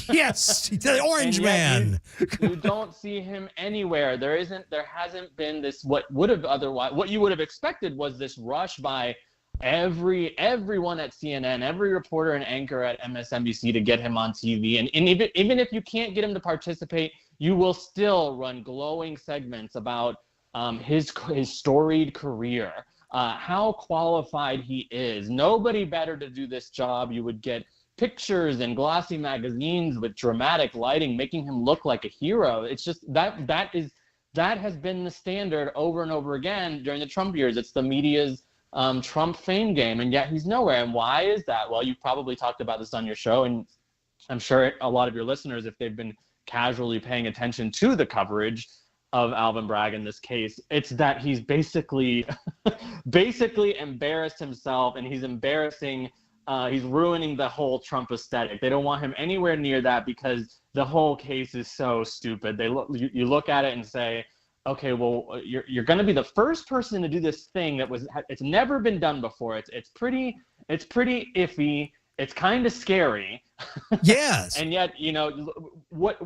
Yes, the orange man. You don't see him anywhere. There hasn't been this, what you would have expected was this rush by everyone at CNN, every reporter and anchor at MSNBC to get him on TV. And even if you can't get him to participate, you will still run glowing segments about his storied career. How qualified he is. Nobody better to do this job. You would get pictures in glossy magazines with dramatic lighting, making him look like a hero. It's just that has been the standard over and over again during the Trump years. It's the media's Trump fame game, and yet he's nowhere. And why is that? Well, you've probably talked about this on your show, and I'm sure a lot of your listeners, if they've been casually paying attention to the coverage of Alvin Bragg in this case, it's that he's basically embarrassed himself, and he's ruining the whole Trump aesthetic. They don't want him anywhere near that because the whole case is so stupid. You look at it and say, okay, well, you're going to be the first person to do this thing it's never been done before. It's pretty iffy. It's kind of scary. Yes. And yet, what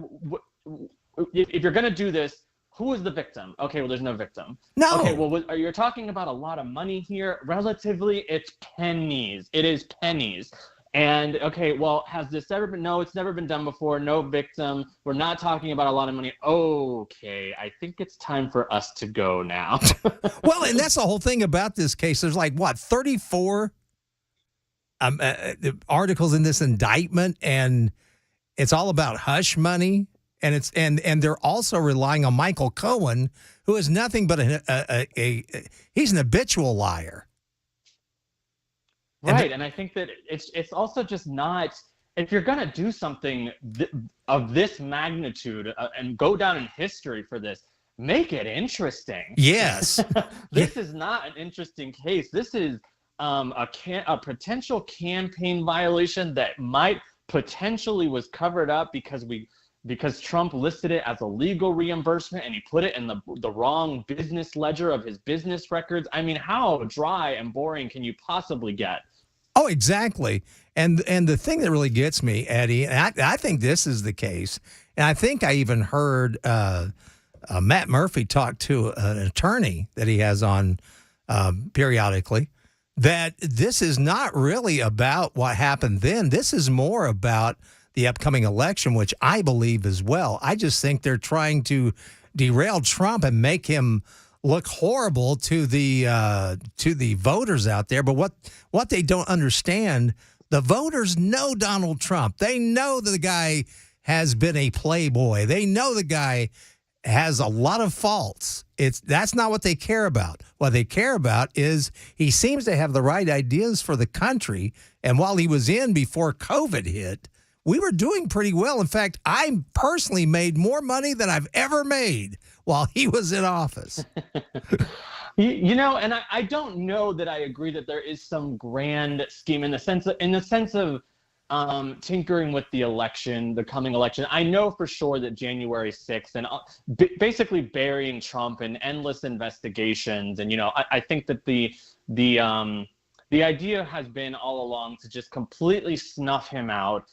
if you're going to do this, who is the victim? Okay, well, there's no victim. No. Okay, well, you're talking about a lot of money here. Relatively, it's pennies. It is pennies. And, okay, well, has this ever been? No, it's never been done before. No victim. We're not talking about a lot of money. Okay, I think it's time for us to go now. Well, and that's the whole thing about this case. There's 34 articles in this indictment, and it's all about hush money. And and they're also relying on Michael Cohen, who is nothing but he's an habitual liar. Right, and I think that it's also just not, if you're going to do something of this magnitude and go down in history for this, make it interesting. Yes. This is not an interesting case. This is a potential campaign violation that might potentially was covered up because Trump listed it as a legal reimbursement and he put it in the wrong business ledger of his business records. I mean, how dry and boring can you possibly get? Oh, exactly. And the thing that really gets me, Eddie, and I think this is the case, and I think I even heard Matt Murphy talk to an attorney that he has on periodically, that this is not really about what happened then. This is more about the upcoming election, which I believe as well. I just think they're trying to derail Trump and make him look horrible to the voters out there. But what they don't understand, the voters know Donald Trump. They know that the guy has been a playboy. They know the guy has a lot of faults. That's not what they care about. What they care about is he seems to have the right ideas for the country. And while he was in before COVID hit, we were doing pretty well. In fact, I personally made more money than I've ever made while he was in office. And I don't know that I agree that there is some grand scheme in the sense of tinkering with the election, the coming election. I know for sure that January 6th and basically burying Trump in endless investigations. And, I think that the idea has been all along to just completely snuff him out.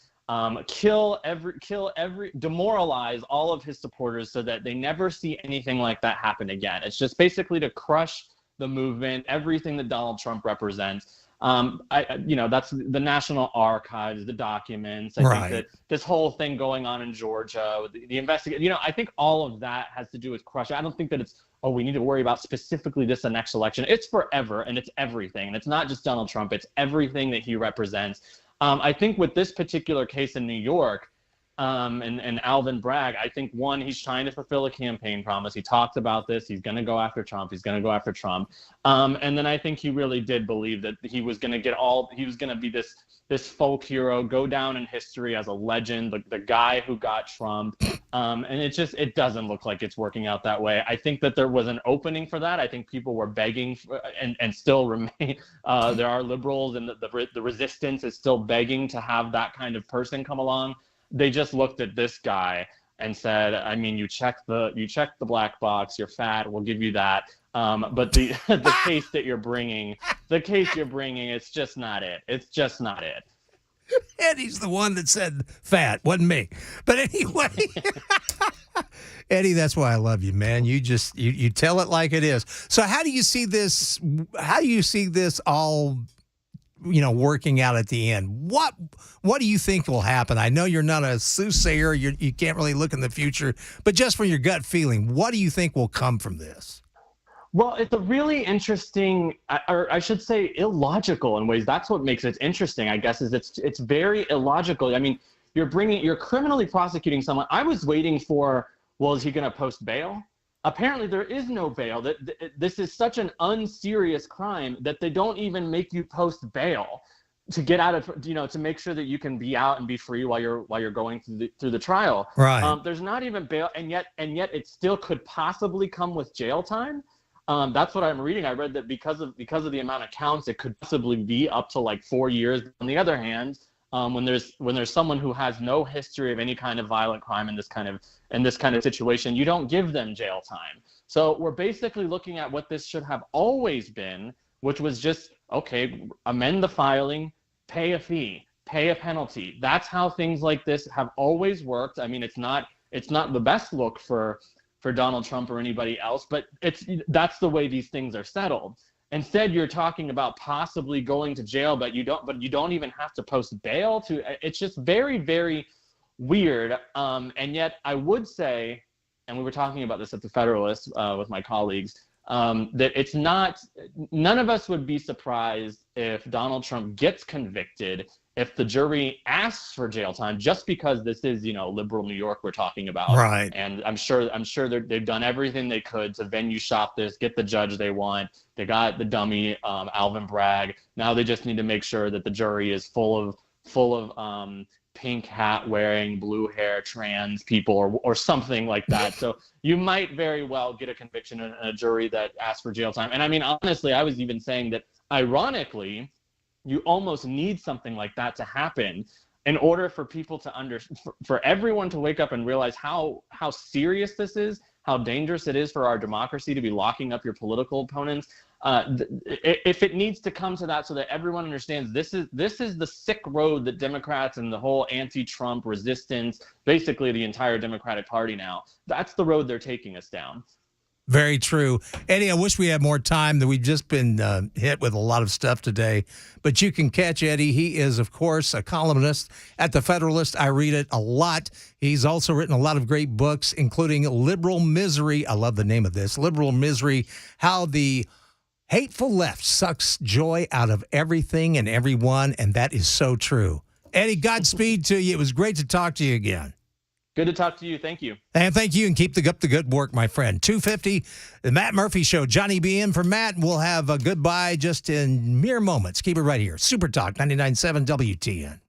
Demoralize all of his supporters so that they never see anything like that happen again. It's just basically to crush the movement, everything that Donald Trump represents. That's the National Archives, the documents. I think that this whole thing going on in Georgia, the investigation, I think all of that has to do with crushing. I don't think that it's, we need to worry about specifically this the next election. It's forever, and it's everything. And it's not just Donald Trump. It's everything that he represents. I think with this particular case in New York and Alvin Bragg, I think, one, he's trying to fulfill a campaign promise. He talked about this. He's going to go after Trump. And then I think he really did believe that he was going to be this folk hero, go down in history as a legend, the guy who got Trump. And it doesn't look like it's working out that way. I think that there was an opening for that. I think people were begging and still remain. There are liberals, and the resistance is still begging to have that kind of person come along. They just looked at this guy and said, I mean, you check the black box, you're fat, we'll give you that. But the case you're bringing, it's just not it. It's just not it. Eddie's the one that said fat, wasn't me. But anyway, Eddie, that's why I love you, man. You just you tell it like it is. So how do you see this? How do you see this all, working out at the end? What do you think will happen? I know you're not a soothsayer. You can't really look in the future, but just from your gut feeling, what do you think will come from this? Well, it's a really interesting, or I should say illogical in ways. That's what makes it interesting, I guess, is it's very illogical. I mean, you're criminally prosecuting someone. I was waiting for, well, is he going to post bail? apparently there is no bail. This is such an unserious crime that they don't even make you post bail to get out of, to make sure that you can be out and be free while you're going through the trial. Right. There's not even bail, and yet it still could possibly come with jail time. That's what I'm reading. I read that because of the amount of counts, it could possibly be up to like 4 years. On the other hand, when there's someone who has no history of any kind of violent crime in this kind of situation, you don't give them jail time. So we're basically looking at what this should have always been, which was just, okay, amend the filing, pay a fee, pay a penalty. That's how things like this have always worked. I mean, it's not the best look for Donald Trump or anybody else, but that's the way these things are settled. Instead, you're talking about possibly going to jail, but you don't even have to post bail to. It's just very, very weird. And yet, I would say, and we were talking about this at the Federalist with my colleagues, that it's not. None of us would be surprised if Donald Trump gets convicted if the jury asks for jail time, just because this is, liberal New York we're talking about. Right. And I'm sure they've done everything they could to venue shop this, get the judge they want. They got the dummy, Alvin Bragg. Now they just need to make sure that the jury is full of pink hat wearing, blue hair, trans people or something like that. So you might very well get a conviction in a jury that asks for jail time. And I mean, honestly, I was even saying that ironically, you almost need something like that to happen in order for people to for everyone to wake up and realize how serious this is, how dangerous it is for our democracy to be locking up your political opponents. If it needs to come to that, so that everyone understands this is the sick road that Democrats and the whole anti-Trump resistance, basically the entire Democratic Party now, that's the road they're taking us down. Very true. Eddie, I wish we had more time. That we've just been hit with a lot of stuff today. But you can catch Eddie. He is, of course, a columnist at the Federalist. I read it a lot. He's also written a lot of great books, including Liberal Misery. I love the name of this. Liberal Misery, How the Hateful Left Sucks Joy Out of Everything and Everyone. And that is so true. Eddie, Godspeed to you. It was great to talk to you again. Good to talk to you. Thank you. And thank you, and keep up the good work, my friend. 2:50, the Matt Murphy Show. Johnny B in for Matt. We'll have a goodbye just in mere moments. Keep it right here. Super Talk 99.7 WTN.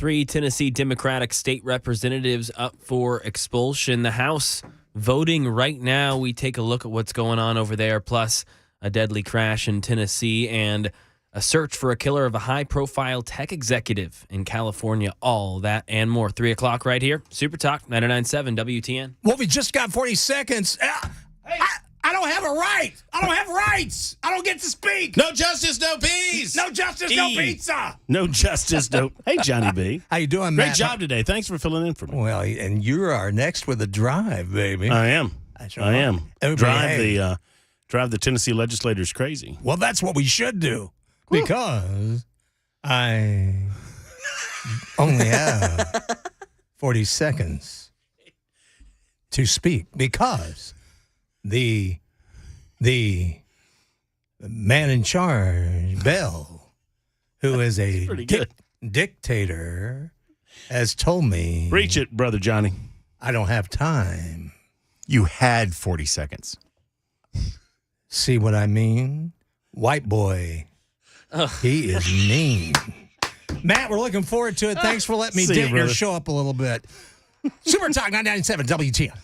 3 Tennessee Democratic state representatives up for expulsion. The House voting right now. We take a look at what's going on over there, plus a deadly crash in Tennessee and a search for a killer of a high-profile tech executive in California. All that and more. 3 o'clock right here. Super Talk 99.7 WTN. Well, we just got 40 seconds. I don't have a right. I don't have rights. I don't get to speak. No justice, no peace. No justice, no pizza. No justice, no. Hey, Johnny B. How you doing, Matt? Great job today. Thanks for filling in for me. Well, and you are next with the drive, baby. I am. That's I am. Everybody, Drive the Tennessee legislators crazy. Well, that's what we should do because I only have 40 seconds to speak because the man in charge, Bell, who is a dictator, has told me. Reach it, Brother Johnny. I don't have time. You had 40 seconds. See what I mean? White boy. He is mean. Matt, we're looking forward to it. Thanks for letting me date your show up a little bit. Super Talk 99.7 WTN.